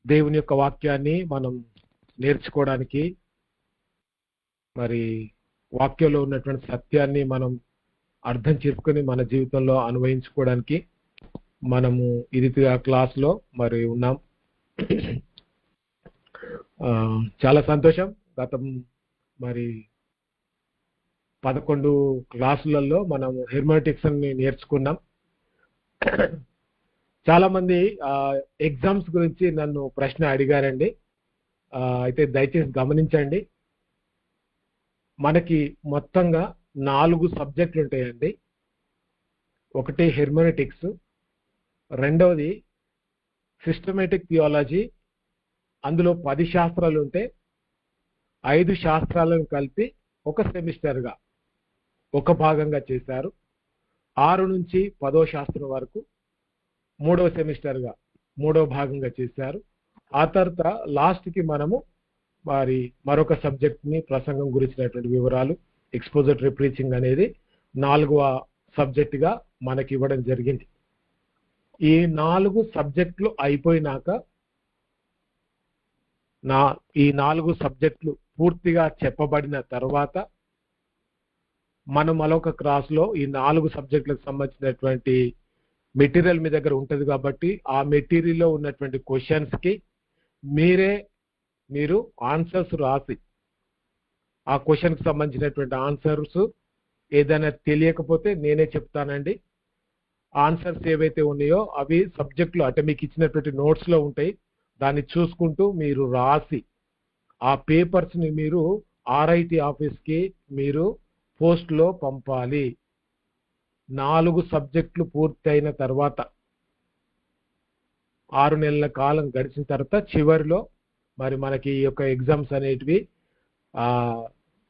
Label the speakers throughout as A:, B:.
A: దేవుని యొక్క వాక్యాన్ని మనం నేర్చుకోవడానికి, మరి వాక్యంలో ఉన్నటువంటి సత్యాన్ని మనం అర్థం చేసుకొని మన జీవితంలో అన్వయించుకోవడానికి మనము ఈ రీతిగా క్లాస్లో మరి ఉన్నాం. చాలా సంతోషం. గతం మరి 11 క్లాసులలో మనం హెర్మెటిక్స్ ని నేర్చుకున్నాం. చాలా మంది ఎగ్జామ్స్ గురించి నన్ను ప్రశ్న అడిగారండి. అయితే దయచేసి గమనించండి, మనకి మొత్తంగా 4 సబ్జెక్టులు ఉంటాయండి. ఒకటి హెర్మెటిక్స్, రెండవది సిస్టమేటిక్ థియాలజీ, అందులో 10 శాస్త్రాలు ఉంటే 5 శాస్త్రాలను కలిపి ఒక సెమిస్టర్గా ఒక భాగంగా చేశారు. 6 నుంచి 10వ శాస్త్రం వరకు 3వ సెమిస్టర్గా 3వ భాగంగా చేశారు. ఆ తర్వాత లాస్ట్కి మనము మరి మరొక సబ్జెక్ట్ని ప్రసంగం గురించినటువంటి వివరాలు, ఎక్స్పోజిటరీ ప్రీచింగ్ అనేది 4వ సబ్జెక్టుగా మనకి ఇవ్వడం జరిగింది. ఈ 4 సబ్జెక్టులు అయిపోయినాక ఈ 4 సబ్జెక్టులు పూర్తిగా చెప్పబడిన తర్వాత మనం మరొక క్లాస్లో ఈ 4 సబ్జెక్టులకు సంబంధించినటువంటి మెటీరియల్ మీ దగ్గర ఉంటుంది కాబట్టి ఆ మెటీరియల్లో ఉన్నటువంటి క్వశ్చన్స్కి మీరు ఆన్సర్స్ రాసి, ఆ క్వశ్చన్కి సంబంధించినటువంటి ఆన్సర్స్ ఏదైనా తెలియకపోతే నేనే చెప్తానండి. ఆన్సర్స్ ఏవైతే ఉన్నాయో అవి సబ్జెక్టులు అంటే మీకు ఇచ్చినటువంటి నోట్స్లో ఉంటాయి. దాన్ని చూసుకుంటూ మీరు రాసి ఆ పేపర్స్ని మీరు ఆర్ఐటి ఆఫీస్కి మీరు పోస్ట్లో పంపాలి. 4 సబ్జెక్టులు పూర్తి అయిన తర్వాత 6 నెలల కాలం గడిచిన తర్వాత చివరిలో మరి మనకి ఈ యొక్క ఎగ్జామ్స్ అనేటివి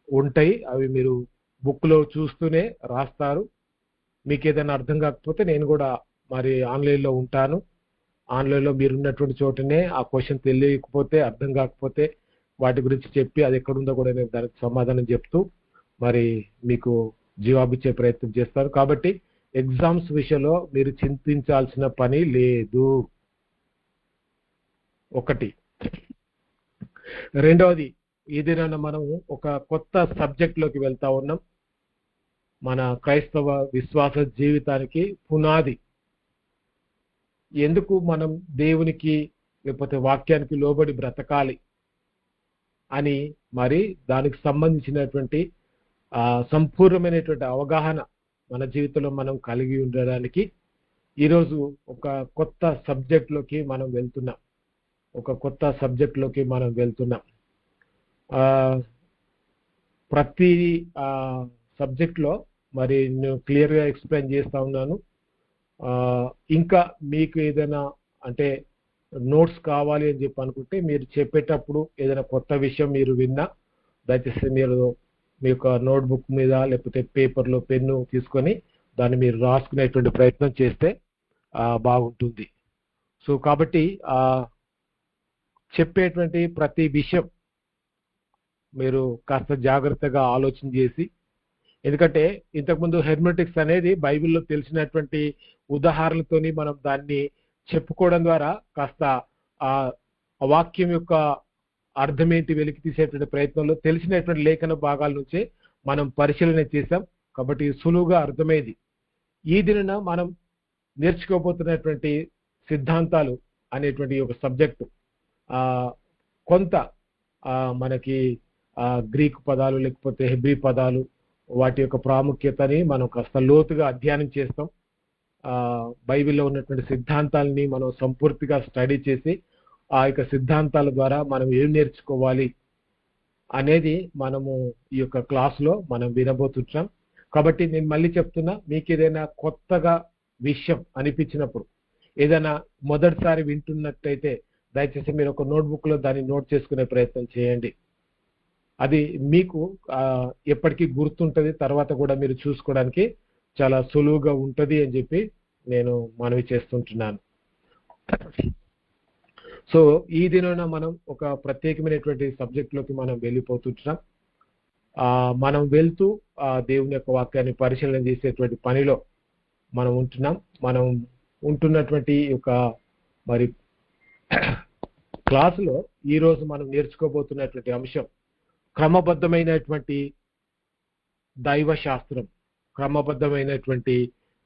A: ఉంటాయి. అవి మీరు బుక్లో చూస్తూనే రాస్తారు. మీకు ఏదైనా అర్థం కాకపోతే నేను కూడా మరి ఆన్లైన్లో ఉంటాను. ఆన్లైన్లో మీరు ఉన్నటువంటి చోటనే ఆ క్వశ్చన్ తెలియకపోతే, అర్థం కాకపోతే వాటి గురించి చెప్పి అది ఎక్కడుందో కూడా నేను దానికి సమాధానం చెప్తూ మరి మీకు జవాబిచ్చే ప్రయత్నం చేస్తారు. కాబట్టి ఎగ్జామ్స్ విషయంలో మీరు చింతించాల్సిన పని లేదు. ఒకటి. రెండవది, ఏదైనా మనం ఒక కొత్త సబ్జెక్ట్లోకి వెళ్తా ఉన్నాం. మన క్రైస్తవ విశ్వాస జీవితానికి పునాది. ఎందుకు మనం దేవునికి లేకపోతే వాక్యానికి లోబడి బ్రతకాలి అని మరి దానికి సంబంధించినటువంటి సంపూర్ణమైనటువంటి అవగాహన మన జీవితంలో మనం కలిగి ఉండడానికి ఈరోజు ఒక కొత్త సబ్జెక్ట్లోకి మనం వెళ్తున్నాం. ప్రతి సబ్జెక్ట్లో మరి నేను క్లియర్గా ఎక్స్ప్లెయిన్ చేస్తా ఉన్నాను. ఇంకా మీకు ఏదైనా అంటే నోట్స్ కావాలి అని చెప్పి అనుకుంటే మీరు చెప్పేటప్పుడు ఏదైనా కొత్త విషయం మీరు విన్నా దయచేసి మీరు మీ యొక్క నోట్బుక్ మీద లేకపోతే పేపర్లో పెన్ను తీసుకొని దాన్ని మీరు రాసుకునేటువంటి ప్రయత్నం చేస్తే బాగుంటుంది. సో కాబట్టి చెప్పేటువంటి ప్రతి విషయం మీరు కాస్త జాగ్రత్తగా ఆలోచన చేసి, ఎందుకంటే ఇంతకుముందు హెర్మెటిక్స్ అనేది బైబిల్లో తెలిసినటువంటి ఉదాహరణలతోని మనం దాన్ని చెప్పుకోవడం ద్వారా కాస్త ఆ వాక్యం యొక్క అర్థమేంటి వెలికి తీసేటువంటి ప్రయత్నంలో తెలిసినటువంటి లేఖన భాగాల నుంచే మనం పరిశీలన చేశాం. కాబట్టి సులువుగా అర్థమైంది. ఈ దిన మనం నేర్చుకోబోతున్నటువంటి సిద్ధాంతాలు అనేటువంటి ఒక సబ్జెక్టు కొంత మనకి గ్రీకు పదాలు లేకపోతే హెబ్రీ పదాలు వాటి యొక్క ప్రాముఖ్యతని మనం కాస్త లోతుగా అధ్యయనం చేస్తాం. బైబిల్లో ఉన్నటువంటి సిద్ధాంతాలని మనం సంపూర్తిగా స్టడీ చేసి ఆ యొక్క సిద్ధాంతాల ద్వారా మనం ఏం నేర్చుకోవాలి అనేది మనము ఈ యొక్క క్లాస్లో మనం వినబోతుంటాం. కాబట్టి నేను మళ్ళీ చెప్తున్నా, మీకు ఏదైనా కొత్తగా విషయం అనిపించినప్పుడు, ఏదైనా మొదటిసారి వింటున్నట్టయితే దయచేసి మీరు ఒక నోట్బుక్లో దాన్ని నోట్ చేసుకునే ప్రయత్నం చేయండి. అది మీకు ఎప్పటికీ గుర్తుంటుంది, తర్వాత కూడా మీరు చూసుకోవడానికి చాలా సులువుగా ఉంటుంది అని చెప్పి నేను మనవి చేస్తుంటున్నాను. సో ఈ దినాన మనం ఒక ప్రత్యేకమైనటువంటి సబ్జెక్టులోకి మనం వెళ్ళిపోతుంటున్నాం. మనం వెళ్తూ దేవుని యొక్క వాక్యాన్ని పరిశీలన చేసేటువంటి పనిలో మనం ఉంటున్నాం. మనం ఉంటున్నటువంటి ఒక మరి క్లాసులో ఈరోజు మనం నేర్చుకోబోతున్నటువంటి అంశం క్రమబద్ధమైనటువంటి దైవశాస్త్రం. క్రమబద్ధమైనటువంటి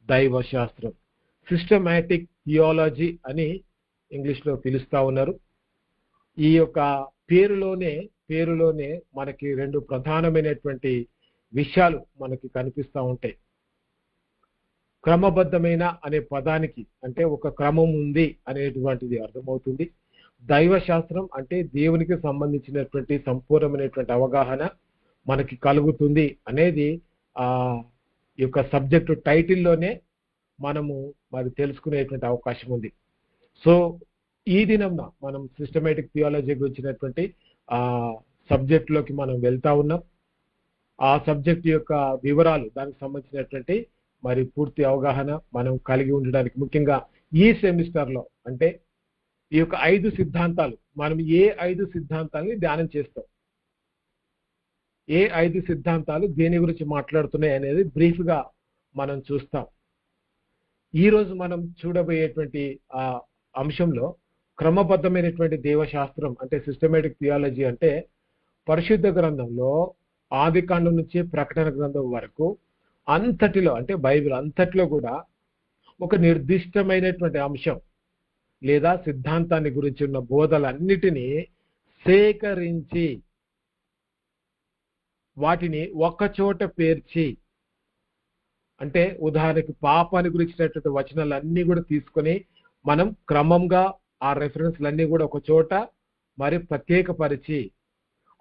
A: దైవశాస్త్రం, సిస్టమాటిక్ థియాలజీ అని ఇంగ్లీష్లో పిలుస్తా ఉన్నారు. ఈ యొక్క పేరులోనే మనకి రెండు ప్రధానమైనటువంటి విషయాలు మనకి కనిపిస్తూ ఉంటాయి. క్రమబద్ధమైన అనే పదానికి అంటే ఒక క్రమం ఉంది అనేటువంటిది అర్థమవుతుంది. దైవశాస్త్రం అంటే దేవునికి సంబంధించినటువంటి సంపూర్ణమైనటువంటి అవగాహన మనకి కలుగుతుంది అనేది ఈ యొక్క సబ్జెక్టు టైటిల్లోనే మనము మరి తెలుసుకునేటువంటి అవకాశం ఉంది. సో ఈ దినంన మనం సిస్టమేటిక్ థియాలజీ గురించినటువంటి సబ్జెక్టులోకి మనం వెళ్తా ఉన్నాం. ఆ సబ్జెక్ట్ యొక్క వివరాలు, దానికి సంబంధించినటువంటి మరి పూర్తి అవగాహన మనం కలిగి ఉండడానికి ముఖ్యంగా ఈ సెమిస్టర్లో అంటే ఈ యొక్క 5 సిద్ధాంతాలు, మనం ఏ 5 సిద్ధాంతాలని ధ్యానం చేస్తాం, ఏ 5 సిద్ధాంతాలు దేని గురించి మాట్లాడుతున్నాయి అనేది బ్రీఫ్గా మనం చూస్తాం. ఈరోజు మనం చూడబోయేటువంటి అంశంలో క్రమబద్ధమైనటువంటి దేవశాస్త్రం అంటే సిస్టమేటిక్ థియాలజీ అంటే పరిశుద్ధ గ్రంథంలో ఆదికాండం నుంచి ప్రకటన గ్రంథం వరకు అంతటిలో అంటే బైబిల్ అంతటిలో కూడా ఒక నిర్దిష్టమైనటువంటి అంశం లేదా సిద్ధాంతాన్ని గురించి ఉన్న బోధలన్నిటినీ సేకరించి వాటిని ఒక్కచోట పేర్చి, అంటే ఉదాహరణకి పాపాన్ని గురించినటువంటి వచనాలన్నీ కూడా తీసుకొని మనం క్రమంగా ఆ రెఫరెన్స్లన్నీ కూడా ఒక చోట మరి ప్రత్యేకపరిచి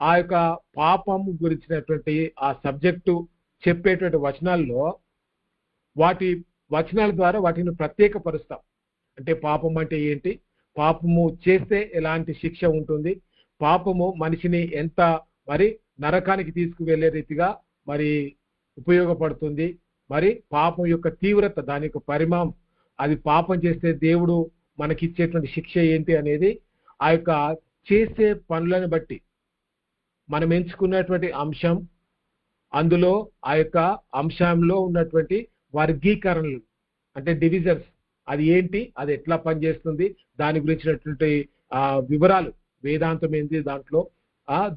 A: ఆ యొక్క పాపం గురించినటువంటి ఆ సబ్జెక్టు చెప్పేటువంటి వచనాల్లో వాటి వచనాల ద్వారా వాటిని ప్రత్యేకపరుస్తాం. అంటే పాపం అంటే ఏంటి, పాపము చేస్తే ఎలాంటి శిక్ష ఉంటుంది, పాపము మనిషిని ఎంత మరి నరకానికి తీసుకువెళ్లే రీతిగా మరి ఉపయోగపడుతుంది, మరి పాపం యొక్క తీవ్రత, దాని యొక్క పరిమాణం, అది పాపం చేస్తే దేవుడు మనకిచ్చేటువంటి శిక్ష ఏంటి అనేది ఆ యొక్క చేసే పనులను బట్టి మనం ఎంచుకున్నటువంటి అంశం, అందులో ఆ యొక్క అంశంలో ఉన్నటువంటి వర్గీకరణలు అంటే డివిజన్స్, అది ఏంటి, అది ఎట్లా పనిచేస్తుంది, దాని గురించినటువంటి వివరాలు, వేదాంతం ఏంటి,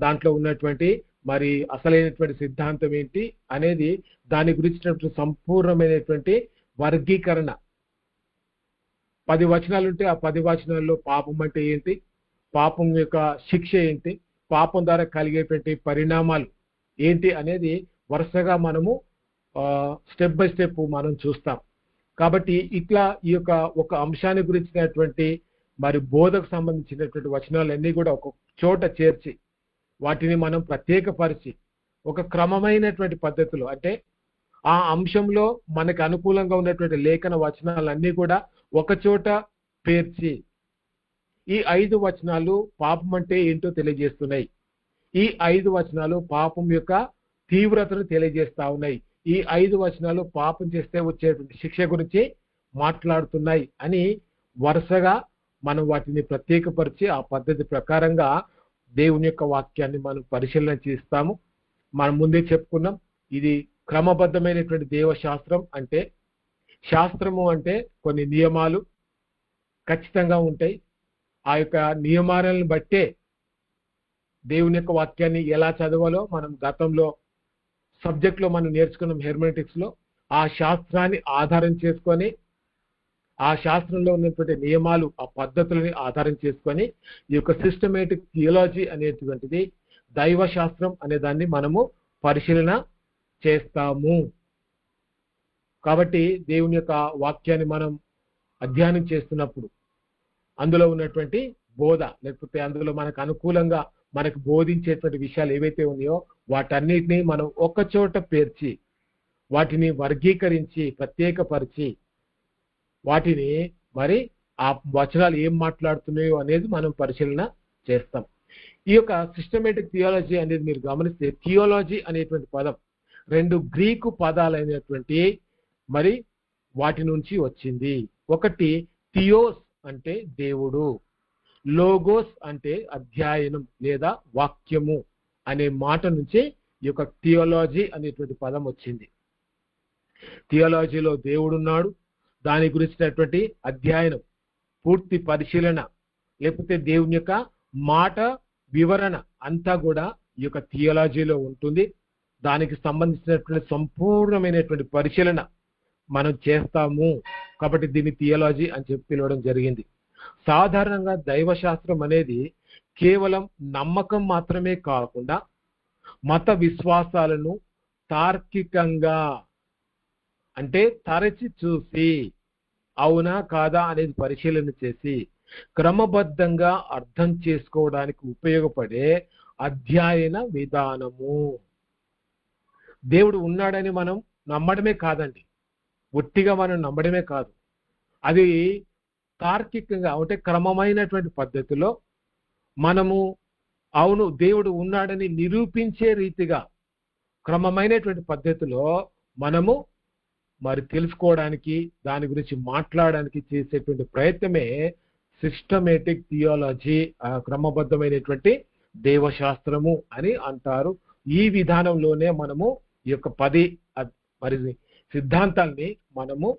A: దాంట్లో ఉన్నటువంటి మరి అసలైనటువంటి సిద్ధాంతం ఏంటి అనేది దాని గురించినటువంటి సంపూర్ణమైనటువంటి వర్గీకరణ. 10 వచనాలు ఉంటే ఆ 10 వచనాల్లో పాపం అంటే ఏంటి, పాపం యొక్క శిక్ష ఏంటి, పాపం ద్వారా కలిగేటువంటి పరిణామాలు ఏంటి అనేది వరుసగా మనము స్టెప్ బై స్టెప్ మనం చూస్తాం. కాబట్టి ఇట్లా ఈ యొక్క ఒక అంశాన్ని గురించినటువంటి మరి బోధకు సంబంధించినటువంటి వచనాలన్నీ కూడా ఒక చోట చేర్చి వాటిని మనం ప్రత్యేకపరిచి ఒక క్రమమైనటువంటి పద్ధతిలో, అంటే ఆ అంశంలో మనకు అనుకూలంగా ఉన్నటువంటి లేఖన వచనాలన్నీ కూడా ఒక చోట పేర్చి ఈ 5 వచనాలు పాపం అంటే ఏంటో తెలియజేస్తున్నాయి, ఈ 5 వచనాలు పాపం యొక్క తీవ్రతను తెలియజేస్తా ఉన్నాయి, ఈ 5 వచనాలు పాపం చేస్తే వచ్చేటువంటి శిక్ష గురించి మాట్లాడుతున్నాయి అని వరుసగా మనం వాటిని ప్రత్యేకపరిచి ఆ పద్ధతి ప్రకారంగా దేవుని యొక్క వాక్యాన్ని మనం పరిశీలన చేస్తాము. మనం ముందే చెప్పుకున్నాం, ఇది క్రమబద్ధమైనటువంటి దేవశాస్త్రం. అంటే శాస్త్రము అంటే కొన్ని నియమాలు ఖచ్చితంగా ఉంటాయి, ఆ యొక్క నియమాలను బట్టే దేవుని యొక్క వాక్యాన్ని ఎలా చదవాలో మనం గతంలో సబ్జెక్ట్లో మనం నేర్చుకున్నాం. హెర్మెనెటిక్స్లో ఆ శాస్త్రాన్ని ఆధారం చేసుకొని, ఆ శాస్త్రంలో ఉన్నటువంటి నియమాలు, ఆ పద్ధతులని ఆధారం చేసుకొని ఈ యొక్క సిస్టమేటిక్ థియాలజీ అనేటువంటిది, దైవశాస్త్రం అనే దాన్ని మనము పరిశీలన చేస్తాము. కాబట్టి దేవుని యొక్క వాక్యాన్ని మనం అధ్యయనం చేస్తున్నప్పుడు అందులో ఉన్నటువంటి బోధ, లేకపోతే అందులో మనకు అనుకూలంగా మనకు బోధించేటువంటి విషయాలు ఏవైతే ఉన్నాయో వాటన్నిటినీ మనం ఒక చోట పేర్చి వాటిని వర్గీకరించి ప్రత్యేకపరిచి వాటిని మరి ఆ వచనాలు ఏం మాట్లాడుతున్నాయో అనేది మనం పరిశీలన చేస్తాం. ఈ యొక్క సిస్టమేటిక్ థియాలజీ అనేది మీరు గమనిస్తే, థియాలజీ అనేటువంటి పదం 2 గ్రీకు పదాలైనటువంటి మరి వాటి నుంచి వచ్చింది. ఒకటి థియోస్ అంటే దేవుడు, లోగోస్ అంటే అధ్యయనం లేదా వాక్యము అనే మాట నుంచి ఈ యొక్క థియాలజీ అనేటువంటి పదం వచ్చింది. థియాలజీలో దేవుడు ఉన్నాడు, దాని గురించినటువంటి అధ్యయనం, పూర్తి పరిశీలన, లేకపోతే దేవుని యొక్క మాట వివరణ అంతా కూడా ఈ యొక్క థియాలజీలో ఉంటుంది. దానికి సంబంధించినటువంటి సంపూర్ణమైనటువంటి పరిశీలన మనం చేస్తాము. కాబట్టి దీన్ని థియాలజీ అని చెప్పి పిలవడం జరిగింది. సాధారణంగా దైవశాస్త్రం అనేది కేవలం నమ్మకం మాత్రమే కాకుండా మత విశ్వాసాలను తార్కికంగా అంటే తరచి చూసి అవునా కాదా అనేది పరిశీలన చేసి క్రమబద్ధంగా అర్థం చేసుకోవడానికి ఉపయోగపడే అధ్యయన విధానము. దేవుడు ఉన్నాడని మనం నమ్మడమే కాదండి, ఒట్టిగా మనం నమ్మడమే కాదు, అది తార్కికంగా అంటే క్రమమైనటువంటి పద్ధతిలో మనము అవును దేవుడు ఉన్నాడని నిరూపించే రీతిగా క్రమమైనటువంటి పద్ధతిలో మనము మరి తెలుసుకోవడానికి దాని గురించి మాట్లాడడానికి చేసేటువంటి ప్రయత్నమే సిస్టమేటిక్ థియాలజీ, క్రమబద్ధమైనటువంటి దేవశాస్త్రము అని అంటారు. ఈ విధానంలోనే మనము ఈ యొక్క 10 మరి సిద్ధాంతాల్ని మనము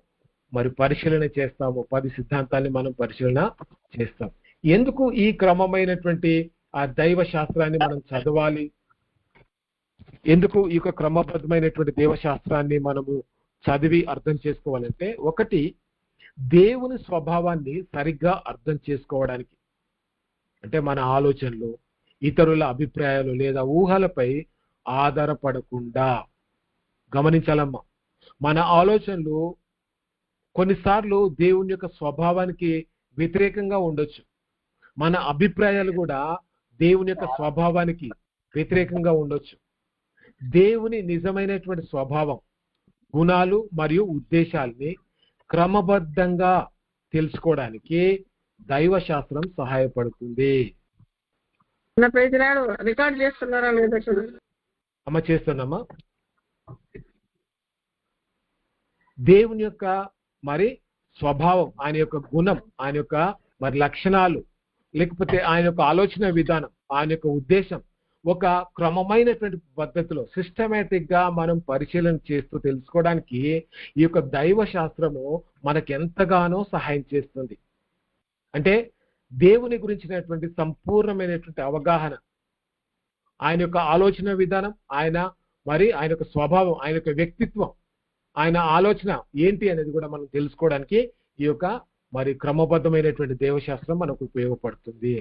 A: మరి పరిశీలన చేస్తాము. 10 సిద్ధాంతాల్ని మనం పరిశీలన చేస్తాం. ఎందుకు ఈ క్రమమైనటువంటి ఆ దైవ శాస్త్రాన్ని మనం చదవాలి, ఎందుకు ఈ యొక్క క్రమబద్ధమైనటువంటి దేవశాస్త్రాన్ని మనము చదివి అర్థం చేసుకోవాలంటే, ఒకటి దేవుని స్వభావాన్ని సరిగ్గా అర్థం చేసుకోవడానికి. అంటే మన ఆలోచనలు ఇతరుల అభిప్రాయాలు లేదా ఊహలపై ఆధారపడకుండా గమనించాలమ్మా. మన ఆలోచనలు కొన్నిసార్లు దేవుని యొక్క స్వభావానికి వ్యతిరేకంగా ఉండొచ్చు. మన అభిప్రాయాలు కూడా దేవుని యొక్క స్వభావానికి వ్యతిరేకంగా ఉండొచ్చు. దేవుని నిజమైనటువంటి స్వభావం, గుణాలు మరియు ఉద్దేశాల్ని క్రమబద్ధంగా తెలుసుకోవడానికి దైవశాస్త్రం సహాయపడుతుంది.
B: రికార్డ్ చేస్తున్నారా లేదా?
A: అమ్మ చేస్తున్నామా. దేవుని యొక్క మరి స్వభావం, ఆయన యొక్క గుణం, ఆయన యొక్క మరి లక్షణాలు, లేకపోతే ఆయన యొక్క ఆలోచన విధానం, ఆయన యొక్క ఉద్దేశం ఒక క్రమమైనటువంటి పద్ధతిలో సిస్టమేటిక్ గా మనం పరిశీలన చేస్తూ తెలుసుకోవడానికి ఈ యొక్క దైవ శాస్త్రము మనకు ఎంతగానో సహాయం చేస్తుంది. అంటే దేవుని గురించినటువంటి సంపూర్ణమైనటువంటి అవగాహన, ఆయన యొక్క ఆలోచన విధానం, ఆయన యొక్క స్వభావం, ఆయన యొక్క వ్యక్తిత్వం, ఆయన ఆలోచన ఏంటి అనేది కూడా మనం తెలుసుకోవడానికి ఈ యొక్క మరి క్రమబద్ధమైనటువంటి దేవశాస్త్రం మనకు ఉపయోగపడుతుంది.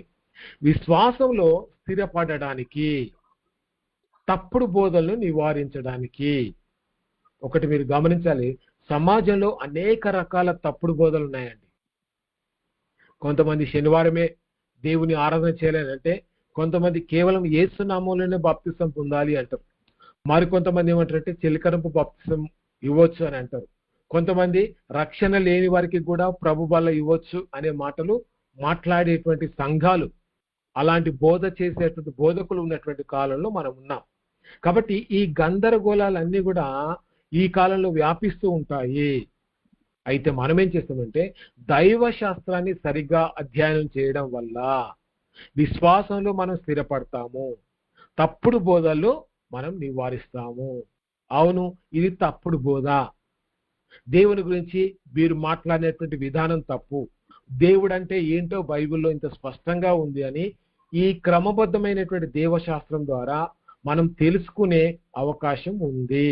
A: విశ్వాసంలో స్థిరపడడానికి, తప్పుడు బోధనలు నివారించడానికి. ఒకటి మీరు గమనించాలి, సమాజంలో అనేక రకాల తప్పుడు బోధనలు ఉన్నాయండి. కొంతమంది శనివారమే దేవుని ఆరాధన చేయాలంటే, కొంతమంది కేవలం యేసు నామములోనే బాప్తిసం పొందాలి అంటారు. మరికొంతమంది ఏమంటారంటే చెలికరంపు బాప్తిసం ఇవ్వచ్చు అని అంటారు. కొంతమంది రక్షణ లేని వారికి కూడా ప్రభు బల్ల ఇవ్వచ్చు అనే మాటలు మాట్లాడేటువంటి సంఘాలు, అలాంటి బోధ చేసేటువంటి బోధకులు ఉన్నటువంటి కాలంలో మనం ఉన్నాం. కాబట్టి ఈ గందరగోళాలన్నీ కూడా ఈ కాలంలో వ్యాపిస్తూ ఉంటాయి. అయితే మనం ఏం చేస్తామంటే దైవ శాస్త్రాన్ని సరిగ్గా అధ్యయనం చేయడం వల్ల విశ్వాసంలో మనం స్థిరపడతాము, తప్పుడు బోధల్లో మనం నివారిస్తాము. అవును, ఇది తప్పుడు బోధ, దేవుని గురించి మీరు మాట్లాడినటువంటి విధానం తప్పు, దేవుడు అంటే ఏంటో బైబిల్లో ఇంత స్పష్టంగా ఉంది అని ఈ క్రమబద్ధమైనటువంటి దేవశాస్త్రం ద్వారా మనం తెలుసుకునే అవకాశం ఉంది.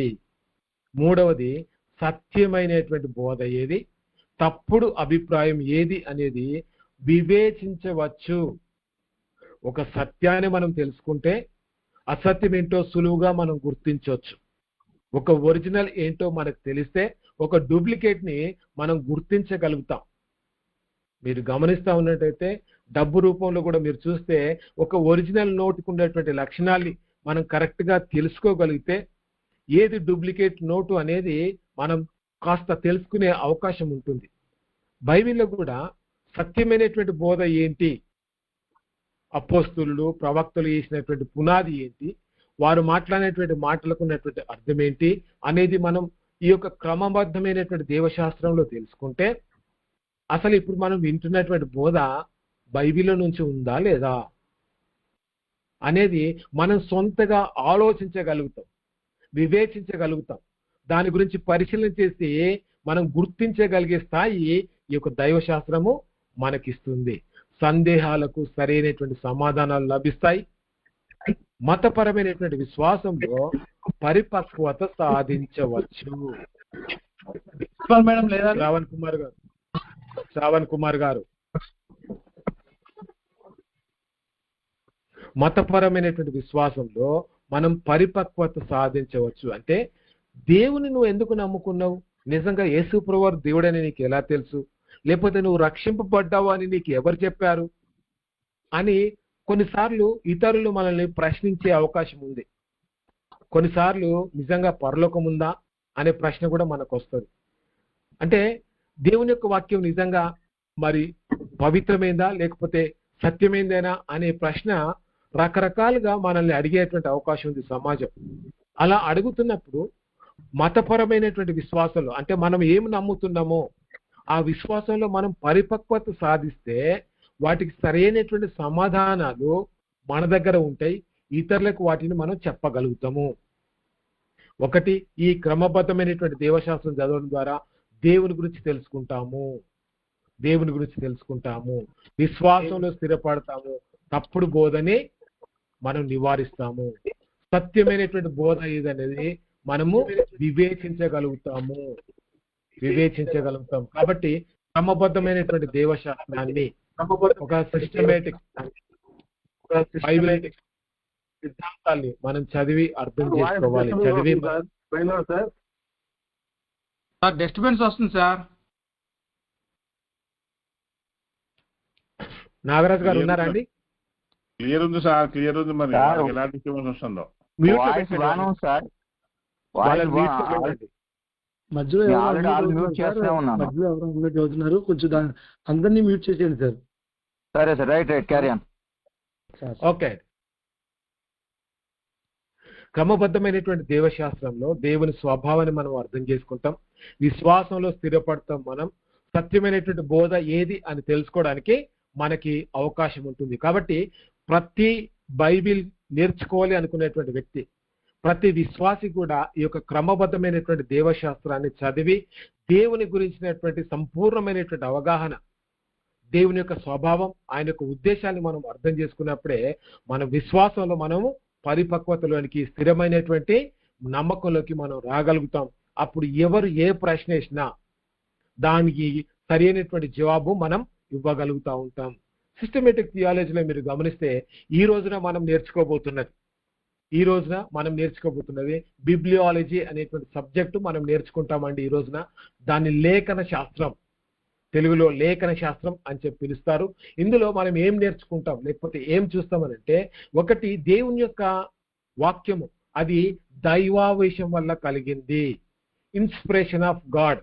A: మూడవది, సత్యమైనటువంటి బోధ ఏది, తప్పుడు అభిప్రాయం ఏది అనేది వివేచించవచ్చు. ఒక సత్యాన్ని మనం తెలుసుకుంటే అసత్యం ఏంటో సులువుగా మనం గుర్తించవచ్చు. ఒక ఒరిజినల్ ఏంటో మనకు తెలిస్తే ఒక డూప్లికేట్ ని మనం గుర్తించగలుగుతాం. మీరు గమనిస్తా ఉన్నట్టయితే డబ్బు రూపంలో కూడా మీరు చూస్తే ఒక ఒరిజినల్ నోటుకు ఉండేటువంటి లక్షణాల్ని మనం కరెక్ట్ గా తెలుసుకోగలిగితే ఏది డూప్లికేట్ నోటు అనేది మనం కాస్త తెలుసుకునే అవకాశం ఉంటుంది. బైబిల్లో కూడా సత్యమైనటువంటి బోధ ఏంటి, అపోస్తలులు ప్రవక్తలు చేసినటువంటి పునాది ఏంటి, వారు మాట్లాడినటువంటి మాటలకు ఉన్నటువంటి అర్థం ఏంటి అనేది మనం ఈ యొక్క క్రమబద్ధమైనటువంటి దేవశాస్త్రంలో తెలుసుకుంటే అసలు ఇప్పుడు మనం వింటున్నటువంటి బోధ బైబిల్లో నుంచి ఉందా లేదా అనేది మనం సొంతగా ఆలోచించగలుగుతాం, వివేచించగలుగుతాం. దాని గురించి పరిశీలన చేసి మనం గుర్తించగలిగే స్థాయి ఈ యొక్క దైవశాస్త్రము మనకిస్తుంది. సందేహాలకు సరైనటువంటి సమాధానాలు లభిస్తాయి. మతపరమైనటువంటి విశ్వాసంలో పరిపక్వత సాధించవచ్చు.
B: మేడం లేదా
A: శ్రావణ్ కుమార్ గారు మతపరమైనటువంటి విశ్వాసంలో మనం పరిపక్వత సాధించవచ్చు. అంటే దేవుని నువ్వు ఎందుకు నమ్ముకున్నావు? నిజంగా యేసు ప్రభువు దేవుడని నీకు ఎలా తెలుసు? లేకపోతే నువ్వు రక్షింపబడ్డావు అని నీకు ఎవరు చెప్పారు అని కొన్నిసార్లు ఇతరులు మనల్ని ప్రశ్నించే అవకాశం ఉంది. కొన్నిసార్లు నిజంగా పరలోకం ఉందా అనే ప్రశ్న కూడా మనకు వస్తుంది. అంటే దేవుని యొక్క వాక్యం నిజంగా మరి పవిత్రమైందా లేకపోతే సత్యమైందేనా అనే ప్రశ్న రకరకాలుగా మనల్ని అడిగేటువంటి అవకాశం ఉంది సమాజం. అలా అడుగుతున్నప్పుడు మతపరమైనటువంటి విశ్వాసంలో అంటే మనం ఏం నమ్ముతున్నామో ఆ విశ్వాసంలో మనం పరిపక్వత సాధిస్తే వాటికి సరైనటువంటి సమాధానాలు మన దగ్గర ఉంటాయి. ఇతరులకు వాటిని మనం చెప్పగలుగుతాము. ఒకటి, ఈ క్రమబద్ధమైనటువంటి దేవశాస్త్రం చదవడం ద్వారా దేవుని గురించి తెలుసుకుంటాము, విశ్వాసంలో స్థిరపడతాము, తప్పుడు బోధని మనం నివారిస్తాము, సత్యమైనటువంటి బోధ ఏదనేది మనము వివేచించగలుగుతాం. కాబట్టి క్రమబద్ధమైనటువంటి దేవశాస్త్రాన్ని ఒక సిస్టమేటిక్ బైబిల్ సిద్ధాంతాన్ని మనం చదివి అర్థం చేసుకోవాలి.
B: డిస్టర్బెన్స్ వస్తుంది సార్.
A: నాగరాజు గారు ఉన్నారా అండి?
C: క్లియర్ ఉంది సార్, క్లియర్ ఉంది. మరి ఎలాంటి డిస్టర్బెన్స్ వస్తుందో
D: మధ్యలో చదువుతున్నారు, కొంచెం అందరినీ మ్యూట్ చేసేయండి సార్.
E: సరే sir, right carry on.
A: Okay. క్రమబద్ధమైనటువంటి దేవశాస్త్రంలో దేవుని స్వభావాన్ని మనం అర్థం చేసుకుంటాం, విశ్వాసంలో స్థిరపడతాం, మనం సత్యమైనటువంటి బోధ ఏది అని తెలుసుకోవడానికి మనకి అవకాశం ఉంటుంది. కాబట్టి ప్రతి బైబిల్ నేర్చుకోవాలి అనుకునేటువంటి వ్యక్తి, ప్రతి విశ్వాసి కూడా ఈ యొక్క క్రమబద్ధమైనటువంటి దేవశాస్త్రాన్ని చదివి దేవుని గురించినటువంటి సంపూర్ణమైనటువంటి అవగాహన, దేవుని యొక్క స్వభావం, ఆయన యొక్క ఉద్దేశాన్ని మనం అర్థం చేసుకున్నప్పుడే మన విశ్వాసంలో మనము పరిపక్వతలోనికి, స్థిరమైనటువంటి నమ్మకంలోకి మనం రాగలుగుతాం. అప్పుడు ఎవరు ఏ ప్రశ్న వేసినా దానికి సరైనటువంటి జవాబు మనం ఇవ్వగలుగుతూ ఉంటాం. సిస్టమేటిక్ థియాలజీలో మీరు గమనిస్తే ఈ రోజున మనం నేర్చుకోబోతున్నది బిబ్లియాలజీ అనేటువంటి సబ్జెక్టు మనం నేర్చుకుంటామండి. ఈ రోజున దాన్ని లేఖన శాస్త్రం, తెలుగులో లేఖన శాస్త్రం అని చెప్పి పిలుస్తారు. ఇందులో మనం ఏం నేర్చుకుంటాం లేకపోతే ఏం చూస్తామనంటే, ఒకటి, దేవుని యొక్క వాక్యము అది దైవావేశం వల్ల కలిగింది, ఇన్స్పిరేషన్ ఆఫ్ గాడ్.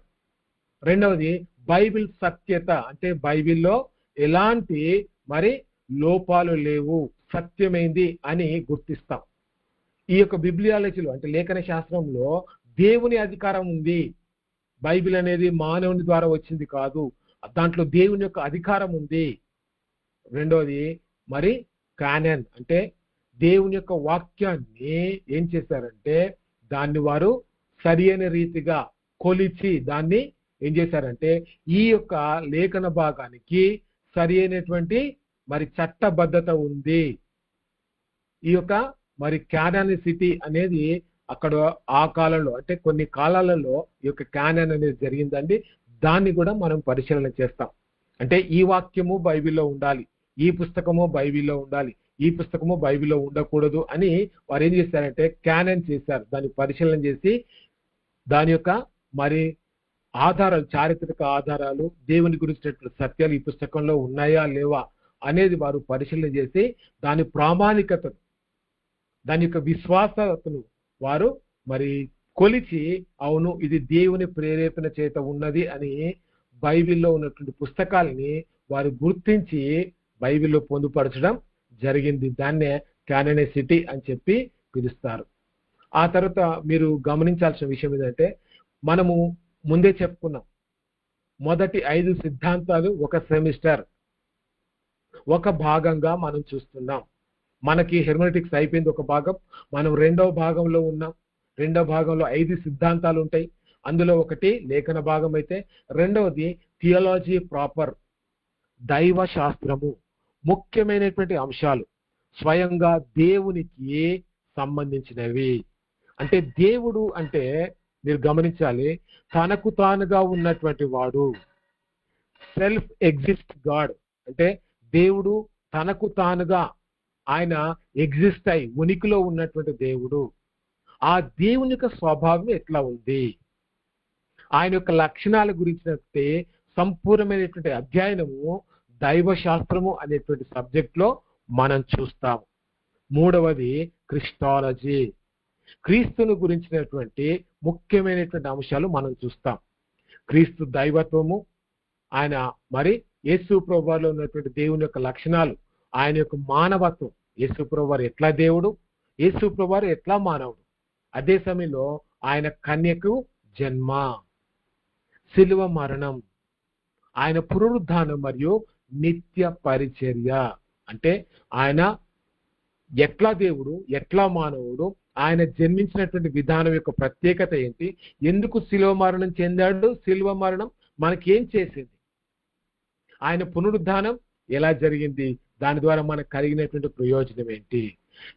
A: రెండవది, బైబిల్ సత్యత, అంటే బైబిల్లో ఎలాంటి మరి లోపాలు లేవు, సత్యమైంది అని గుర్తిస్తాం. ఈ యొక్క బిబ్లియాలజీలో అంటే లేఖన శాస్త్రంలో దేవుని అధికారం ఉంది. బైబిల్ అనేది మానవుని ద్వారా వచ్చింది కాదు, దాంట్లో దేవుని యొక్క అధికారం ఉంది. రెండవది, మరి కానన్ అంటే దేవుని యొక్క వాక్యాన్ని ఏం చేశారంటే దాన్ని వారు సరి అయిన రీతిగా కొలిచి దాన్ని ఏం చేశారంటే ఈ యొక్క లేఖన భాగానికి సరి అయినటువంటి మరి చట్టబద్ధత ఉంది. ఈ యొక్క మరి క్యానానిసిటీ అనేది అక్కడ ఆ కాలంలో అంటే కొన్ని కాలాలలో ఈ యొక్క క్యానన్ అనేది జరిగిందండి. దాన్ని కూడా మనం పరిశీలన చేస్తాం. అంటే ఈ వాక్యము బైబిల్లో ఉండాలి, ఈ పుస్తకము బైబిల్లో ఉండాలి, ఈ పుస్తకము బైబిల్లో ఉండకూడదు అని వారు ఏం చేశారంటే క్యానన్ చేశారు. దాన్ని పరిశీలన చేసి దాని యొక్క మరి ఆధారాలు, చారిత్రక ఆధారాలు, దేవుని గురించినటువంటి సత్యాలు ఈ పుస్తకంలో ఉన్నాయా లేవా అనేది వారు పరిశీలన చేసి దాని ప్రామాణికతను, దాని యొక్క విశ్వాసతను వారు మరి కొలిచి, అవును ఇది దేవుని ప్రేరేపణ చేత ఉన్నది అని బైబిల్లో ఉన్నటువంటి పుస్తకాలని వారు గుర్తించి బైబిల్లో పొందుపరచడం జరిగింది. దాన్నే క్యాననిసిటీ అని చెప్పి పిలుస్తారు. ఆ తర్వాత మీరు గమనించాల్సిన విషయం ఏంటంటే, మనము ముందే చెప్పుకున్నాం, మొదటి 5 సిద్ధాంతాలు ఒక సెమిస్టర్ ఒక భాగంగా మనం చూస్తున్నాం. మనకి హెర్మెటిక్స్ అయిపోయింది ఒక భాగం, మనం రెండవ భాగంలో ఉన్నాం. రెండవ భాగంలో 5 సిద్ధాంతాలు ఉంటాయి. అందులో ఒకటి లేఖన భాగం అయితే, రెండవది థియాలజీ ప్రాపర్, దైవ శాస్త్రము ముఖ్యమైనటువంటి అంశాలు స్వయంగా దేవునికి సంబంధించినవి. అంటే దేవుడు అంటే మీరు గమనించాలి, తనకు తానుగా ఉన్నటువంటి వాడు. సెల్ఫ్ ఎగ్జిస్ట్ గాడ్ అంటే దేవుడు తనకు తానుగా ఆయన ఎగ్జిస్ట్ అయి ఉనికిలో ఉన్నటువంటి దేవుడు. ఆ దేవుని యొక్క స్వభావం ఎట్లా ఉంది, ఆయన యొక్క లక్షణాల గురించినట్టే సంపూర్ణమైనటువంటి అధ్యయనము దైవశాస్త్రము అనేటువంటి సబ్జెక్ట్ లో మనం చూస్తాం. మూడవది క్రిస్టాలజీ, క్రీస్తును గురించినటువంటి ముఖ్యమైనటువంటి అంశాలు మనం చూస్తాం. క్రీస్తు దైవత్వము, ఆయన మరి యేసు ప్రభువులో ఉన్నటువంటి దేవుని యొక్క లక్షణాలు, ఆయన యొక్క మానవత్వం, యేసు ప్రభువు ఎట్లా దేవుడు, యేసు ప్రభువు ఎట్లా మానవుడు, అదే సమయంలో ఆయన కన్యకు జన్మ, శిలువ మరణం, ఆయన పునరుద్ధానం మరియు నిత్య పరిచర్య. అంటే ఆయన ఎట్లా దేవుడు, ఎట్లా మానవుడు, ఆయన జన్మించినటువంటి విధానం యొక్క ప్రత్యేకత ఏంటి, ఎందుకు శిలువ మరణం చెందాడు, శిలువ మరణం మనకేం చేసింది, ఆయన పునరుద్ధానం ఎలా జరిగింది, దాని ద్వారా మనకు కలిగినటువంటి ప్రయోజనం ఏంటి,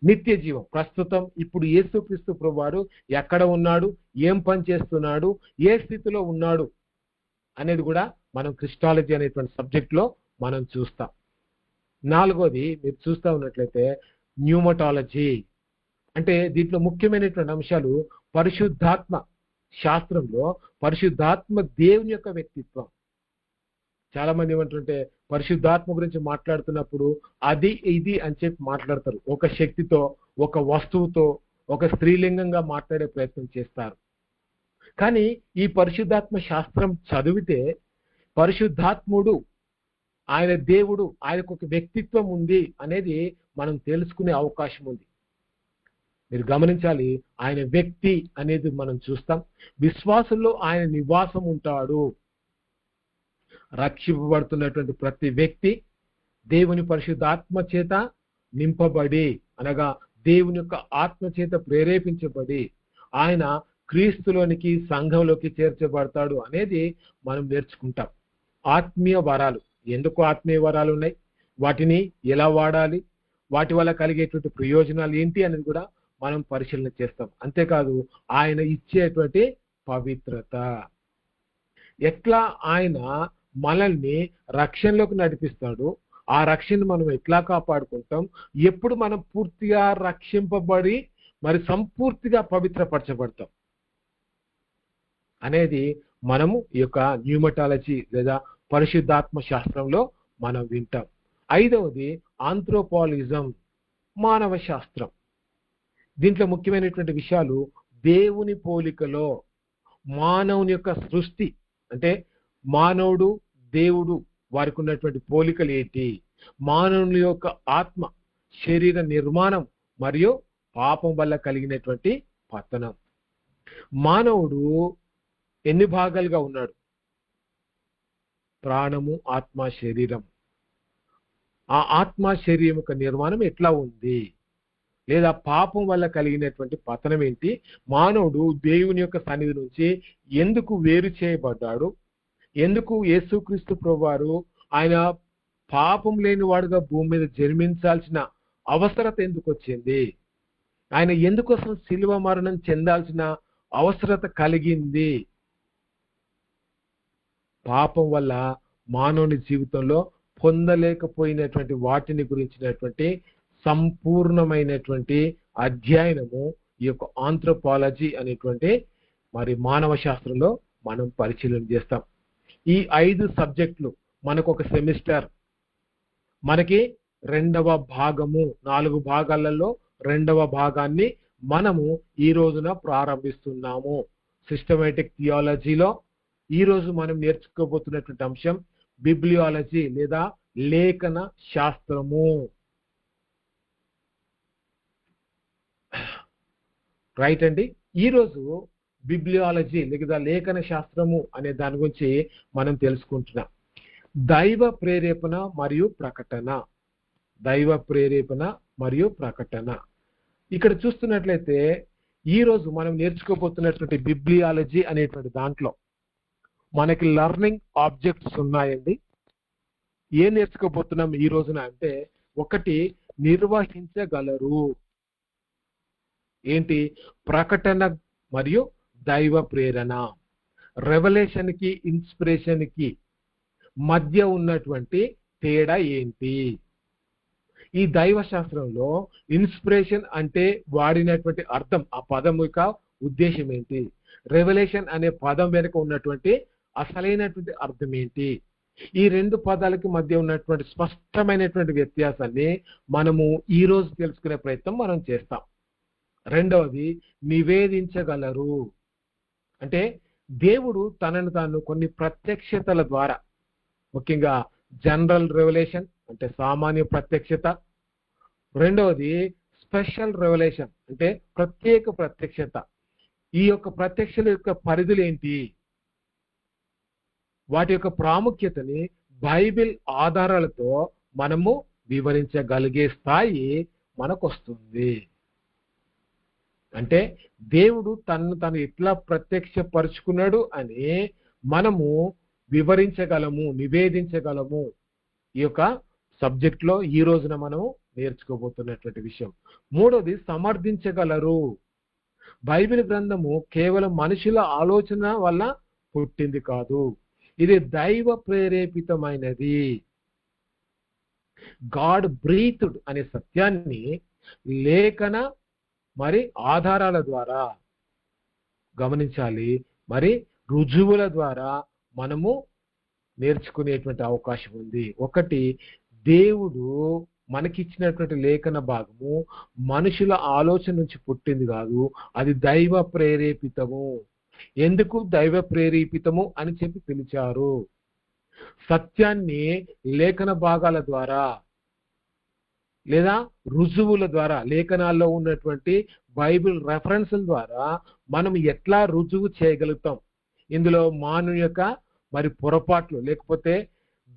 A: నిత్య జీవం ప్రస్తుతం ఇప్పుడు యేసుక్రీస్తు ప్రభువారు ఎక్కడ ఉన్నాడు, ఏం పని చేస్తున్నాడు, ఏ స్థితిలో ఉన్నాడు అనేది కూడా మనం క్రిస్టాలజీ అనేటువంటి సబ్జెక్ట్ లో మనం చూస్తాం. నాలుగోది మీరు చూస్తా ఉన్నట్లయితే న్యూమటాలజీ. అంటే దీంట్లో ముఖ్యమైనటువంటి అంశాలు పరిశుద్ధాత్మ శాస్త్రంలో పరిశుద్ధాత్మ దేవుని యొక్క వ్యక్తిత్వం. చాలా మంది ఏమంటుంటే పరిశుద్ధాత్మ గురించి మాట్లాడుతున్నప్పుడు అది ఇది అని చెప్పి మాట్లాడతారు, ఒక శక్తితో, ఒక వస్తువుతో, ఒక స్త్రీలింగంగా మాట్లాడే ప్రయత్నం చేస్తారు. కానీ ఈ పరిశుద్ధాత్మ శాస్త్రం చదివితే పరిశుద్ధాత్ముడు ఆయన దేవుడు, ఆయనకు ఒక వ్యక్తిత్వం ఉంది అనేది మనం తెలుసుకునే అవకాశం ఉంది. మీరు గమనించాలి, ఆయన వ్యక్తి అనేది మనం చూస్తాం. విశ్వాసంలో ఆయన నివాసం ఉంటాడు. రక్షింపబడుతున్నటువంటి ప్రతి వ్యక్తి దేవుని పరిశుద్ధాత్మ చేత నింపబడి, అనగా దేవుని యొక్క ఆత్మ చేత ప్రేరేపించబడి ఆయన క్రీస్తులోనికి సంఘంలోకి చేర్చబడతాడు అనేది మనం నేర్చుకుంటాం. ఆత్మీయ వరాలు, ఎందుకు ఆత్మీయ వరాలు ఉన్నాయి, వాటిని ఎలా వాడాలి, వాటి వల్ల కలిగేటువంటి ప్రయోజనాలు ఏంటి అనేది కూడా మనం పరిశీలన చేస్తాం. అంతేకాదు ఆయన ఇచ్చేటువంటి పవిత్రత, ఎట్లా ఆయన మనల్ని రక్షణలోకి నడిపిస్తాడు, ఆ రక్షణ మనం ఎట్లా కాపాడుకుంటాం, ఎప్పుడు మనం పూర్తిగా రక్షింపబడి మరి సంపూర్తిగా పవిత్రపరచబడతాం అనేది మనము ఈ యొక్క న్యూమటాలజీ లేదా పరిశుద్ధాత్మ శాస్త్రంలో మనం వింటాం. ఐదవది ఆంథ్రోపాలిజం, మానవ శాస్త్రం. దీంట్లో ముఖ్యమైనటువంటి విషయాలు దేవుని పోలికలో మానవుని యొక్క సృష్టి, అంటే మానవుడు దేవుడు వారికి ఉన్నటువంటి పోలికలు ఏంటి, మానవుని యొక్క ఆత్మ శరీర నిర్మాణం మరియు పాపం వల్ల కలిగినటువంటి పతనం. మానవుడు ఎన్ని భాగాలుగా ఉన్నాడు, ప్రాణము, ఆత్మ, శరీరం. ఆ ఆత్మ శరీరం యొక్క నిర్మాణం ఎట్లా ఉంది, లేదా పాపం వల్ల కలిగినటువంటి పతనం ఏంటి, మానవుడు దేవుని యొక్క సన్నిధి నుంచి ఎందుకు వేరు చేయబడ్డాడు, ఎందుకు యేసుక్రీస్తు ప్రభువారు ఆయన పాపం లేని వాడుగా భూమి మీద జన్మించాల్సిన అవసరత ఎందుకు వచ్చింది, ఆయన ఎందుకోసం శిలువ మరణం చెందాల్సిన అవసరత కలిగింది. పాపం వల్ల మానవుని జీవితంలో పొందలేకపోయినటువంటి వాటిని గురించినటువంటి సంపూర్ణమైనటువంటి అధ్యయనము ఈ యొక్క ఆంథ్రోపాలజీ అనేటువంటి మరి మానవ శాస్త్రంలో మనం పరిశీలన చేస్తాం. ఈ 5 సబ్జెక్టులు మనకు ఒక సెమిస్టర్, మనకి 2వ భాగము, 4 భాగాలలో 2వ భాగాన్ని మనము ఈ రోజున ప్రారంభిస్తున్నాము. సిస్టమేటిక్ థియాలజీలో ఈ రోజు మనం నేర్చుకోబోతున్నటువంటి అంశం బిబ్లియాలజీ లేదా లేఖన శాస్త్రము. రైట్ అండి, ఈరోజు బిబ్లియాలజీ లేదా లేఖన శాస్త్రము అనే దాని గురించి మనం తెలుసుకుంటున్నాం. దైవ ప్రేరేపణ మరియు ప్రకటన, దైవ ప్రేరేపణ మరియు ప్రకటన. ఇక్కడ చూస్తున్నట్లయితే ఈ రోజు మనం నేర్చుకోబోతున్నటువంటి బిబ్లియాలజీ అనేటువంటి దాంట్లో మనకి లర్నింగ్ ఆబ్జెక్ట్స్ ఉన్నాయండి. ఏం నేర్చుకోబోతున్నాం ఈ రోజున అంటే, ఒకటి నిర్వహించగలరు. ఏంటి? ప్రకటన మరియు దైవ ప్రేరణ. రెవల్యూషన్ కి ఇన్స్పిరేషన్ కి మధ్య ఉన్నటువంటి తేడా ఏంటి? ఈ దైవ శాస్త్రంలో ఇన్స్పిరేషన్ అంటే వాడినటువంటి అర్థం, ఆ పదం యొక్క ఉద్దేశం ఏంటి? రెవల్యూషన్ అనే పదం వెనుక ఉన్నటువంటి అసలైనటువంటి అర్థం ఏంటి? ఈ రెండు పదాలకి మధ్య ఉన్నటువంటి స్పష్టమైనటువంటి వ్యత్యాసాన్ని మనము ఈ రోజు తెలుసుకునే ప్రయత్నం మనం చేస్తాం. రెండవది నివేదించగలరు. అంటే దేవుడు తనను తాను కొన్ని ప్రత్యక్షతల ద్వారా, ముఖ్యంగా జనరల్ రెవల్యూషన్ అంటే సామాన్య ప్రత్యక్షత, రెండవది స్పెషల్ రెవల్యూషన్ అంటే ప్రత్యేక ప్రత్యక్షత. ఈ యొక్క ప్రత్యక్షల యొక్క పరిధులు ఏంటి, వాటి యొక్క ప్రాముఖ్యతని బైబిల్ ఆధారాలతో మనము వివరించగలిగే స్థాయి మనకు వస్తుంది. అంటే దేవుడు తను ఎట్లా ప్రత్యక్షపరుచుకున్నాడు అని మనము వివరించగలము, నివేదించగలము. ఈ యొక్క సబ్జెక్ట్ లో ఈ రోజున మనం నేర్చుకోబోతున్నటువంటి విషయం. మూడోది సమర్థించగలరు. బైబిల్ గ్రంథము కేవలం మనుషుల ఆలోచన వల్ల పుట్టింది కాదు, ఇది దైవ ప్రేరేపితమైనది. గాడ్ బ్రీత్డ్ అనే సత్యాన్ని లేఖన మరి ఆధారాల ద్వారా గమనించాలి, మరి రుజువుల ద్వారా మనము నేర్చుకునేటువంటి అవకాశం ఉంది. ఒకటి, దేవుడు మనకిచ్చినటువంటి లేఖన భాగము మనుషుల ఆలోచన నుంచి పుట్టింది కాదు, అది దైవ ప్రేరేపితము. ఎందుకు దైవ ప్రేరేపితము అని చెప్పి పిలిచారు? సత్యాన్ని లేఖన భాగాల ద్వారా లేదా రుజువుల ద్వారా, లేఖనాల్లో ఉన్నటువంటి బైబిల్ రెఫరెన్స్ల ద్వారా మనం ఎట్లా రుజువు చేయగలుగుతాం? ఇందులో మానవుని యొక్క మరి పొరపాట్లు, లేకపోతే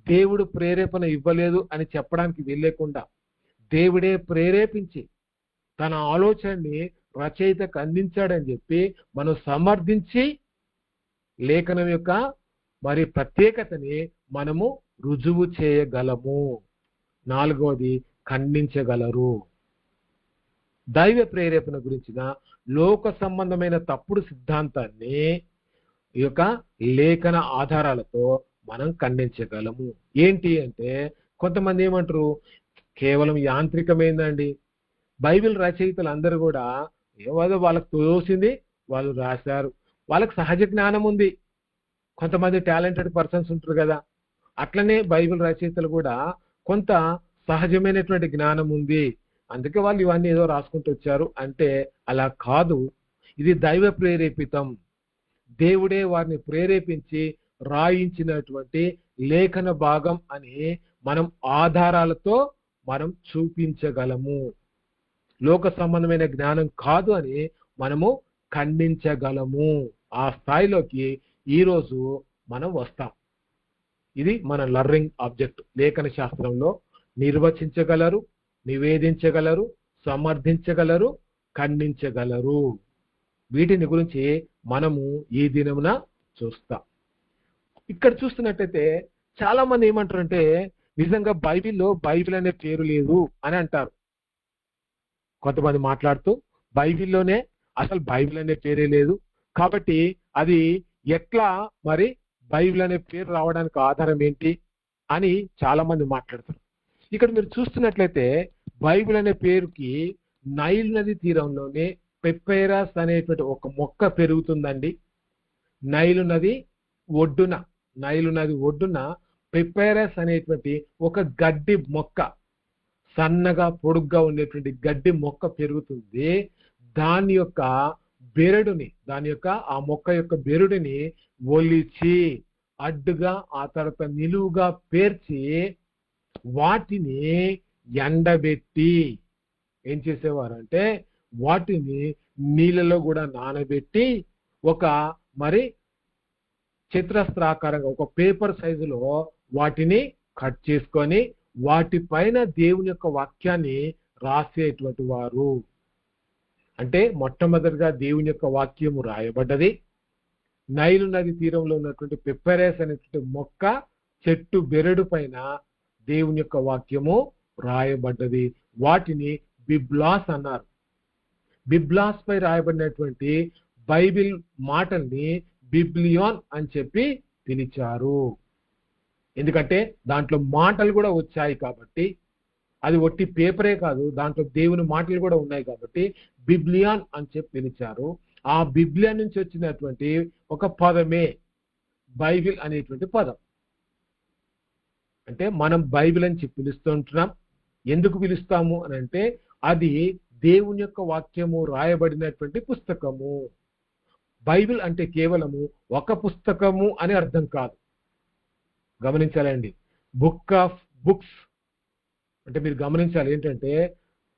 A: దేవుడు ప్రేరేపణ ఇవ్వలేదు అని చెప్పడానికి వెళ్ళలేకుండా, దేవుడే ప్రేరేపించి తన ఆలోచనని రచయితకు అందించాడని చెప్పి మనం సమర్థించి లేఖనం యొక్క మరి ప్రత్యేకతని మనము రుజువు చేయగలము. నాలుగవది ఖండించగలరు. దైవ ప్రేరేపణ గురించిన లోక సంబంధమైన తప్పుడు సిద్ధాంతాన్ని ఈ యొక్క లేఖన ఆధారాలతో మనం ఖండించగలము. ఏంటి అంటే, కొంతమంది ఏమంటారు, కేవలం యాంత్రికమైందండి, బైబిల్ రచయితలు అందరూ కూడా ఏదో వాళ్ళకు తోసింది వాళ్ళు రాశారు, వాళ్ళకి సహజ జ్ఞానం ఉంది. కొంతమంది టాలెంటెడ్ పర్సన్స్ ఉంటారు కదా, అట్లనే బైబిల్ రచయితలు కూడా కొంత సహజమైనటువంటి జ్ఞానం ఉంది, అందుకే వాళ్ళు ఇవన్నీ ఏదో రాసుకుంటూ వచ్చారు అంటే అలా కాదు. ఇది దైవ ప్రేరేపితం. దేవుడే వారిని ప్రేరేపించి రాయించినటువంటి లేఖన భాగం అని మనం ఆధారాలతో మనం చూపించగలము. లోక సంబంధమైన జ్ఞానం కాదు అని మనము ఖండించగలము. ఆ స్థాయిలోకి ఈరోజు మనం వస్తాం. ఇది మన లర్నింగ్ ఆబ్జెక్ట్. లేఖన శాస్త్రంలో నిర్వచించగలరు, నివేదించగలరు, సమర్థించగలరు, ఖండించగలరు. వీటిని గురించి మనము ఈ దినమున చూస్తాం. ఇక్కడ చూస్తున్నట్టయితే చాలా మంది ఏమంటారంటే, నిజంగా బైబిల్లో బైబిల్ అనే పేరు లేదు అని అంటారు. కొంతమంది మాట్లాడుతూ బైబిల్లోనే అసలు బైబిల్ అనే పేరే లేదు, కాబట్టి అది ఎట్లా మరి బైబిల్ అనే పేరు రావడానికి ఆధారం ఏంటి అని చాలా మంది మాట్లాడతారు. ఇక్కడ మీరు చూస్తున్నట్లయితే బైబిల్ అనే పేరుకి నైల్ నది తీరంలోనే పెప్పైరస్ అనేటువంటి ఒక మొక్క పెరుగుతుందండి. నైలు నది ఒడ్డున పెప్పైరస్ అనేటువంటి ఒక గడ్డి మొక్క, సన్నగా పొడుగ్గా ఉండేటువంటి గడ్డి మొక్క పెరుగుతుంది. దాని యొక్క బెరడుని, ఆ మొక్క యొక్క బెరడుని ఒలిచి అడ్డుగా ఆ తర్వాత నిలువుగా పేర్చి వాటిని ఎండబెట్టి ఏం చేసేవారంటే వాటిని నీళ్ళలో కూడా నానబెట్టి ఒక మరి చతురస్రాకారంగా ఒక పేపర్ సైజులో వాటిని కట్ చేసుకొని వాటిపైన దేవుని యొక్క వాక్యాన్ని రాసేటువంటి వారు. అంటే మొట్టమొదటిగా దేవుని యొక్క వాక్యము రాయబడ్డది నైలు నది తీరంలో ఉన్నటువంటి పెప్పరైస్ అనేటువంటి మొక్క చెట్టు బెరడు పైన దేవుని యొక్క వాక్యము రాయబడ్డది. వాటిని బిబ్లాస్ అన్నారు. బిబ్లాస్ పై రాయబడినటువంటి బైబిల్ మాటల్ని బిబ్లియోన్ అని చెప్పి పిలిచారు. ఎందుకంటే దాంట్లో మాటలు కూడా వచ్చాయి కాబట్టి, అది ఒట్టి పేపరే కాదు, దాంట్లో దేవుని మాటలు కూడా ఉన్నాయి కాబట్టి బిబ్లియాన్ అని చెప్పి పిలిచారు. ఆ బిబ్లియా నుంచి వచ్చినటువంటి ఒక పదమే బైబిల్ అనేటువంటి పదం. అంటే మనం బైబిల్ అని చెప్పి పిలుస్తుంటున్నాం. ఎందుకు పిలుస్తాము అని అంటే అది దేవుని యొక్క వాక్యము రాయబడినటువంటి పుస్తకము. బైబిల్ అంటే కేవలము ఒక పుస్తకము అని అర్థం కాదు. గమనించాలండి. బుక్ ఆఫ్ బుక్స్ అంటే మీరు గమనించాలి ఏంటంటే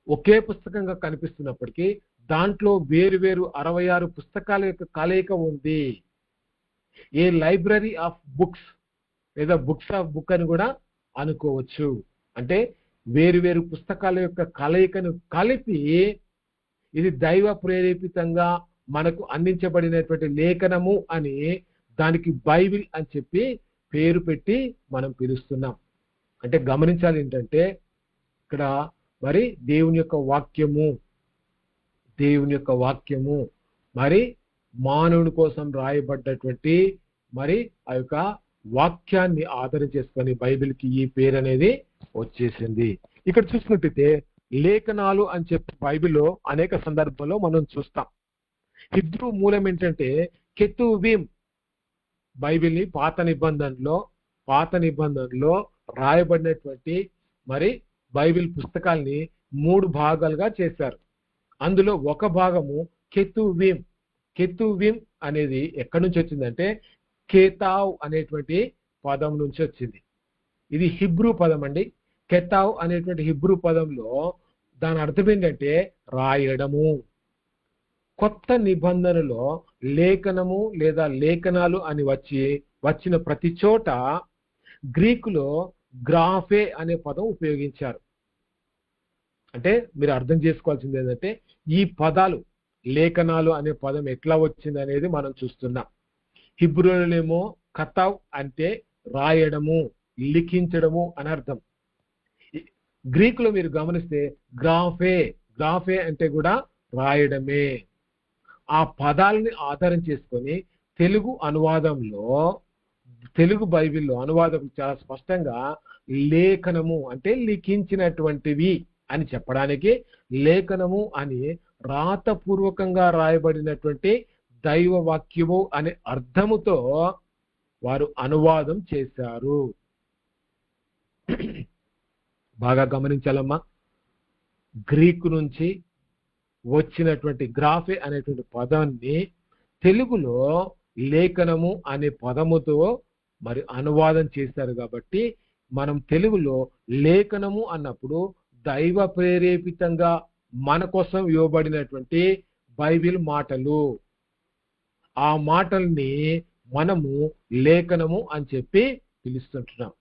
A: ఒకే పుస్తకంగా కనిపిస్తున్నప్పటికీ దాంట్లో వేరు వేరు 66 పుస్తకాల యొక్క కలయిక ఉంది. ఏ లైబ్రరీ ఆఫ్ బుక్స్ లేదా బుక్స్ ఆఫ్ బుక్ అని కూడా అనుకోవచ్చు. అంటే వేరు వేరు పుస్తకాల యొక్క కలయికను కలిపి ఇది దైవ ప్రేరేపితంగా మనకు అందించబడినటువంటి లేఖనము అని దానికి బైబిల్ అని చెప్పి పేరు పెట్టి మనం పిలుస్తున్నాం. అంటే గమనించాలి ఏంటంటే ఇక్కడ మరి దేవుని యొక్క వాక్యము మరి మానవుని కోసం రాయబడ్డటువంటి మరి ఆ యొక్క వాక్యాన్ని ఆధారం చేసుకొని బైబిల్కి ఈ పేరు అనేది వచ్చేసింది. ఇక్కడ చూసినట్టయితే లేఖనాలు అని చెప్పి బైబిల్లో అనేక సందర్భాల్లో మనం చూస్తాం. హిబ్రూ మూలం ఏంటంటే కెతువీం. బైబిల్ని పాత నిబంధనలో రాయబడినటువంటి మరి బైబిల్ పుస్తకాల్ని 3 భాగాలుగా చేశారు. అందులో ఒక భాగము కెతువీం. కెతువీం అనేది ఎక్కడి నుంచి వచ్చిందంటే కేతావ్ అనేటువంటి పదం నుంచి వచ్చింది. ఇది హిబ్రూ పదం అండి. కెతావ్ అనేటువంటి హిబ్రూ పదంలో దాని అర్థం ఏంటంటే రాయడము. కొత్త నిబంధనలో లేఖనము లేదా లేఖనాలు అని వచ్చిన ప్రతి చోట గ్రీకులో గ్రాఫే అనే పదం ఉపయోగించారు. అంటే మీరు అర్థం చేసుకోవాల్సింది ఏంటంటే ఈ పదాలు లేఖనాలు అనే పదం ఎట్లా వచ్చింది అనేది మనం చూస్తున్నాం. హిబ్రూలోనేమో కతావ్ అంటే రాయడము, లిఖించడము అని అర్థం. గ్రీకులో మీరు గమనిస్తే గ్రాఫే అంటే కూడా రాయడమే. ఆ పదాలని ఆధారం చేసుకొని తెలుగు బైబిల్లో అనువాదం చాలా స్పష్టంగా లేఖనము అంటే లిఖించినటువంటివి అని చెప్పడానికి లేఖనము అని రాతపూర్వకంగా రాయబడినటువంటి దైవ వాక్యము అనే అర్థముతో వారు అనువాదం చేశారు. బాగా గమనించాలమ్మా. గ్రీకు నుంచి వచ్చినటువంటి గ్రాఫే అనేటువంటి పదాన్ని తెలుగులో లేఖనము అనే పదముతో మరి అనువాదం చేశారు. కాబట్టి మనం తెలుగులో లేఖనము అన్నప్పుడు దైవ ప్రేరేపితంగా మన కోసం ఇవ్వబడినటువంటి బైబిల్ మాటలు, ఆ మాటల్ని మనము లేఖనము అని చెప్పి పిలుస్తుంటున్నాం.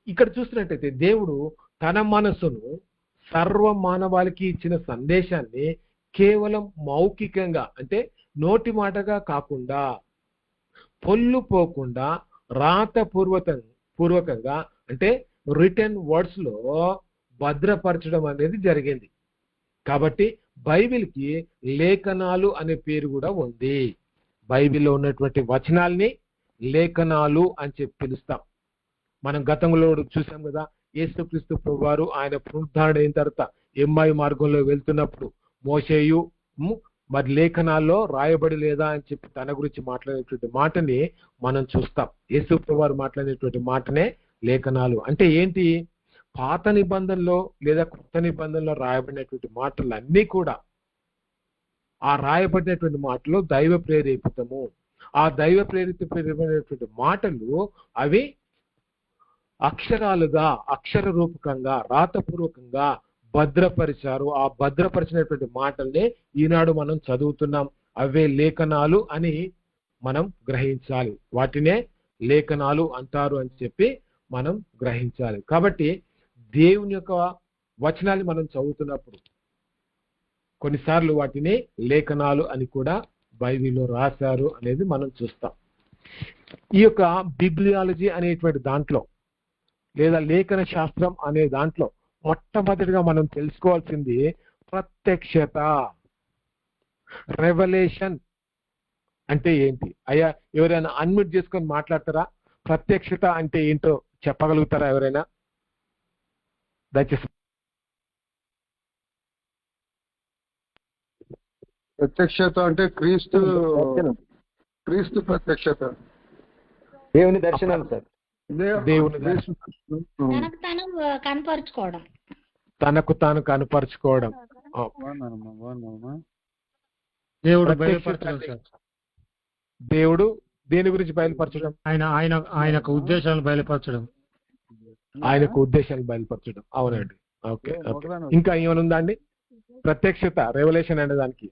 A: ఇక్కడ చూసినట్టయితే దేవుడు తన మనసును సర్వ మానవాళికి ఇచ్చిన సందేశాన్ని కేవలం మౌఖికంగా అంటే నోటి మాటగా కాకుండా పొల్లు పోకుండా పూర్వకంగా అంటే రిటర్న్ వర్డ్స్ లో భద్రపరచడం అనేది జరిగింది. కాబట్టి బైబిల్కి లేఖనాలు అనే పేరు కూడా ఉంది. బైబిల్లో ఉన్నటువంటి వచనాల్ని లేఖనాలు అని చెప్పి పిలుస్తాం. మనం గతంలో చూసాం కదా, యేసుక్రీస్తు ప్రభువారు ఆయన పునరుద్ధరణ అయిన తర్వాత ఎమ్మాయి మార్గంలో వెళ్తున్నప్పుడు మోషేయు మరి లేఖనాల్లో రాయబడి లేదా అని చెప్పి తన గురించి మాట్లాడేటువంటి మాటని మనం చూస్తాం. యేసు ప్రభువారు మాట్లాడేటువంటి మాటనే లేఖనాలు. అంటే ఏంటి? పాత నిబంధనలో లేదా కొత్త నిబంధనలో రాయబడినటువంటి మాటలు అన్నీ కూడా ఆ రాయబడినటువంటి మాటలు దైవ ప్రేరేపితము. ఆ దైవ ప్రేరితమైనటువంటి మాటలు అవి అక్షర రూపకంగా రాతపూర్వకంగా భద్రపరిచారు. ఆ భద్రపరిచినటువంటి మాటల్ని ఈనాడు మనం చదువుతున్నాం. అవే లేఖనాలు అని మనం గ్రహించాలి. వాటినే లేఖనాలు అంటారు అని చెప్పి మనం గ్రహించాలి. కాబట్టి దేవుని యొక్క వచనాన్ని మనం చదువుతున్నప్పుడు కొన్నిసార్లు వాటిని లేఖనాలు అని కూడా బైబిల్లో రాశారు అనేది మనం చూస్తాం. ఈ యొక్క బిబ్లియాలజీ అనేటువంటి దాంట్లో లేదా లేఖన శాస్త్రం అనే దాంట్లో మొట్టమొదటిగా మనం తెలుసుకోవాల్సింది ప్రత్యక్షత. రెవల్యూషన్ అంటే ఏంటి? అయ్యా ఎవరైనా అన్మ్యూట్ చేసుకొని మాట్లాడతారా? ప్రత్యక్షత అంటే ఏంటో చెప్పగలుగుతారా ఎవరైనా? దయచేసి.
F: ప్రత్యక్షత అంటే క్రీస్తు ప్రత్యక్షత,
E: దేవుని దర్శనం సార్.
A: దేవుని
G: తనకు తాను కనపరుచుకోవడం.
A: తనకు తాను కనపరుచుకోవడం.
D: దేవుడు బయలుపరచడం సార్.
A: దేవుడు దేని గురించి బయలుపరచడం?
D: ఆయనకు ఉద్దేశాలను బయలుపరచడం.
A: ఆయనకు ఉద్దేశాలు బయలుపరచడం. అవునండి. ఓకే. ఇంకా ఏమైనా ఉందా అండి? ప్రత్యక్షత, రెవల్యూషన్ అనే దానికి,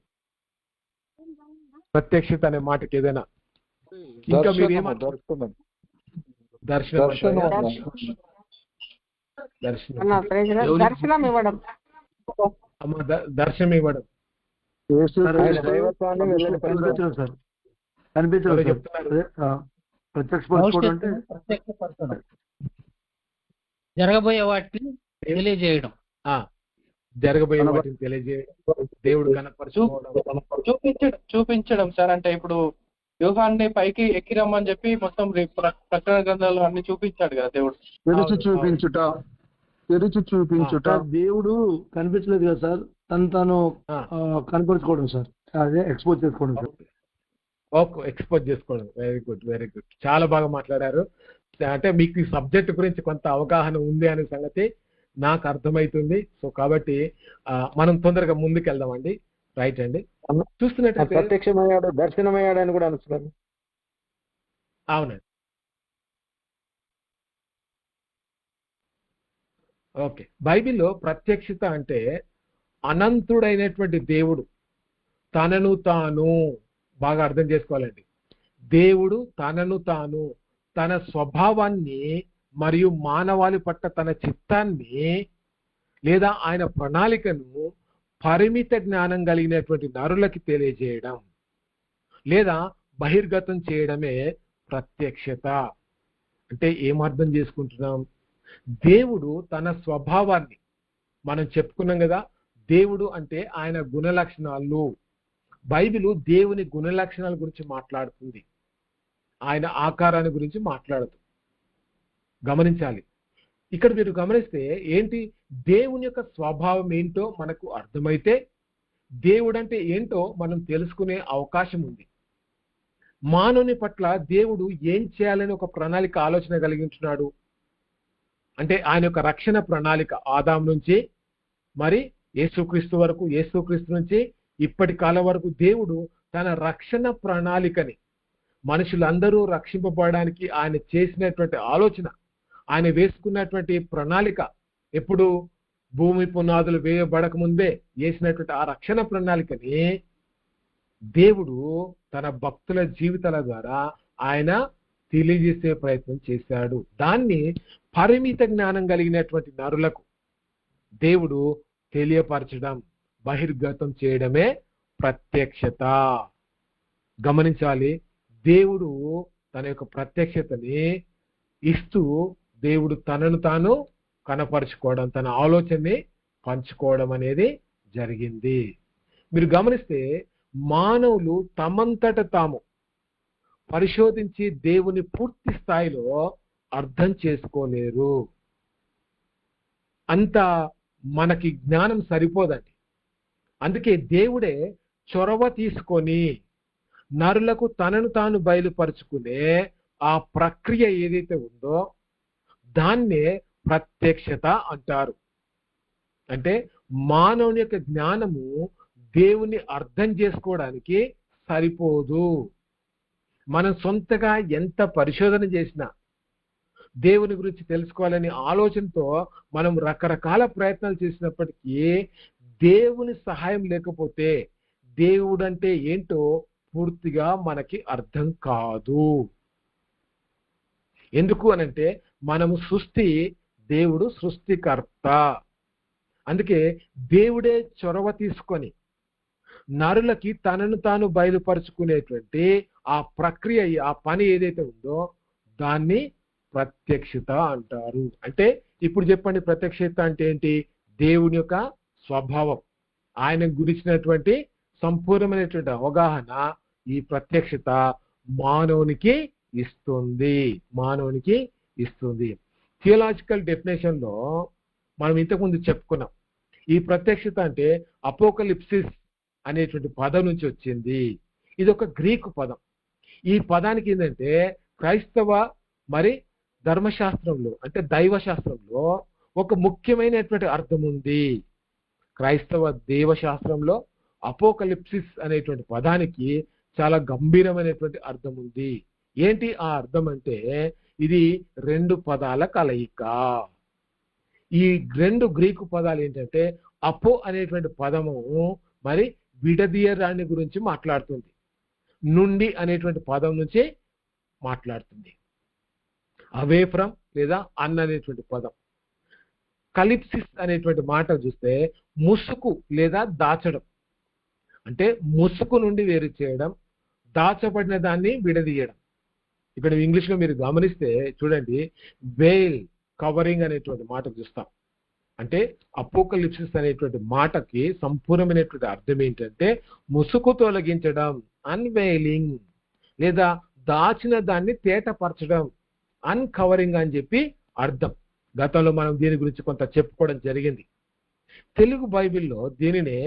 A: ప్రత్యక్షత అనే మాటకి ఏదైనా ఇంకా మీరు ఏమంటారు? దర్శనం
G: దర్శనం ఇవ్వడం.
A: దర్శనం ఇవ్వడం.
B: జరగబోయే వాటిని తెలియజేయడం.
A: జరగబోయే వాటిని తెలియజేయడం, దేవుడు కనపరచుకోవడం,
B: చూపించడం సార్. అంటే ఇప్పుడు యోహాన్ని పైకి ఎక్కి రమ్మని చెప్పి మొత్తం ప్రకటన గ్రంథాలు అన్ని చూపించాడు కదా దేవుడు.
F: తెరిచి చూపించుట.
D: దేవుడు కనిపించలేదు కదా సార్, తను కనపరుచుకోవడం సార్, అదే ఎక్స్పోజ్ చేసుకోవడం సార్.
A: ఓకే, ఎక్స్పోజ్ చేసుకోవడం. Very good, very good. చాలా బాగా మాట్లాడారు. అంటే మీకు ఈ సబ్జెక్ట్ గురించి కొంత అవగాహన ఉంది అనే సంగతి నాకు అర్థమవుతుంది. సో కాబట్టి మనం తొందరగా ముందుకెళ్దామండి. రైట్ అండి. చూస్తున్నట్టు
E: ప్రత్యక్షమయ్యాడు, దర్శనమయ్యాడు అని కూడా అనుకున్నాను.
A: అవునండి. ఓకే. బైబిల్లో ప్రత్యక్షత అంటే అనంతుడైనటువంటి దేవుడు తనను తాను, బాగా అర్థం చేసుకోవాలండి, దేవుడు తనను తాను, తన స్వభావాన్ని మరియు మానవాళి పట్ల తన చిత్తాన్ని లేదా ఆయన ప్రణాళికను పరిమిత జ్ఞానం కలిగినటువంటి నరులకి తెలియజేయడం లేదా బహిర్గతం చేయడమే ప్రత్యక్షత. అంటే ఏం అర్థం చేసుకుంటున్నాం? దేవుడు తన స్వభావాన్ని, మనం చెప్పుకున్నాం కదా, దేవుడు అంటే ఆయన గుణ లక్షణాలు. బైబిలు దేవుని గుణ లక్షణాల గురించి మాట్లాడుతుంది, ఆయన ఆకారాన్ని గురించి మాట్లాడుతుంది. గమనించాలి. ఇక్కడ మీరు గమనిస్తే ఏంటి, దేవుని యొక్క స్వభావం ఏంటో మనకు అర్థమైతే దేవుడు అంటే ఏంటో మనం తెలుసుకునే అవకాశం ఉంది. మానవుని పట్ల దేవుడు ఏం చేయాలని ఒక ప్రణాళిక, ఆలోచన కలిగి ఉంటున్నాడు అంటే ఆయన యొక్క రక్షణ ప్రణాళిక ఆదాం నుంచి మరి యేసుక్రీస్తు వరకు, యేసుక్రీస్తు నుంచి ఇప్పటి కాలం వరకు దేవుడు తన రక్షణ ప్రణాళికని, మనుషులందరూ రక్షింపబడడానికి ఆయన చేసినటువంటి ఆలోచన, ఆయన వేసుకున్నటువంటి ప్రణాళిక, ఎప్పుడు భూమి పునాదులు వేయబడక ముందే వేసినటువంటి ఆ రక్షణ ప్రణాళికని దేవుడు తన భక్తుల జీవితాల ద్వారా ఆయన తెలియజేసే ప్రయత్నం చేశాడు. దాన్ని పరిమిత జ్ఞానం కలిగినటువంటి నరులకు దేవుడు తెలియపరచడం, బహిర్గతం చేయడమే ప్రత్యక్షత. గమనించాలి, దేవుడు తన యొక్క ప్రత్యక్షతని ఇస్తూ దేవుడు తనను తాను కనపరుచుకోవడం, తన ఆలోచనని పంచుకోవడం అనేది జరిగింది. మీరు గమనిస్తే మానవులు తమంతట తాము పరిశోధించి దేవుని పూర్తి స్థాయిలో అర్థం చేసుకోలేరు. అంత మనకి జ్ఞానం సరిపోదండి. అందుకే దేవుడే చొరవ తీసుకొని నరులకు తనను తాను బయలుపరుచుకునే ఆ ప్రక్రియ ఏదైతే ఉందో దాన్నే ప్రత్యక్షత అంటారు. అంటే మానవుని యొక్క జ్ఞానము దేవుని అర్థం చేసుకోవడానికి సరిపోదు. మనం సొంతగా ఎంత పరిశోధన చేసినా, దేవుని గురించి తెలుసుకోవాలని ఆలోచనతో మనం రకరకాల ప్రయత్నాలు చేసినప్పటికీ దేవుని సహాయం లేకపోతే దేవుడు అంటే ఏంటో పూర్తిగా మనకి అర్థం కాదు. ఎందుకు అనంటే మనము సృష్టి, దేవుడు సృష్టికర్త. అందుకే దేవుడే చొరవ తీసుకొని నరులకి తనను తాను బయలుపరుచుకునేటువంటి ఆ ప్రక్రియ, ఆ పని ఏదైతే ఉందో దాన్ని ప్రత్యక్షత అంటారు. అంటే ఇప్పుడు చెప్పండి, ప్రత్యక్షత అంటే ఏంటి? దేవుని యొక్క స్వభావం, ఆయన గురించినటువంటి సంపూర్ణమైనటువంటి అవగాహన ఈ ప్రత్యక్షత మానవునికి ఇస్తుంది. థియలాజికల్ డెఫినేషన్ లో మనం ఇంతకుముందు చెప్పుకున్నాం, ఈ ప్రత్యక్షత అంటే అపోకలిప్సిస్ అనేటువంటి పదం నుంచి వచ్చింది. ఇది ఒక గ్రీకు పదం. ఈ పదానికి ఏంటంటే క్రైస్తవ మరి ధర్మశాస్త్రంలో అంటే దైవశాస్త్రంలో ఒక ముఖ్యమైనటువంటి అర్థం ఉంది. క్రైస్తవ దేవశాస్త్రంలో అపోకలిప్సిస్ అనేటువంటి పదానికి చాలా గంభీరమైనటువంటి అర్థం ఉంది. ఏంటి ఆ అర్థం అంటే, ఇది 2 పదాల కలయిక. ఈ 2 గ్రీకు పదాలు ఏంటంటే, అపో అనేటువంటి పదము మరి విడదీయడాన్ని గురించి మాట్లాడుతుంది, నుండి అనేటువంటి పదం నుంచి మాట్లాడుతుంది. అవే ఫ్రమ్ లేదా అన్ అనేటువంటి పదం. కలిప్సిస్ అనేటువంటి మాట చూస్తే ముసుగు లేదా దాచడం, అంటే ముసుగు నుండి వేరు చేయడం, దాచబడిన దాన్ని విడదీయడం. ఇక్కడ ఇంగ్లీష్ లో మీరు గమనిస్తే చూడండి, వెయిల్ కవరింగ్ అనేటువంటి మాట చూస్తాం. అంటే అపోకలిప్సిస్ అనేటువంటి మాటకి సంపూర్ణమైనటువంటి అర్థం ఏంటంటే ముసుగు తొలగించడం, అన్వెయిలింగ్, లేదా దాచిన దాన్ని తేటపరచడం, అన్కవరింగ్ అని చెప్పి అర్థం. గతంలో మనం దీని గురించి కొంత చెప్పుకోవడం జరిగింది. తెలుగు బైబిల్లో దీనినే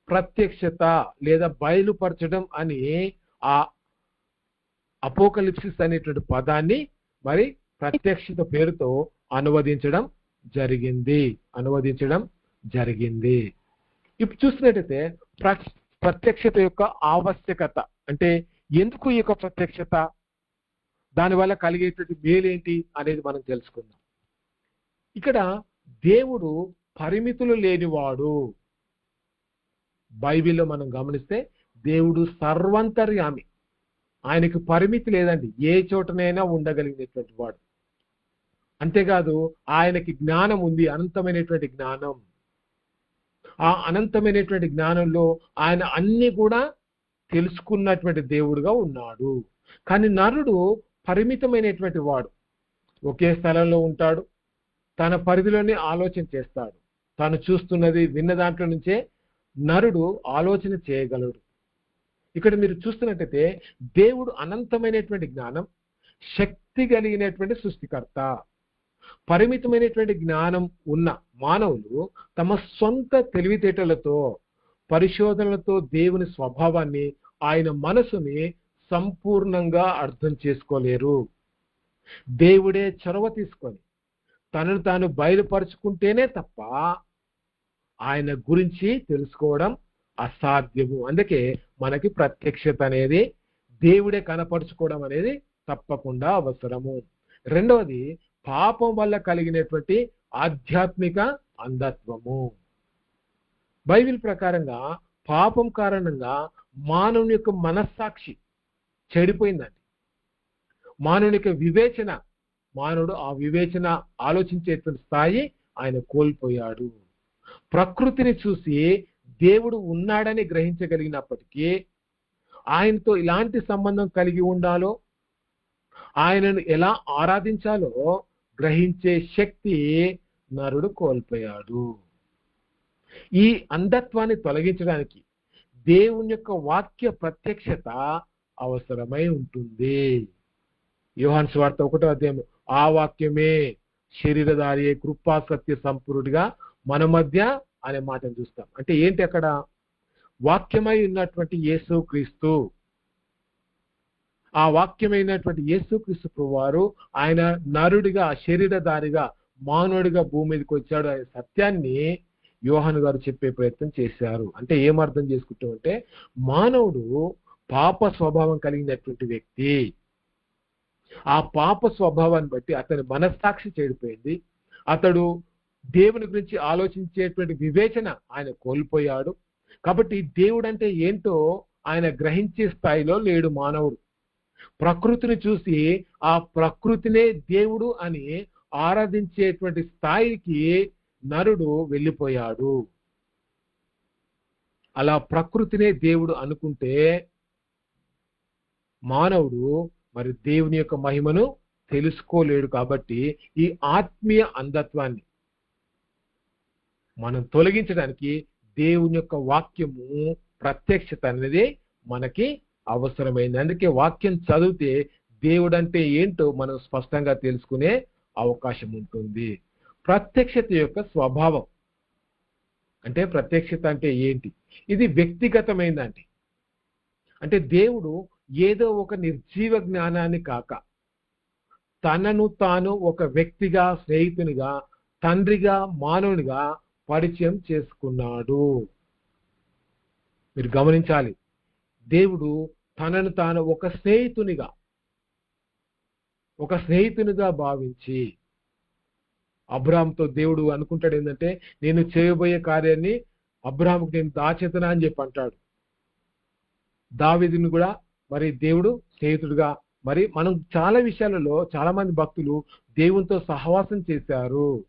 A: ప్రత్యక్షత లేదా బయలుపరచడం అని ఆ అపోకలిప్సిస్ అనేటువంటి పదాన్ని మరి ప్రత్యక్షత పేరుతో అనువదించడం జరిగింది. ఇప్పుడు చూసినట్టయితే ప్రత్యక్షత యొక్క ఆవశ్యకత అంటే ఎందుకు ఈ యొక్క ప్రత్యక్షత, దానివల్ల కలిగేటువంటి మేలేంటి అనేది మనం తెలుసుకుందాం. ఇక్కడ దేవుడు పరిమితులు లేనివాడు. బైబిల్లో మనం గమనిస్తే దేవుడు సర్వంతర్యామి, ఆయనకు పరిమితి లేదండి, ఏ చోటనైనా ఉండగలిగినటువంటి వాడు. అంతేకాదు ఆయనకి జ్ఞానం ఉంది, అనంతమైనటువంటి జ్ఞానం. ఆ అనంతమైనటువంటి జ్ఞానంలో ఆయన అన్ని కూడా తెలుసుకున్నటువంటి దేవుడుగా ఉన్నాడు. కానీ నరుడు పరిమితమైనటువంటి వాడు, ఒకే స్థలంలో ఉంటాడు, తన పరిధిలోనే ఆలోచన చేస్తాడు. తాను చూస్తున్నది విన్న దాంట్లో నుంచే నరుడు ఆలోచన చేయగలడు. ఇక్కడ మీరు చూస్తున్నట్టయితే దేవుడు అనంతమైనటువంటి జ్ఞానం, శక్తి కలిగినటువంటి సృష్టికర్త. పరిమితమైనటువంటి జ్ఞానం ఉన్న మానవులు తమ సొంత తెలివితేటలతో, పరిశోధనలతో దేవుని స్వభావాన్ని, ఆయన మనసుని సంపూర్ణంగా అర్థం చేసుకోలేరు. దేవుడే చొరవ తీసుకొని తనను తాను బయలుపరుచుకుంటేనే తప్ప ఆయన గురించి తెలుసుకోవడం అసాధ్యము. అందుకే మనకి ప్రత్యక్షత అనేది, దేవుడే కనపరుచుకోవడం అనేది తప్పకుండా అవసరము. రెండవది, పాపం వల్ల కలిగినటువంటి ఆధ్యాత్మిక అంధత్వము. బైబిల్ ప్రకారంగా పాపం కారణంగా మానవుని యొక్క మనస్సాక్షి చెడిపోయిందండి. మానవుని యొక్క వివేచన, మానవుడు ఆ వివేచన ఆలోచించేటువంటి స్థాయి ఆయన కోల్పోయాడు. ప్రకృతిని చూసి దేవుడు ఉన్నాడని గ్రహించగలిగినప్పటికీ ఆయనతో ఇలాంటి సంబంధం కలిగి ఉండాలో, ఆయనను ఎలా ఆరాధించాలో గ్రహించే శక్తి నరుడు కోల్పోయాడు. ఈ అంధత్వాన్ని తొలగించడానికి దేవుని యొక్క వాక్య ప్రత్యక్షత అవసరమై ఉంటుంది. యోహాను సువార్త 1వ అధ్యాయం, ఆ వాక్యమే శరీరధారి కృపా సత్య సంపూర్ణుడిగా మన మధ్య అనే మాటను చూస్తాం. అంటే ఏంటి అక్కడ? వాక్యమై ఉన్నటువంటి యేసు క్రీస్తు, ఆ వాక్యమైనటువంటి యేసుక్రీస్తు ప్రభువారు ఆయన నరుడిగా, శరీరధారిగా, మానవుడిగా భూమి మీదకి వచ్చాడు అనే సత్యాన్ని యోహాను గారు చెప్పే ప్రయత్నం చేశారు. అంటే ఏం అర్థం చేసుకుంటామంటే, మానవుడు పాప స్వభావం కలిగినటువంటి వ్యక్తి. ఆ పాప స్వభావాన్ని బట్టి అతని మనస్సాక్షి చెడిపోయింది. అతడు దేవుని గురించి ఆలోచించేటువంటి వివేచన ఆయన కోల్పోయాడు. కాబట్టి దేవుడు అంటే ఏంటో ఆయన గ్రహించే స్థాయిలో లేడు మానవుడు. ప్రకృతిని చూసి ఆ ప్రకృతినే దేవుడు అని ఆరాధించేటువంటి స్థాయికి నరుడు వెళ్ళిపోయాడు. అలా ప్రకృతినే దేవుడు అనుకుంటే మానవుడు మరి దేవుని యొక్క మహిమను తెలుసుకోలేడు. కాబట్టి ఈ ఆత్మీయ అంధత్వాన్ని మనం తొలగించడానికి దేవుని యొక్క వాక్యము ప్రత్యక్షత అనేది మనకి అవసరమైంది. అందుకే వాక్యం చదివితే దేవుడు అంటే ఏంటో మనం స్పష్టంగా తెలుసుకునే అవకాశం ఉంటుంది. ప్రత్యక్షత యొక్క స్వభావం అంటే ప్రత్యక్షత అంటే ఏంటి? ఇది వ్యక్తిగతమైందండి. అంటే దేవుడు ఏదో ఒక నిర్జీవ జ్ఞానాన్ని కాక తనను తాను ఒక వ్యక్తిగా, స్నేహితునిగా, తండ్రిగా, మానవునిగా పరిచయం చేసుకున్నాడు. మీరు గమనించాలి, దేవుడు తనను తాను ఒక స్నేహితునిగా భావించి అబ్రాహాముతో దేవుడు అనుకుంటాడు ఏంటంటే, నేను చేయబోయే కార్యాన్ని అబ్రాహాముకు నేను దాచేతనా అని చెప్పి అంటాడు. దావీదుని కూడా మరి దేవుడు స్నేహితుడిగా, మరి మనం చాలా విషయాలలో చాలా మంది భక్తులు దేవునితో సహవాసం చేశారు.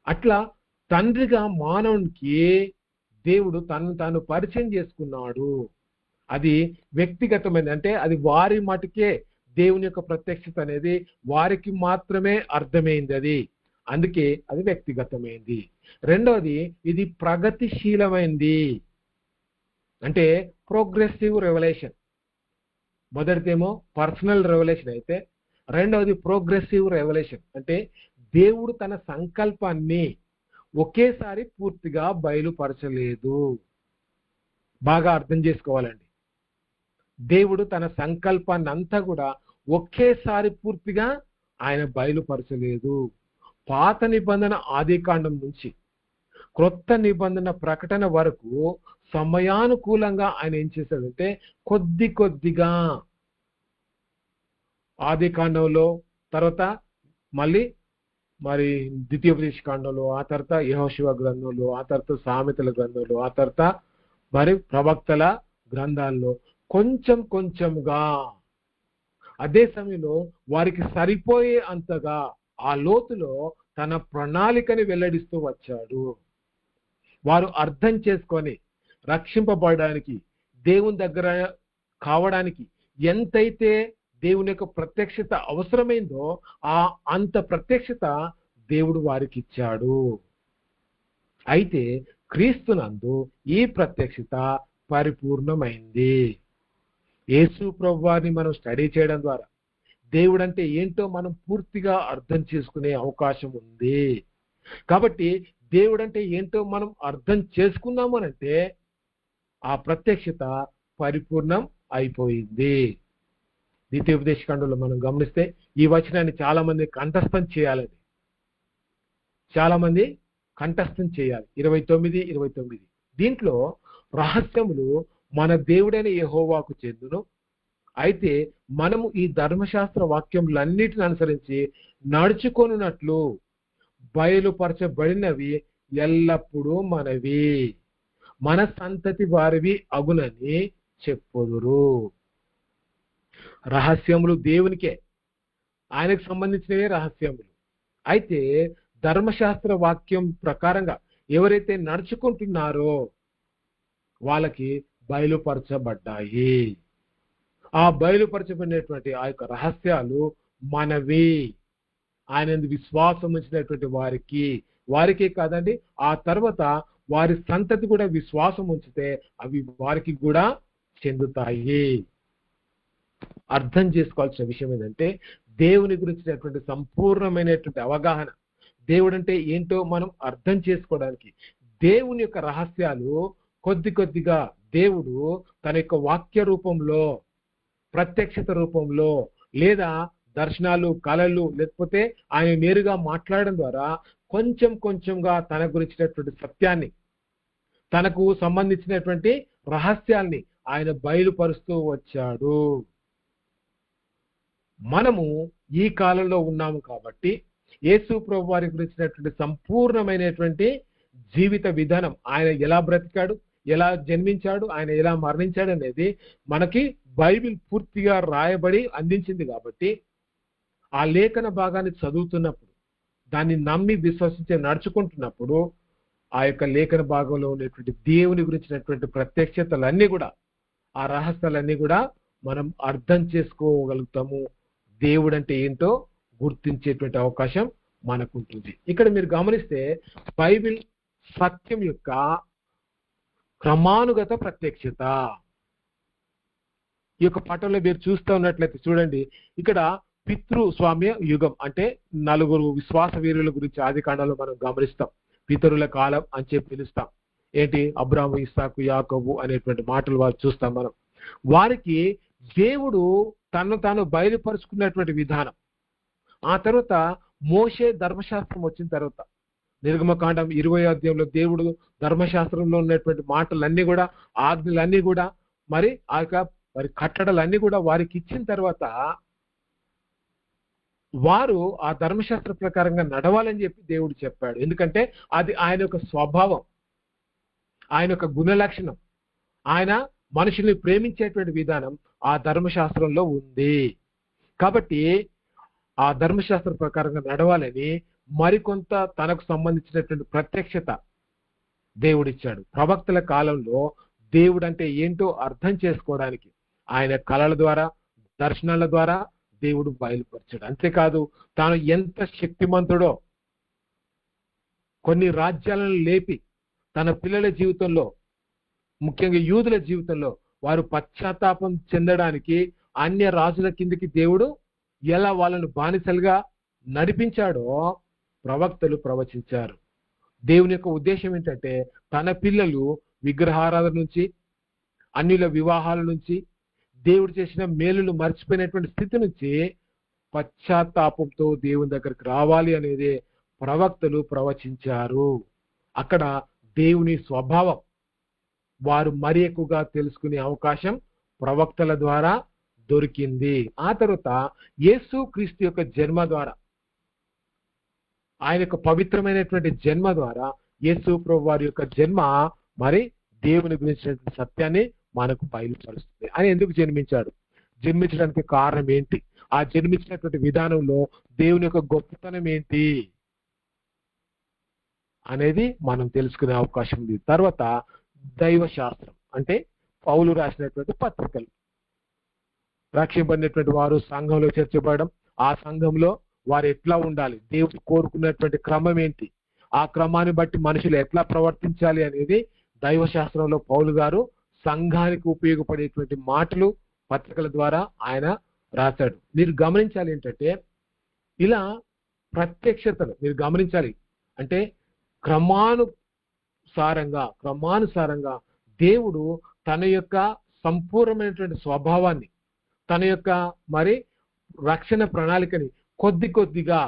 A: అట్లా తండ్రిగా మానవునికి దేవుడు తనను తాను పరిచయం చేసుకున్నాడు. అది వ్యక్తిగతమైనది. అంటే అది వారి మటుకే దేవుని యొక్క ప్రత్యక్షత అనేది వారికి మాత్రమే అర్థమైంది. అది అందుకే అది వ్యక్తిగతమైంది. రెండవది, ఇది ప్రగతిశీలమైంది. అంటే ప్రోగ్రెసివ్ రెవల్యూషన్. మొదటిదేమో పర్సనల్ రెవల్యూషన్ అయితే, రెండవది ప్రోగ్రెసివ్ రెవల్యూషన్. అంటే దేవుడు తన సంకల్పాన్ని ఒకేసారి పూర్తిగా బయలుపరచలేదు. బాగా అర్థం చేసుకోవాలండి. దేవుడు తన సంకల్పాన్ని అంతా కూడా ఒకేసారి పూర్తిగా ఆయన బయలుపరచలేదు. పాత నిబంధన ఆదికాండం నుంచి క్రొత్త నిబంధన ప్రకటన వరకు సమయానుకూలంగా ఆయన ఏం చేశాడంటే కొద్ది కొద్దిగా ఆదికాండంలో, తర్వాత మళ్ళీ మరి ద్వితీయోపదేశ కాండంలో, ఆ తర్వాత యెహోషువ గ్రంథంలో, ఆ తర్వాత సామెతల గ్రంథంలో, ఆ తర్వాత మరి ప్రవక్తల గ్రంథాల్లో కొంచెం కొంచెంగా, అదే సమయంలో వారికి సరిపోయే అంతగా ఆ లోతులో తన ప్రణాళికని వెల్లడిస్తూ వచ్చాడు. వారు అర్థం చేసుకొని రక్షింపబడడానికి, దేవుని దగ్గర కావడానికి ఎంతైతే దేవుని యొక్క ప్రత్యక్షత అవసరమైందో అంత ప్రత్యక్షత దేవుడు వారికి ఇచ్చాడు. అయితే క్రీస్తునందు ఈ ప్రత్యక్షత పరిపూర్ణమైంది. యేసు ప్రభువారిని మనం స్టడీ చేయడం ద్వారా దేవుడు అంటే ఏంటో మనం పూర్తిగా అర్థం చేసుకునే అవకాశం ఉంది. కాబట్టి దేవుడు అంటే ఏంటో మనం అర్థం చేసుకున్నాము అనంటే ఆ ప్రత్యక్షత పరిపూర్ణం అయిపోయింది. ద్వితీయోపదేశ కాండంలో మనం గమనిస్తే ఈ వచనాన్ని చాలా మంది కంఠస్థం చేయాలి. 29:29 దీంట్లో రహస్యములు మన దేవుడైన యెహోవాకు చెందును. అయితే మనము ఈ ధర్మశాస్త్ర వాక్యములన్నిటిని అనుసరించి నడుచుకొనున్నట్లు బయలుపరచబడినవి ఎల్లప్పుడూ మనవి, మన సంతతి వారివి అగునని చెప్పుదురు. రహస్యములు దేవునికే, ఆయనకు సంబంధించినవే రహస్యములు. అయితే ధర్మశాస్త్ర వాక్యం ప్రకారంగా ఎవరైతే నడుచుకుంటున్నారో వాళ్ళకి బయలుపరచబడ్డాయి. ఆ బయలుపరచబడినటువంటి ఆ యొక్క రహస్యాలు మనవి, ఆయన విశ్వాసం ఉంచినటువంటి వారికే కాదండి, ఆ తర్వాత వారి సంతతి కూడా విశ్వాసం ఉంచితే అవి వారికి కూడా చెందుతాయి. అర్థం చేసుకోవాల్సిన విషయం ఏంటంటే దేవుని గురించినటువంటి సంపూర్ణమైనటువంటి అవగాహన, దేవుడు అంటే ఏంటో మనం అర్థం చేసుకోవడానికి దేవుని యొక్క రహస్యాలు కొద్ది కొద్దిగా దేవుడు తన యొక్క వాక్య రూపంలో, ప్రత్యక్షత రూపంలో, లేదా దర్శనాలు, కళలు, లేకపోతే ఆయన నేరుగా మాట్లాడడం ద్వారా కొంచెం కొంచెంగా తన గురించినటువంటి సత్యాన్ని, తనకు సంబంధించినటువంటి రహస్యాల్ని ఆయన బయలుపరుస్తూ వచ్చాడు. మనము ఈ కాలంలో ఉన్నాము కాబట్టి యేసు ప్రభు వారి గురించినటువంటి సంపూర్ణమైనటువంటి జీవిత విధానం, ఆయన ఎలా బ్రతికాడు, ఎలా జన్మించాడు, ఆయన ఎలా మరణించాడు అనేది మనకి బైబిల్ పూర్తిగా రాయబడి అందించింది. కాబట్టి ఆ లేఖన భాగాన్ని చదువుతున్నప్పుడు, దాన్ని నమ్మి విశ్వసించి నడుచుకుంటున్నప్పుడు ఆ యొక్క లేఖన భాగంలో ఉన్నటువంటి దేవుని గురించినటువంటి ప్రత్యక్షతలన్నీ కూడా, ఆ రహస్యాలన్నీ కూడా మనం అర్థం చేసుకోగలుగుతాము. దేవుడు అంటే ఏంటో గుర్తించేటువంటి అవకాశం మనకుంటుంది. ఇక్కడ మీరు గమనిస్తే బైబిల్ సత్యం యొక్క క్రమానుగత ప్రత్యక్షత. ఈ యొక్క పటంలో మీరు చూస్తూ ఉన్నట్లయితే చూడండి, ఇక్కడ పితృస్వామ్య యుగం అంటే 4 విశ్వాస వీరుల గురించి ఆది కాండంలో మనం గమనిస్తాం. పితరుల కాలం అని చెప్పి పిలుస్తాం. ఏంటి? అబ్రాహాము, ఇస్సాకు, యాకోబు అనేటువంటి మాటలు వారు చూస్తాం మనం. వారికి దేవుడు తను తాను బయలుపరుచుకున్నటువంటి విధానం. ఆ తర్వాత మోషే ధర్మశాస్త్రం వచ్చిన తర్వాత నిర్గమకాండం 20వ అధ్యాయంలో దేవుడు ధర్మశాస్త్రంలో ఉన్నటువంటి మాటలన్నీ కూడా, ఆజ్ఞలన్నీ కూడా, మరి ఆ యొక్క మరి కట్టడలన్నీ కూడా వారికి ఇచ్చిన తర్వాత వారు ఆ ధర్మశాస్త్ర ప్రకారంగా నడవాలని చెప్పి దేవుడు చెప్పాడు. ఎందుకంటే అది ఆయన యొక్క స్వభావం, ఆయన యొక్క గుణ లక్షణం, ఆయన మనుషుల్ని ప్రేమించేటువంటి విధానం ఆ ధర్మశాస్త్రంలో ఉంది. కాబట్టి ఆ ధర్మశాస్త్ర ప్రకారంగా నడవాలని మరికొంత తనకు సంబంధించినటువంటి ప్రత్యక్షత దేవుడిచ్చాడు. ప్రవక్తల కాలంలో దేవుడు అంటే ఏంటో అర్థం చేసుకోవడానికి ఆయన కళల ద్వారా, దర్శనాల ద్వారా దేవుడు బయలుపరిచాడు. అంతేకాదు తాను ఎంత శక్తిమంతుడో కొన్ని రాజ్యాలను లేపి తన పిల్లల జీవితంలో, ముఖ్యంగా యూదుల జీవితంలో వారు పశ్చాత్తాపం చెందడానికి అన్య రాజుల కిందికి దేవుడు ఎలా వాళ్ళను బానిసలుగా నడిపించాడో ప్రవక్తలు ప్రవచించారు. దేవుని యొక్క ఉద్దేశం ఏంటంటే తన పిల్లలు విగ్రహారాధన నుంచి, అన్యుల వివాహాల నుంచి, దేవుడు చేసిన మేలులు మర్చిపోయినటువంటి స్థితి నుంచి పశ్చాత్తాపంతో దేవుని దగ్గరికి రావాలి అనేది ప్రవక్తలు ప్రవచించారు. అక్కడ దేవుని స్వభావం వారు మరి ఎక్కువగా తెలుసుకునే అవకాశం ప్రవక్తల ద్వారా దొరికింది. ఆ తర్వాత యేసు క్రీస్తు యొక్క జన్మ ద్వారా, ఆయన యొక్క పవిత్రమైనటువంటి జన్మ ద్వారా యేసు ప్రభు వారి యొక్క జన్మ మరి దేవుని గురించినటువంటి సత్యాన్ని మనకు బయలుపరుస్తుంది. ఆయన ఎందుకు జన్మించాడు, జన్మించడానికి కారణం ఏంటి, ఆ జన్మించినటువంటి విధానంలో దేవుని యొక్క గొప్పతనం ఏంటి అనేది మనం తెలుసుకునే అవకాశం ఉంది. తర్వాత దైవ శాస్త్రం అంటే పౌలు రాసినటువంటి పత్రికలు, రక్షింపడినటువంటి వారు సంఘంలో చేర్చబడడం, ఆ సంఘంలో వారు ఎట్లా ఉండాలి, దేవుడు కోరుకున్నటువంటి క్రమం ఏంటి, ఆ క్రమాన్ని బట్టి మనుషులు ఎట్లా ప్రవర్తించాలి అనేది దైవ శాస్త్రంలో పౌలు గారు సంఘానికి ఉపయోగపడేటువంటి మాటలు పత్రికల ద్వారా ఆయన రాశాడు. మీరు గమనించాలి ఏంటంటే ఇలా ప్రత్యక్షతను మీరు గమనించాలి. అంటే క్రమానుసారంగా దేవుడు తన యొక్క సంపూర్ణమైనటువంటి స్వభావాన్ని, తన యొక్క మరి రక్షణ ప్రణాళికని కొద్ది కొద్దిగా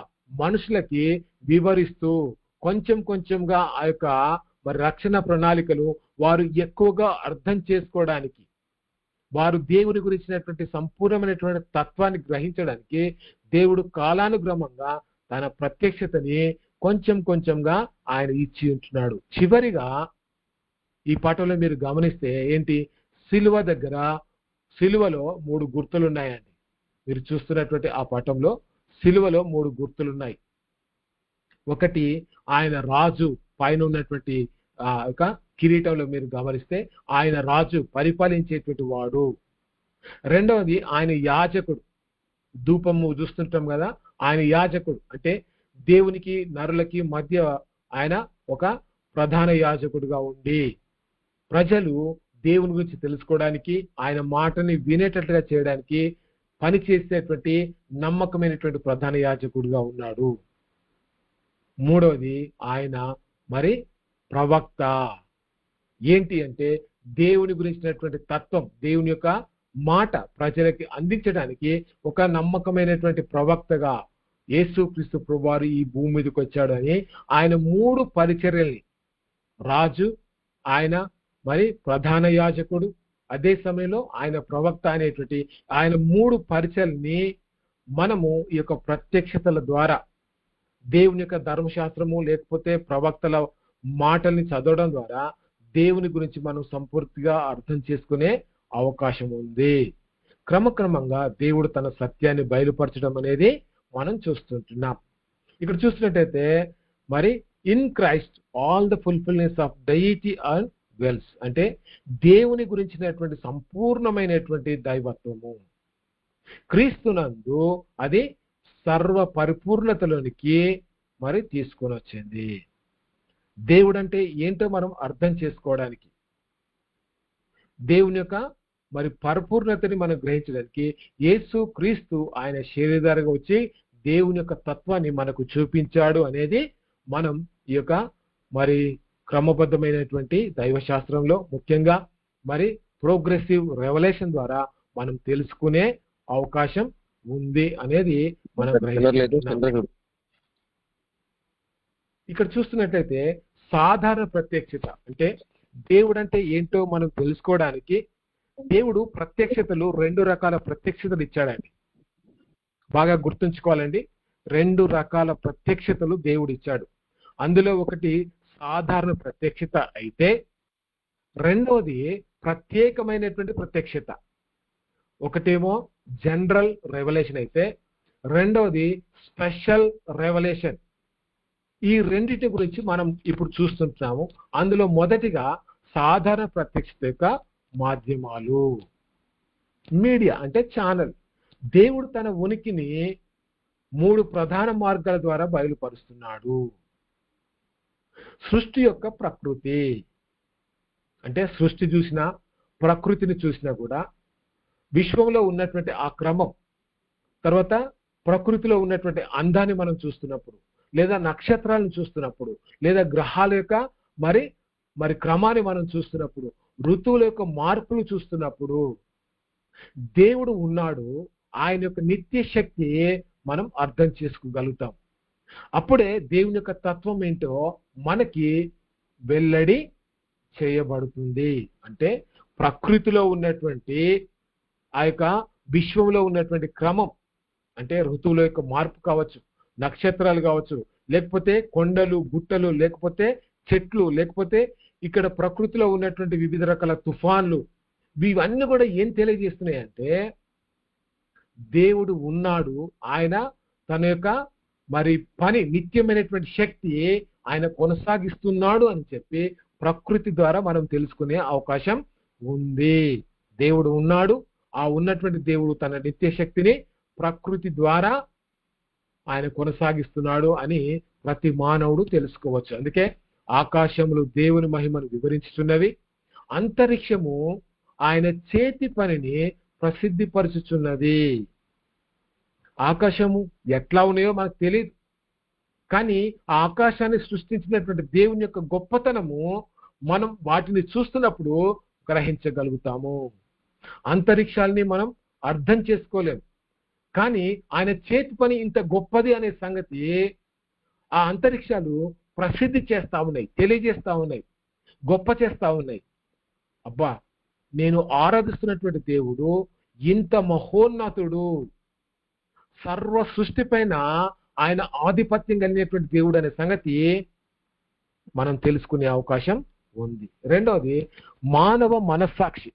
A: మనుషులకి వివరిస్తూ కొంచెం కొంచెంగా ఆ యొక్క మరి రక్షణ ప్రణాళికలు వారు ఎక్కువగా అర్థం చేసుకోవడానికి, వారు దేవుని గురించినటువంటి సంపూర్ణమైనటువంటి తత్వాన్ని గ్రహించడానికి దేవుడు కాలానుక్రమంగా తన ప్రత్యక్షతని కొంచెం కొంచెంగా ఆయన ఇచ్చి ఉంటున్నాడు. చివరిగా ఈ పాఠంలో మీరు గమనిస్తే ఏంటి, సిలువ దగ్గర సిలువలో 3 గుర్తులు ఉన్నాయండి. మీరు చూస్తున్నటువంటి ఆ పటంలో సిలువలో 3 గుర్తులు ఉన్నాయి. ఒకటి ఆయన రాజు పైన ఉన్నటువంటి ఒక కిరీటంలో మీరు గమనిస్తే ఆయన రాజు, పరిపాలించేటువంటి వాడు. రెండవది ఆయన యాజకుడు, ధూపము చూస్తుంటాం కదా, ఆయన యాజకుడు అంటే దేవునికి నరులకి మధ్య ఆయన ఒక ప్రధాన యాజకుడుగా ఉండి ప్రజలు దేవుని గురించి తెలుసుకోవడానికి, ఆయన మాటని వినేటట్లుగా చేయడానికి పనిచేసేటువంటి నమ్మకమైనటువంటి ప్రధాన యాజకుడుగా ఉన్నాడు. మూడవది ఆయన మరి ప్రవక్త. ఏంటి అంటే దేవుని గురించినటువంటి తత్వం, దేవుని యొక్క మాట ప్రజలకి అందించడానికి ఒక నమ్మకమైనటువంటి ప్రవక్తగా యేసుక్రీస్తు ప్రభువారు ఈ భూమి మీదకి వచ్చాడు అని ఆయన 3 పరిచర్యల్ని, రాజు, ఆయన మరి ప్రధాన యాజకుడు, అదే సమయంలో ఆయన ప్రవక్త అనేటువంటి ఆయన 3 పరిచర్యల్ని మనము ఈ యొక్క ప్రత్యక్షతల ద్వారా దేవుని యొక్క ధర్మశాస్త్రము లేకపోతే ప్రవక్తల మాటల్ని చదవడం ద్వారా దేవుని గురించి మనం సంపూర్తిగా అర్థం చేసుకునే అవకాశం ఉంది. క్రమక్రమంగా దేవుడు తన సత్యాన్ని బయలుపరచడం అనేది మనం చూస్తుంటున్నాం. ఇక్కడ చూసినట్టయితే మరి in Christ all the fulfilness of deity and dwells అంటే దేవుని గురించినటువంటి సంపూర్ణమైనటువంటి దైవత్వము, క్రీస్తునందు అది సర్వ పరిపూర్ణతలోనికి మరి తీసుకొని వచ్చింది. దేవుడు అంటే ఏంటో మనం అర్థం చేసుకోవడానికి, దేవుని యొక్క మరి పరిపూర్ణతని మనం గ్రహించడానికి యేసు క్రీస్తు ఆయన శరీరధారిగా వచ్చి దేవుని యొక్క తత్వాన్ని మనకు చూపించాడు అనేది మనం ఈ యొక్క మరి క్రమబద్ధమైనటువంటి దైవశాస్త్రంలో ముఖ్యంగా మరి ప్రోగ్రెసివ్ రెవల్యూషన్ ద్వారా మనం తెలుసుకునే అవకాశం ఉంది అనేది మనం గ్రహించాలి. ఇక్కడ చూస్తున్నట్లయితే సాధారణ ప్రత్యక్షత అంటే దేవుడు అంటే ఏంటో మనం తెలుసుకోవడానికి దేవుడు ప్రత్యక్షతలు 2 రకాల ప్రత్యక్షతలు ఇచ్చాడండి. బాగా గుర్తుంచుకోవాలండి, 2 రకాల ప్రత్యక్షతలు దేవుడు ఇచ్చాడు. అందులో ఒకటి సాధారణ ప్రత్యక్షత అయితే రెండోది ప్రత్యేకమైనటువంటి ప్రత్యక్షత. ఒకటేమో జనరల్ రెవల్యూషన్ అయితే రెండోది స్పెషల్ రెవల్యూషన్. ఈ రెండింటి గురించి మనం ఇప్పుడు చూస్తుంటున్నాము. అందులో మొదటిగా సాధారణ ప్రత్యక్షత యొక్క మాధ్యమాలు, మీడియా అంటే ఛానల్. దేవుడు తన ఉనికిని 3 ప్రధాన మార్గాల ద్వారా బయలుపరుస్తున్నాడు. సృష్టి యొక్క ప్రకృతి అంటే సృష్టి చూసినా ప్రకృతిని చూసినా కూడా విశ్వంలో ఉన్నటువంటి ఆ క్రమం, తర్వాత ప్రకృతిలో ఉన్నటువంటి అందాన్ని మనం చూస్తున్నప్పుడు, లేదా నక్షత్రాలను చూస్తున్నప్పుడు, లేదా గ్రహాల యొక్క మరి క్రమాన్ని మనం చూస్తున్నప్పుడు, ఋతువుల యొక్క మార్పులు చూస్తున్నప్పుడు దేవుడు ఉన్నాడు, ఆయన యొక్క నిత్య శక్తి మనం అర్థం చేసుకోగలుగుతాం. అప్పుడే దేవుని యొక్క తత్వం ఏంటో మనకి వెల్లడి చేయబడుతుంది. అంటే ప్రకృతిలో ఉన్నటువంటి ఆ యొక్క విశ్వంలో ఉన్నటువంటి క్రమం అంటే ఋతువుల యొక్క మార్పు కావచ్చు, నక్షత్రాలు కావచ్చు, లేకపోతే కొండలు గుట్టలు, లేకపోతే చెట్లు, లేకపోతే ఇక్కడ ప్రకృతిలో ఉన్నటువంటి వివిధ రకాల తుఫాన్లు, ఇవన్నీ కూడా ఏం తెలియజేస్తున్నాయి అంటే దేవుడు ఉన్నాడు, ఆయన తన యొక్క మరి పని నిత్యమైనటువంటి శక్తి ఆయన కొనసాగిస్తున్నాడు అని చెప్పి ప్రకృతి ద్వారా మనం తెలుసుకునే అవకాశం ఉంది. దేవుడు ఉన్నాడు, ఆ ఉన్నటువంటి దేవుడు తన నిత్య శక్తిని ప్రకృతి ద్వారా ఆయన కొనసాగిస్తున్నాడు అని ప్రతి మానవుడు తెలుసుకోవచ్చు. అందుకే ఆకాశములు దేవుని మహిమను వివరించుతున్నవి, అంతరిక్షము ఆయన చేతి పనిని ప్రసిద్ధిపరచుచున్నది. ఆకాశము ఎట్లా ఉన్నాయో మనకు తెలియదు, కానీ ఆ ఆకాశాన్ని సృష్టించినటువంటి దేవుని యొక్క గొప్పతనము మనం వాటిని చూస్తున్నప్పుడు గ్రహించగలుగుతాము. అంతరిక్షాలని మనం అర్థం చేసుకోలేము, కానీ ఆయన చేతి పని ఇంత గొప్పది అనే సంగతి ఆ అంతరిక్షాలు ప్రసిద్ధి చేస్తా ఉన్నాయి, తెలియజేస్తా ఉన్నాయి, గొప్ప చేస్తా ఉన్నాయి. అబ్బా, నేను ఆరాధిస్తున్నటువంటి దేవుడు ఇంత మహోన్నతుడు, సర్వ సృష్టి పైన ఆయన ఆధిపత్యం కలిగినటువంటి దేవుడు అనే సంగతి మనం తెలుసుకునే అవకాశం ఉంది. రెండవది మానవ మనస్సాక్షి.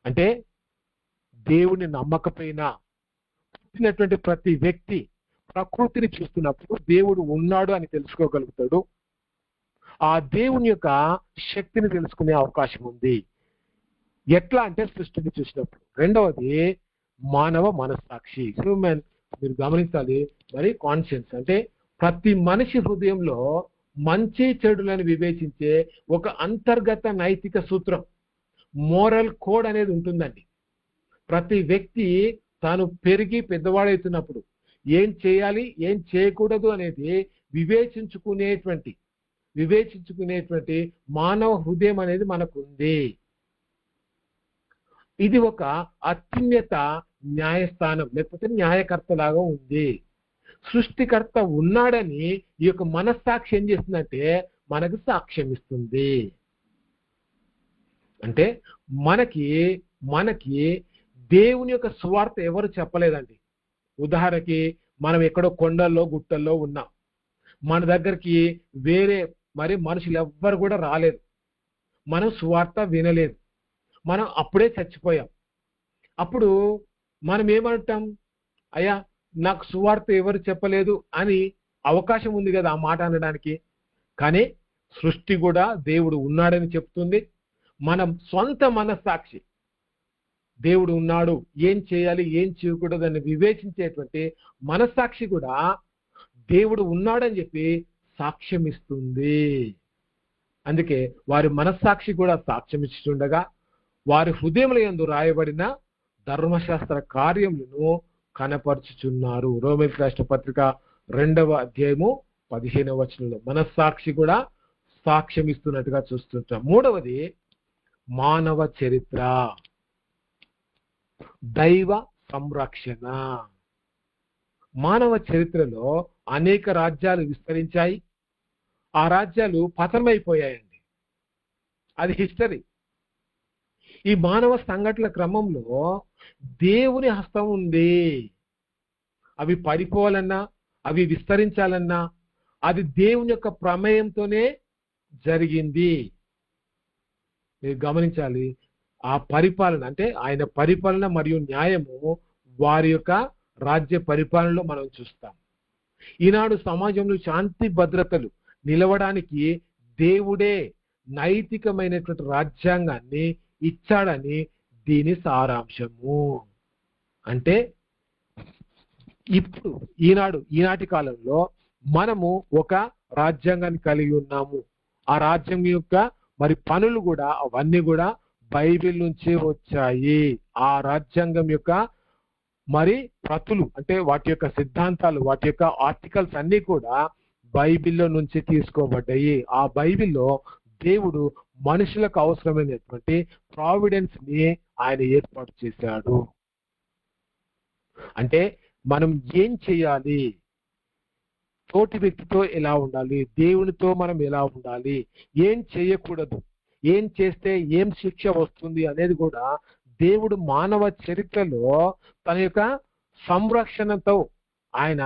A: అంటే దేవుని నమ్మకపోయినా పుట్టినటువంటి ప్రతి వ్యక్తి ప్రకృతిని చూస్తున్నప్పుడు దేవుడు ఉన్నాడు అని తెలుసుకోగలుగుతాడు, ఆ దేవుని యొక్క శక్తిని తెలుసుకునే అవకాశం ఉంది. ఎట్లా అంటే సృష్టిని చూసినప్పుడు. రెండవది మానవ మనస్సాక్షి, హ్యూమన్. మీరు గమనించాలి, మరి కాన్షియన్స్ అంటే ప్రతి మనిషి హృదయంలో మంచి చెడులను వివేచించే ఒక అంతర్గత నైతిక సూత్రం, మోరల్ కోడ్ అనేది ఉంటుందండి. ప్రతి వ్యక్తి తాను పెరిగి పెద్దవాడవుతున్నప్పుడు ఏం చేయాలి ఏం చేయకూడదు అనేది వివేచించుకునేటువంటి మానవ హృదయం అనేది మనకు ఉంది. ఇది ఒక అత్యున్నత న్యాయస్థానం, లేకపోతే న్యాయకర్త లాగా ఉంది. సృష్టికర్త ఉన్నాడని ఈ యొక్క మనస్సాక్షి ఏం చేస్తుందంటే మనకు సాక్ష్యం ఇస్తుంది. అంటే మనకి దేవుని యొక్క సువార్త ఎవరు చెప్పలేదండి. ఉదాహరణకి మనం ఎక్కడో కొండల్లో గుట్టల్లో ఉన్నాం, మన దగ్గరికి వేరే మరి మనుషులు ఎవ్వరు కూడా రాలేదు, మనం సువార్త వినలేదు, మనం అప్పుడే చచ్చిపోయాం. అప్పుడు మనం ఏమంటాం, అయ్యా నాకు సువార్త ఎవరు చెప్పలేదు అని అవకాశం ఉంది కదా ఆ మాట అనడానికి. కానీ సృష్టి కూడా దేవుడు ఉన్నాడని చెప్తుంది. మనం సొంత మనస్సాక్షి దేవుడు ఉన్నాడు, ఏం చేయాలి ఏం చేయకూడదు అని వివేచించేటువంటి మనస్సాక్షి కూడా దేవుడు ఉన్నాడని చెప్పి సాక్ష్యం ఇస్తుంది. అందుకే వారి మనస్సాక్షి కూడా సాక్ష్యం ఇస్తుండగా వారి హృదయముల యందు రాయబడిన ధర్మశాస్త్ర కార్యములను కనపరుచుచున్నారు. రోమీయులకు రాసిన పత్రిక 2వ అధ్యాయము 15వ వచనంలో మనస్సాక్షి కూడా సాక్ష్యం ఇస్తున్నట్టుగా చూస్తుంటాం. మూడవది మానవ చరిత్ర, దైవ సంరక్షణ. మానవ చరిత్రలో అనేక రాజ్యాలు విస్తరించాయి, ఆ రాజ్యాలు పతనమైపోయాయండి. అది హిస్టరీ. ఈ మానవ సంఘటనల క్రమంలో దేవుని హస్తం ఉంది. అవి పడిపోవాలన్నా అవి విస్తరించాలన్నా అది దేవుని యొక్క ప్రమేయంతోనే జరిగింది. మీరు గమనించాలి, ఆ పరిపాలన అంటే ఆయన పరిపాలన మరియు న్యాయము వారి యొక్క రాజ్య పరిపాలనలో మనం చూస్తాం. ఈనాడు సమాజంలో శాంతి భద్రతలు నిలవడానికి దేవుడే నైతికమైనటువంటి రాజ్యాంగాన్ని ఇచ్చాడని దీని సారాంశము. అంటే ఇప్పుడు ఈనాటి కాలంలో మనము ఒక రాజ్యాంగాన్ని కలిగి ఉన్నాము. ఆ రాజ్యం యొక్క మరి పనులు కూడా అవన్నీ కూడా బైబిల్ నుంచే వచ్చాయి. ఆ రాజ్యాంగం యొక్క మరి ప్రతులు అంటే వాటి యొక్క సిద్ధాంతాలు, వాటి యొక్క ఆర్టికల్స్ అన్ని కూడా బైబిల్లో నుంచి తీసుకోబడ్డాయి. ఆ బైబిల్లో దేవుడు మనుషులకు అవసరమైనటువంటి ప్రావిడెన్స్ ని ఆయన ఏర్పాటు చేశాడు. అంటే మనం ఏం చేయాలి, తోటి వ్యక్తితో ఎలా ఉండాలి, దేవునితో మనం ఎలా ఉండాలి, ఏం చేయకూడదు, ఏం చేస్తే ఏం శిక్ష వస్తుంది అనేది కూడా దేవుడు మానవ చరిత్రలో తన యొక్క సంరక్షణతో ఆయన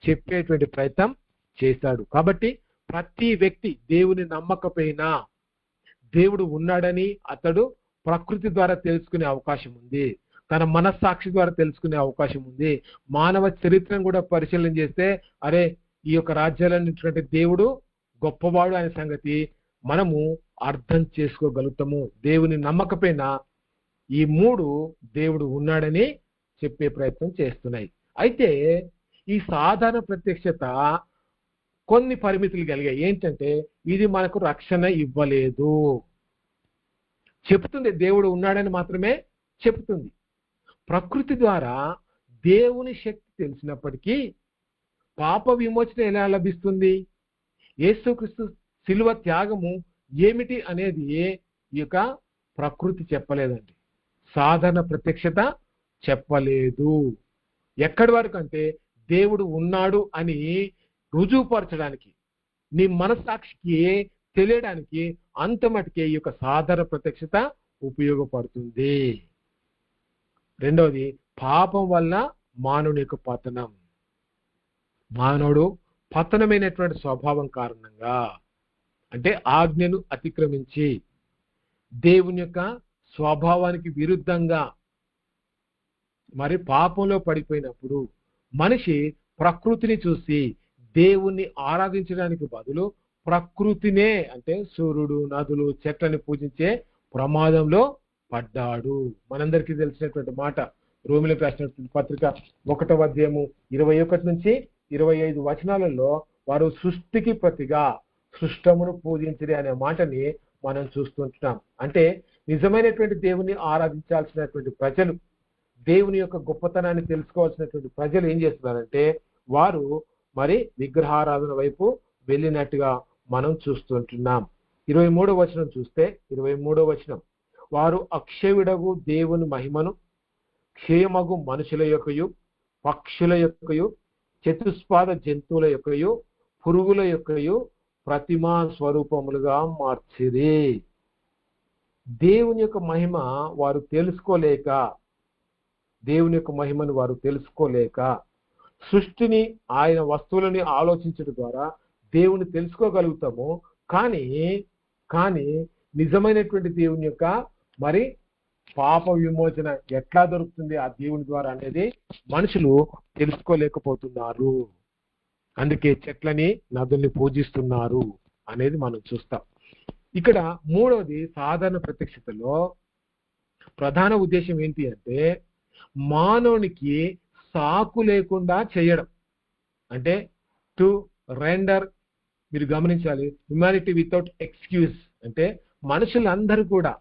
A: చెప్పేటువంటి ప్రయత్నం చేశాడు. కాబట్టి ప్రతి వ్యక్తి దేవుని నమ్మకపోయినా దేవుడు ఉన్నాడని అతడు ప్రకృతి ద్వారా తెలుసుకునే అవకాశం ఉంది, తన మనస్సాక్షి ద్వారా తెలుసుకునే అవకాశం ఉంది. మానవ చరిత్రను కూడా పరిశీలన చేస్తే అరే ఈ యొక్క రాజ్యాలన్నింటి దేవుడు గొప్పవాడు అనే సంగతి మనము అర్థం చేసుకోగలుగుతాము. దేవుని నమ్మకపోయినా ఈ మూడు దేవుడు ఉన్నాడని చెప్పే ప్రయత్నం చేస్తున్నాయి. అయితే ఈ సాధారణ ప్రత్యక్షత కొన్ని పరిమితులు కలిగాయి. ఏంటంటే ఇది మనకు రక్షణ ఇవ్వలేదు. చెప్తుంది దేవుడు ఉన్నాడని మాత్రమే చెప్తుంది. ప్రకృతి ద్వారా దేవుని శక్తి తెలిసినప్పటికీ పాప విమోచన ఎలా లభిస్తుంది, యేసుక్రీస్తు శిలువ త్యాగము ఏమిటి అనేది ఈ యొక్క ప్రకృతి చెప్పలేదండి. సాధారణ ప్రత్యక్షత చెప్పలేదు. ఎక్కడి వరకు అంటే దేవుడు ఉన్నాడు అని రుజువుపరచడానికి, నీ మనస్సాక్షికి తెలియడానికి అంత మటుకే ఈ యొక్క సాధారణ ప్రత్యక్షత ఉపయోగపడుతుంది. రెండవది పాపం వల్ల మానవుని యొక్క పతనం. మానవుడు పతనమైనటువంటి స్వభావం కారణంగా అంటే ఆజ్ఞను అతిక్రమించి దేవుని యొక్క స్వభావానికి విరుద్ధంగా మరి పాపంలో పడిపోయినప్పుడు మనిషి ప్రకృతిని చూసి దేవుణ్ణి ఆరాధించడానికి బదులు ప్రకృతినే అంటే సూర్యుడు, నదులు, చెట్లని పూజించే ప్రమాదంలో పడ్డాడు. మనందరికీ తెలిసినటువంటి మాట రోమిలకు రాసినటువంటి పత్రిక 1వ అధ్యాయము 21 నుంచి 25 వచనాలలో వారు సృష్టికి ప్రతిగా సృష్టమును పూజించిరి అనే మాటని మనం చూస్తుంటున్నాం. అంటే నిజమైనటువంటి దేవుని ఆరాధించాల్సినటువంటి ప్రజలు, దేవుని యొక్క గొప్పతనాన్ని తెలుసుకోవాల్సినటువంటి ప్రజలు ఏం చేస్తున్నారంటే వారు మరి విగ్రహారాధన వైపు వెళ్ళినట్టుగా మనం చూస్తుంటున్నాం. 23వ వచనం చూస్తే 23వ వచనం, వారు అక్షయుడగు దేవుని మహిమను క్షేమగు మనుషుల యొక్కయు, పక్షుల యొక్కయు, చతుష్పాద జంతువుల యొక్కయు, పురుగుల యొక్కయు ప్రతిమా స్వరూపములుగా మార్చిరి. దేవుని యొక్క మహిమ వారు తెలుసుకోలేక, దేవుని యొక్క మహిమను వారు తెలుసుకోలేక సృష్టిని, ఆయన వస్తువులని ఆలోచించడం ద్వారా దేవుని తెలుసుకోగలుగుతాము. కానీ నిజమైనటువంటి దేవుని యొక్క మరి పాప విమోచన ఎట్లా దొరుకుతుంది ఆ దేవుని ద్వారా అనేది మనుషులు తెలుసుకోలేకపోతున్నారు. అందుకే చెట్లని, నదుల్ని పూజిస్తున్నారు అనేది మనం చూస్తాం. ఇక్కడ మూడవది సాధారణ ప్రత్యక్షతలో ప్రధాన ఉద్దేశం ఏంటి అంటే మానవునికి సాకు లేకుండా చేయడం. అంటే టు రెండర్, మీరు గమనించాలి, హ్యుమానిటీ వితౌట్ ఎక్స్క్యూజ్. అంటే మనుషులందరూ కూడా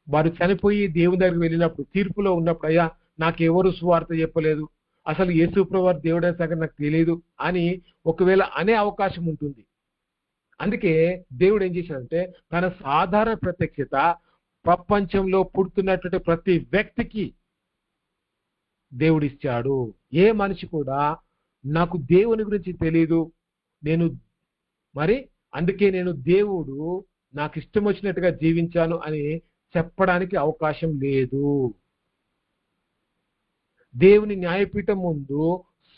A: వారు చనిపోయి దేవుని దగ్గరికి వెళ్ళినప్పుడు, తీర్పులో ఉన్నప్పుడు, అయ్యా నాకెవరు సువార్త చెప్పలేదు, అసలు యేసు ప్రభువు దేవుడే సంగతి నాకు తెలియదు అని ఒకవేళ అనే అవకాశం ఉంటుంది. అందుకే దేవుడు ఏం చేశాడంటే తన సాధారణ ప్రత్యక్షత ప్రపంచంలో పుడుతున్నటువంటి ప్రతి వ్యక్తికి దేవుడిచ్చాడు. ఏ మనిషి కూడా నాకు దేవుని గురించి తెలియదు, అందుకే నేను దేవుడు నాకు ఇష్టం వచ్చినట్టుగా జీవించాను అని చెప్పడానికి అవకాశం లేదు. దేవుని న్యాయపీఠం ముందు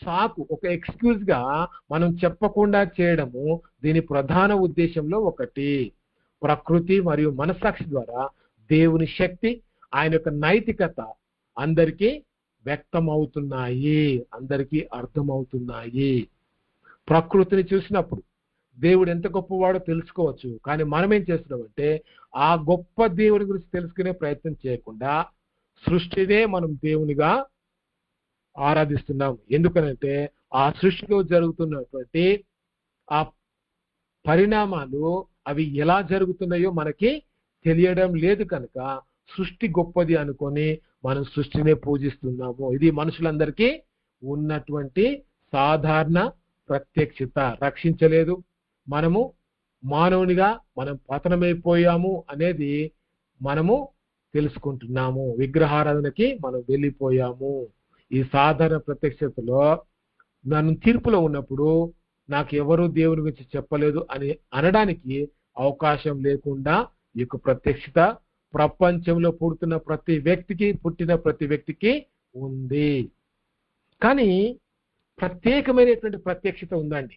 A: సాకు, ఒక ఎక్స్క్యూజ్ గా మనం చెప్పకుండా చేయడము దీని ప్రధాన ఉద్దేశంలో ఒకటి. ప్రకృతి మరియు మనస్సాక్షి ద్వారా దేవుని శక్తి, ఆయన యొక్క నైతికత అందరికీ వ్యక్తమవుతున్నాయి, అందరికీ అర్థమవుతున్నాయి. ప్రకృతిని చూసినప్పుడు దేవుడు ఎంత గొప్పవాడో తెలుసుకోవచ్చు. కానీ మనం ఏం చేస్తున్నామంటే ఆ గొప్ప దేవుని గురించి తెలుసుకునే ప్రయత్నం చేయకుండా సృష్టినే మనం దేవునిగా ఆరాధిస్తున్నాం. ఎందుకనంటే ఆ సృష్టిలో జరుగుతున్నటువంటి ఆ పరిణామాలు అవి ఎలా జరుగుతున్నాయో మనకి తెలియడం లేదు కనుక సృష్టి గొప్పది అనుకొని మనం సృష్టినే పూజిస్తున్నాము. ఇది మనుషులందరికీ ఉన్నటువంటి సాధారణ ప్రత్యక్షత. రక్షించలేదు, మనము మానవునిగా మనం పతనమైపోయాము అనేది మనము తెలుసుకుంటున్నాము. విగ్రహారాధనకి మనం వెళ్ళిపోయాము. ఈ సాధారణ ప్రత్యక్షతలో నన్ను తీర్పులో ఉన్నప్పుడు నాకు ఎవరు దేవుని గురించి చెప్పలేదు అని అనడానికి అవకాశం లేకుండా ఈ యొక్క ప్రత్యక్షత ప్రపంచంలో పుట్టిన ప్రతి వ్యక్తికి ఉంది. కానీ ప్రత్యేకమైనటువంటి ప్రత్యక్షత ఉందండి.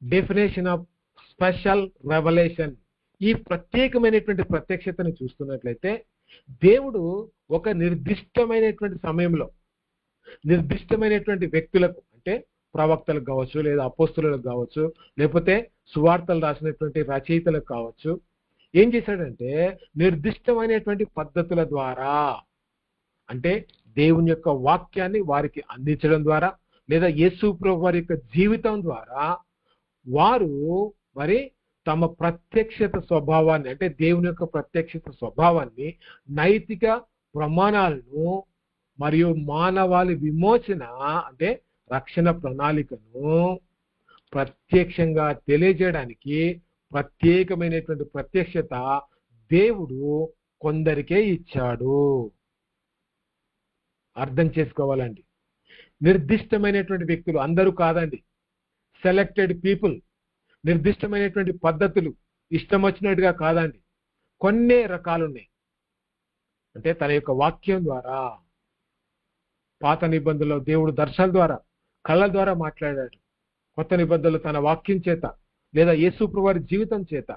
A: Definition of special revolution. ఈ ప్రత్యేకమైనటువంటి ప్రత్యక్షతను చూస్తున్నట్లయితే దేవుడు ఒక నిర్దిష్టమైనటువంటి సమయంలో నిర్దిష్టమైనటువంటి వ్యక్తులకు, అంటే ప్రవక్తలకు కావచ్చు, లేదా అపోస్తులకు కావచ్చు, లేకపోతే సువార్తలు రాసినటువంటి రచయితలకు కావచ్చు, ఏం చేశాడంటే నిర్దిష్టమైనటువంటి పద్ధతుల ద్వారా, అంటే దేవుని యొక్క వాక్యాన్ని వారికి అందించడం ద్వారా, లేదా యేసు ప్రభువు వారి యొక్క జీవితం ద్వారా వారు తమ ప్రత్యక్షత స్వభావాన్ని, అంటే దేవుని యొక్క ప్రత్యక్షత స్వభావాన్ని, నైతిక ప్రమాణాలను మరియు మానవాళి విమోచన అంటే రక్షణ ప్రణాళికను ప్రత్యక్షంగా తెలియజేయడానికి ప్రత్యేకమైనటువంటి ప్రత్యక్షత దేవుడు కొందరికే ఇచ్చాడు. అర్థం చేసుకోవాలండి. నిర్దిష్టమైనటువంటి వ్యక్తులు, అందరూ కాదండి, సెలెక్టెడ్ పీపుల్. నిర్దిష్టమైనటువంటి పద్ధతులు ఇష్టం వచ్చినట్టుగా కాదండి, కొన్ని రకాలు ఉన్నాయి. అంటే తన యొక్క వాక్యం ద్వారా, పాత నిబంధనలో దేవుడు దర్శనాల ద్వారా, కళ్ళ ద్వారా మాట్లాడాడు. కొత్త నిబంధనలు తన వాక్యం చేత, లేదా యేసు ప్రభువు వారి జీవితం చేత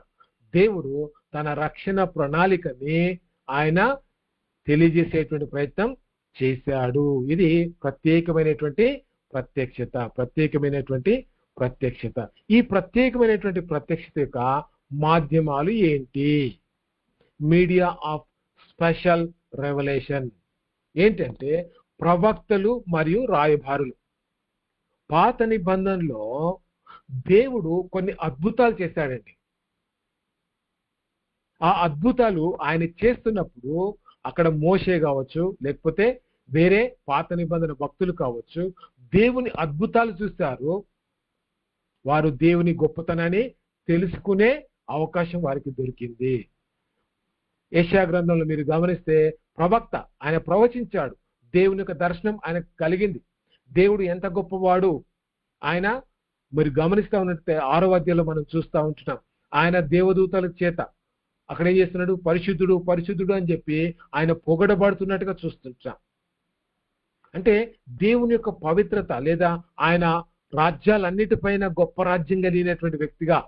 A: దేవుడు తన రక్షణ ప్రణాళికని ఆయన తెలియజేసేటువంటి ప్రయత్నం చేశాడు. ఇది ప్రత్యేకమైనటువంటి ప్రత్యక్షత. ఈ ప్రత్యేకమైనటువంటి ప్రత్యక్షత యొక్క మాధ్యమాలు ఏంటి? మీడియా ఆఫ్ స్పెషల్ రెవల్యూషన్ ఏంటంటే ప్రవక్తలు మరియు రాయబారులు. పాత నిబంధనలో దేవుడు కొన్ని అద్భుతాలు చేశాడండి. ఆ అద్భుతాలు ఆయన చేస్తున్నప్పుడు అక్కడ మోషే కావచ్చు, లేకపోతే వేరే పాత నిబంధన భక్తులు కావచ్చు, దేవుని అద్భుతాలు చూస్తారు. వారు దేవుని గొప్పతనాన్ని తెలుసుకునే అవకాశం వారికి దొరికింది. యెషయా గ్రంథంలో మీరు గమనిస్తే ప్రవక్త ఆయన ప్రవచించాడు, దేవుని యొక్క దర్శనం ఆయనకు కలిగింది. దేవుడు ఎంత గొప్పవాడు ఆయన మీరు గమనిస్తూ ఉన్నట్టే 6వ అధ్యాయంలో మనం చూస్తూ ఉంటున్నాం. ఆయన దేవదూతల చేత అక్కడ ఏం చేస్తున్నాడు, పరిశుద్ధుడు పరిశుద్ధుడు అని చెప్పి ఆయన పొగడబడుతున్నట్టుగా చూస్తుంటాం. అంటే దేవుని యొక్క పవిత్రత, లేదా ఆయన రాజ్యాలన్నిటిపైన గొప్ప రాజ్యం కలిగినటువంటి వ్యక్తిగా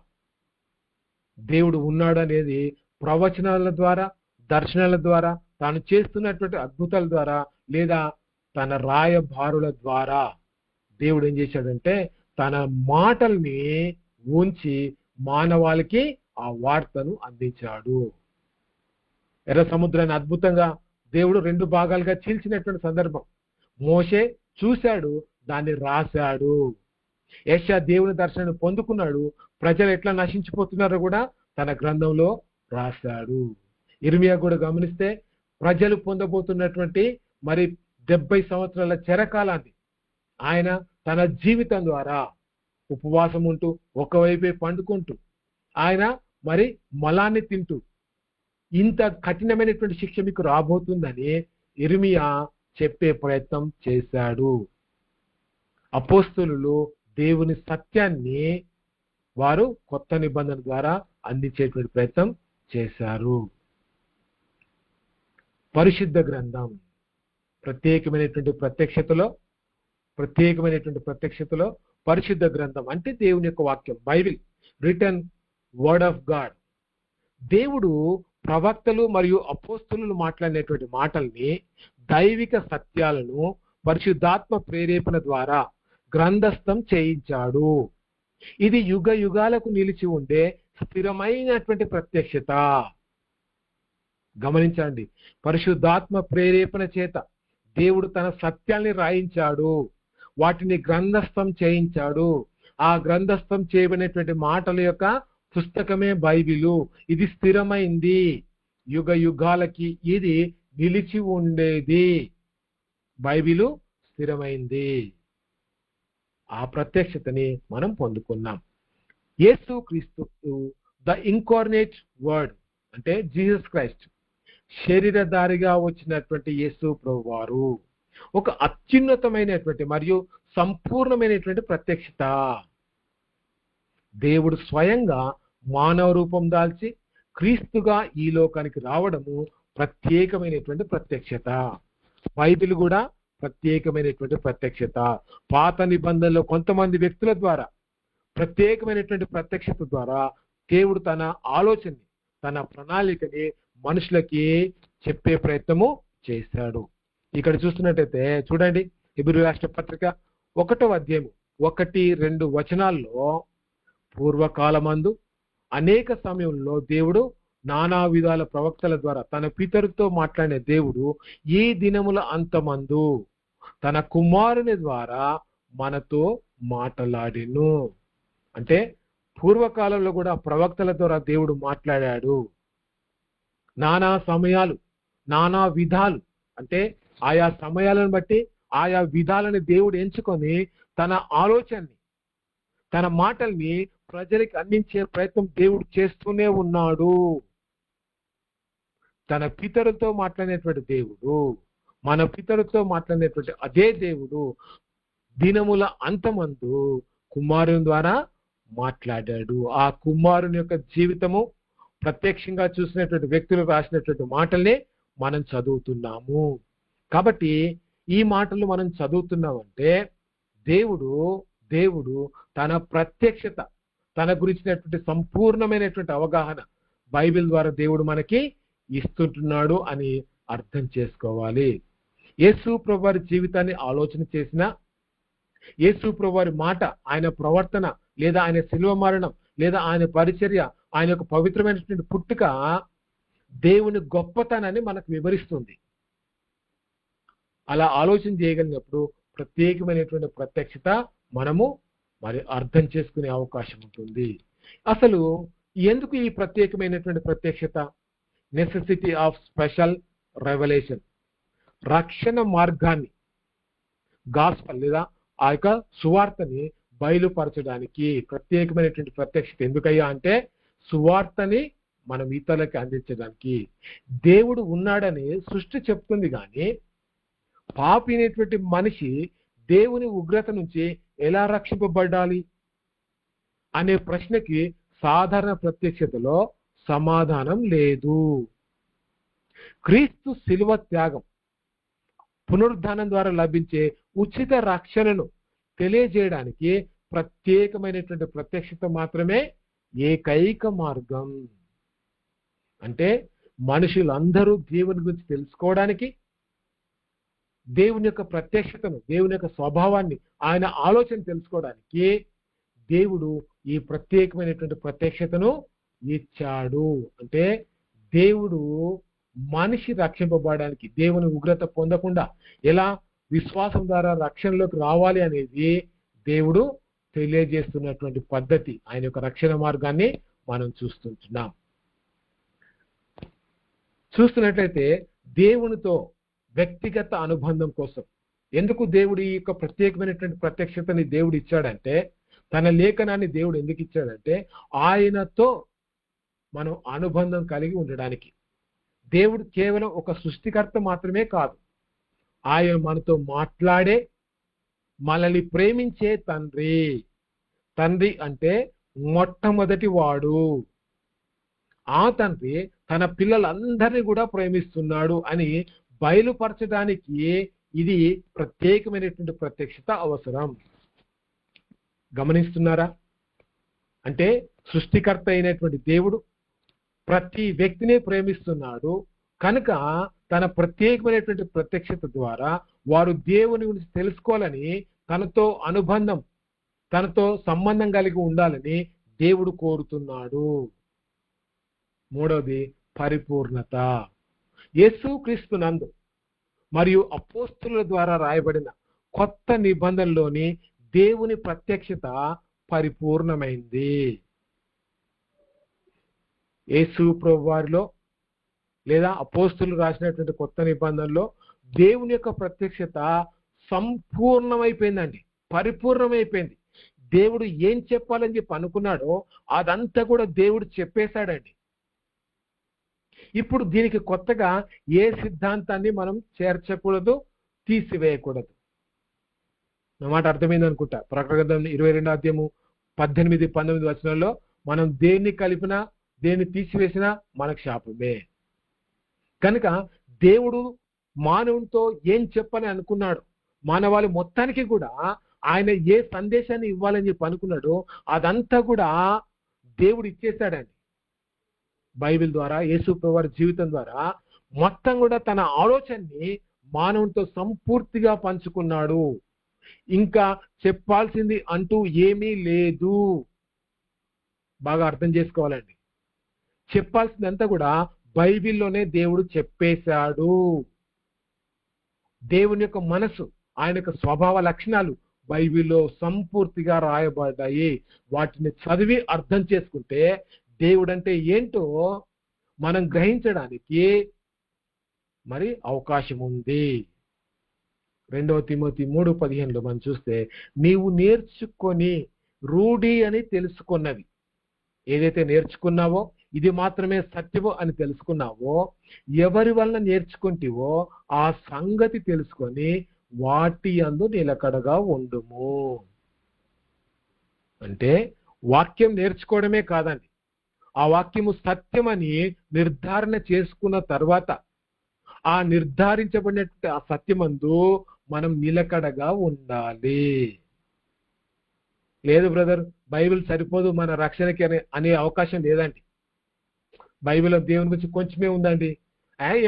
A: దేవుడు ఉన్నాడు అనేది ప్రవచనాల ద్వారా, దర్శనాల ద్వారా, తాను చేస్తున్నటువంటి అద్భుతాల ద్వారా, లేదా తన రాయబారుల ద్వారా దేవుడు ఏం చేశాడంటే తన మాటల్ని ఉంచి మానవాళికి ఆ వార్తను అందించాడు. ఎర్ర సముద్రాన్ని అద్భుతంగా దేవుడు 2 భాగాలుగా చీల్చినటువంటి సందర్భం. మోషే చూశాడు, దాన్ని రాశాడు. యెషయా దేవుని దర్శనాన్ని పొందుకున్నాడు, ప్రజలు ఎట్లా నశించిపోతున్నారో కూడా తన గ్రంథంలో రాశాడు. ఇర్మియా కూడా గమనిస్తే ప్రజలు పొందబోతున్నటువంటి మరి 70 సంవత్సరాల చెరకాలాన్ని ఆయన తన జీవితం ద్వారా ఉపవాసం ఉంటూ ఒకవైపే పండుకుంటూ ఆయన మరి మలాన్ని తింటూ ఇంత కఠినమైనటువంటి శిక్ష మీకు రాబోతుందని ఇర్మియా చెప్పే ప్రయత్నం చేశాడు. అపోస్తలులు దేవుని సత్యాన్ని వారు కొత్త నిబంధన ద్వారా అందించేటువంటి ప్రయత్నం చేశారు. పరిశుద్ధ గ్రంథం ప్రత్యేకమైనటువంటి ప్రత్యక్షతలో పరిశుద్ధ గ్రంథం అంటే దేవుని యొక్క వాక్యం, Bible, written word of God. దేవుడు ప్రవక్తలు మరియు అపోస్తలులు మాట్లాడినటువంటి మాటల్ని, దైవిక సత్యాలను పరిశుద్ధాత్మ ప్రేరేపణ ద్వారా గ్రంథస్థం చేయించాడు. ఇది యుగ యుగాలకు నిలిచి ఉండే స్థిరమైనటువంటి ప్రత్యక్షత. గమనించండి, పరిశుద్ధాత్మ ప్రేరేపణ చేత దేవుడు తన సత్యాల్ని రాయించాడు, వాటిని గ్రంథస్థం చేయించాడు. ఆ గ్రంథస్థం చేయబడినటువంటి మాటల యొక్క పుస్తకమే బైబిలు. ఇది స్థిరమైంది, యుగ యుగాలకి ఇది నిలిచి ఉండేది. బైబిలు స్థిరమైంది. ఆ ప్రత్యక్షతని మనం పొందుకున్నాం. యేసు క్రీస్తు, ద ఇన్కార్నేట్ వర్డ్ అంటే జీసస్ క్రైస్ట్, శరీరధారిగా వచ్చినటువంటి యేసు ప్రభువారు ఒక అత్యున్నతమైనటువంటి మరియు సంపూర్ణమైనటువంటి ప్రత్యక్షత. దేవుడు స్వయంగా మానవ రూపం దాల్చి క్రీస్తుగా ఈ లోకానికి రావడము ప్రత్యేకమైనటువంటి ప్రత్యక్షత. బైబిల్ కూడా ప్రత్యేకమైనటువంటి ప్రత్యక్షత. పాత నిబంధనలో కొంతమంది వ్యక్తుల ద్వారా ప్రత్యేకమైనటువంటి ప్రత్యక్షత ద్వారా దేవుడు తన ఆలోచనని, తన ప్రణాళికని మనుషులకి చెప్పే ప్రయత్నము చేశాడు. ఇక్కడ చూస్తున్నట్టయితే చూడండి, హెబ్రీ రాష్ట్ర పత్రిక 1వ అధ్యాయము 1-2 వచనాల్లో, పూర్వకాలమందు అనేక సమయంలో దేవుడు నానా విధాల ప్రవక్తల ద్వారా తన పితరుతో మాట్లాడిన దేవుడు ఈ దినముల అంతమందు తన కుమారుని ద్వారా మనతో మాట్లాడెను. అంటే పూర్వకాలంలో కూడా ప్రవక్తల ద్వారా దేవుడు మాట్లాడాడు. నానా సమయాలు, నానా విధాలు, అంటే ఆయా సమయాలను బట్టి ఆయా విధాలని దేవుడు ఎంచుకొని తన ఆలోచనని, తన మాటల్ని ప్రజలకు అందించే ప్రయత్నం దేవుడు చేస్తూనే ఉన్నాడు. తన పితరులతో మాట్లాడినటువంటి దేవుడు, మన పితరులతో మాట్లాడినటువంటి అదే దేవుడు దినముల అంతమందు కుమారుని ద్వారా మాట్లాడాడు. ఆ కుమారుని యొక్క జీవితము ప్రత్యక్షంగా చూసినటువంటి వ్యక్తులు రాసినటువంటి మాటల్ని మనం చదువుతున్నాము. కాబట్టి ఈ మాటలు మనం చదువుతున్నామంటే దేవుడు తన ప్రత్యక్షత, తన గురించినటువంటి సంపూర్ణమైనటువంటి అవగాహన బైబిల్ ద్వారా దేవుడు మనకి ఇస్తుంటున్నాడు అని అర్థం చేసుకోవాలి. యేసు ప్రభువారి జీవితాన్ని ఆలోచన చేసిన, యేసు ప్రభువారి మాట, ఆయన ప్రవర్తన, లేదా ఆయన శిలువ మరణం, లేదా ఆయన పరిచర్య, ఆయన యొక్క పవిత్రమైనటువంటి పుట్టుక దేవుని గొప్పతనాన్ని మనకు వివరిస్తుంది. అలా ఆలోచన చేయగలిగినప్పుడు ప్రత్యేకమైనటువంటి ప్రత్యక్షత మనము మరి అర్థం చేసుకునే అవకాశం ఉంటుంది. అసలు ఎందుకు ఈ ప్రత్యేకమైనటువంటి ప్రత్యక్షత? నెసెసిటీ ఆఫ్ స్పెషల్ రెవల్యూషన్, రక్షణ మార్గాన్ని, గాస్పల్ లేదా ఆ యొక్క సువార్తని బయలుపరచడానికి ప్రత్యేకమైనటువంటి ప్రత్యక్షత. ఎందుకయ్యా అంటే సువార్తని మనం ఇతరులకి అందించడానికి. దేవుడు ఉన్నాడని సృష్టి చెప్తుంది, కానీ పాపి అయినటువంటి మనిషి దేవుని ఉగ్రత నుంచి ఎలా రక్షింపబడాలి అనే ప్రశ్నకి సాధారణ ప్రత్యక్షతలో సమాధానం లేదు. క్రీస్తు శిలువ త్యాగం, పునరుద్ధానం ద్వారా లభించే ఉచిత రక్షణను తెలియజేయడానికి ప్రత్యేకమైనటువంటి ప్రత్యక్షత మాత్రమే ఏకైక మార్గం. అంటే మనుషులందరూ దేవుని గురించి తెలుసుకోవడానికి, దేవుని యొక్క ప్రత్యక్షతను, దేవుని యొక్క స్వభావాన్ని, ఆయన ఆలోచన తెలుసుకోవడానికి దేవుడు ఈ ప్రత్యేకమైనటువంటి ప్రత్యక్షతను ఇచ్చాడు. అంటే దేవుడు మనిషి రక్షింపబడడానికి, దేవుని ఉగ్రత పొందకుండా ఎలా విశ్వాసం ద్వారా రక్షణలోకి రావాలి అనేది దేవుడు తెలియజేస్తున్నటువంటి పద్ధతి. ఆయన యొక్క రక్షణ మార్గాన్ని మనం చూస్తున్నట్లయితే దేవునితో వ్యక్తిగత అనుబంధం కోసం ఎందుకు దేవుడు ఈ యొక్క ప్రత్యేకమైనటువంటి ప్రత్యక్షతని దేవుడు ఇచ్చాడంటే, తన లేఖనాన్ని దేవుడు ఎందుకు ఇచ్చాడంటే ఆయనతో మనం అనుబంధం కలిగి ఉండడానికి. దేవుడు కేవలం ఒక సృష్టికర్త మాత్రమే కాదు, ఆయన మనతో మాట్లాడే, మనల్ని ప్రేమించే తండ్రి. తండ్రి అంటే మొట్టమొదటి వాడు. ఆ తండ్రి తన పిల్లలందరినీ కూడా ప్రేమిస్తున్నాడు అని బయలుపరచడానికి ఇది ప్రత్యేకమైనటువంటి ప్రత్యక్షత అవసరం. గమనిస్తున్నారా? అంటే సృష్టికర్త అయినటువంటి దేవుడు ప్రతి వ్యక్తిని ప్రేమిస్తున్నాడు కనుక తన ప్రత్యేకమైనటువంటి ప్రత్యక్షత ద్వారా వారు దేవుని గురించి తెలుసుకోవాలని, తనతో అనుబంధం, తనతో సంబంధం కలిగి ఉండాలని దేవుడు కోరుతున్నాడు. మూడవది పరిపూర్ణత. యేసుక్రీస్తునందు మరియు అపోస్తుల ద్వారా రాయబడిన కొత్త నిబంధనలోని దేవుని ప్రత్యక్షత పరిపూర్ణమైంది. యేసు ప్రభువారిలో లేదా అపోస్తులు రాసినటువంటి కొత్త నిబంధనలో దేవుని యొక్క ప్రత్యక్షత సంపూర్ణమైపోయిందండి, పరిపూర్ణమైపోయింది. దేవుడు ఏం చెప్పాలని చెప్పి అనుకున్నాడో అదంతా కూడా దేవుడు చెప్పేశాడండి. ఇప్పుడు దీనికి కొత్తగా ఏ సిద్ధాంతాన్ని మనం చేర్చకూడదు, తీసివేయకూడదు. నా మాట అర్థమైంది అనుకుంటా. ప్రకటన గ్రంథం 22వ అధ్యాయము 18-19 వచనాల్లో మనం దేన్ని కలిపినా దేన్ని తీసివేసినా మనకు శాపమే. కనుక దేవుడు మానవునితో ఏం చెప్పని అనుకున్నాడు, మానవాళి మొత్తానికి కూడా ఆయన ఏ సందేశాన్ని ఇవ్వాలని చెప్పి అనుకున్నాడో అదంతా కూడా దేవుడు ఇచ్చేశాడండి. బైబిల్ ద్వారా, యేసు ప్రభువారి జీవితం ద్వారా మొత్తం కూడా తన ఆలోచనని మానవునితో సంపూర్తిగా పంచుకున్నాడు. ఇంకా చెప్పాల్సింది అంటూ ఏమీ లేదు. బాగా అర్థం చేసుకోవాలండి. చెప్పాల్సిందంతా కూడా బైబిల్లోనే దేవుడు చెప్పేశాడు. దేవుని యొక్క మనసు, ఆయన యొక్క స్వభావ లక్షణాలు బైబిల్లో సంపూర్తిగా రాయబడ్డాయి. వాటిని చదివి అర్థం చేసుకుంటే దేవుడు అంటే ఏంటో మనం గ్రహించడానికి మరి అవకాశం ఉంది. 2 తిమోతి 3:15 మనం చూస్తే, నీవు నేర్చుకొని రూఢి అని తెలుసుకున్నవి, ఏదైతే నేర్చుకున్నావో ఇది మాత్రమే సత్యమో అని తెలుసుకున్నావో, ఎవరి వల్ల నేర్చుకుంటేవో ఆ సంగతి తెలుసుకొని వాటి యందు నిలకడగా ఉండుము. అంటే వాక్యం నేర్చుకోవడమే కాదండి, ఆ వాక్యము సత్యమని నిర్ధారణ చేసుకున్న తర్వాత ఆ నిర్ధారించబడినటువంటి ఆ సత్యమందు మనం నిలకడగా ఉండాలి. లేదు బ్రదర్, బైబిల్ సరిపోదు మన రక్షణకి అనే అవకాశం లేదండి. బైబిల్లో దేవుని గురించి కొంచెమే ఉందండి,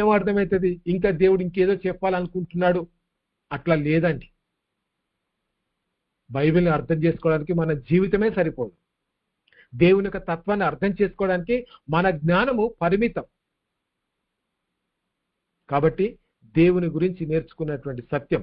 A: ఏం అర్థమవుతుంది, ఇంకా దేవుడు ఇంకేదో చెప్పాలనుకుంటున్నాడు, అట్లా లేదండి. బైబిల్ని అర్థం చేసుకోవడానికి మన జీవితమే సరిపోదు. దేవుని యొక్క తత్వాన్ని అర్థం చేసుకోవడానికి మన జ్ఞానము పరిమితం. కాబట్టి దేవుని గురించి నేర్చుకున్నటువంటి సత్యం,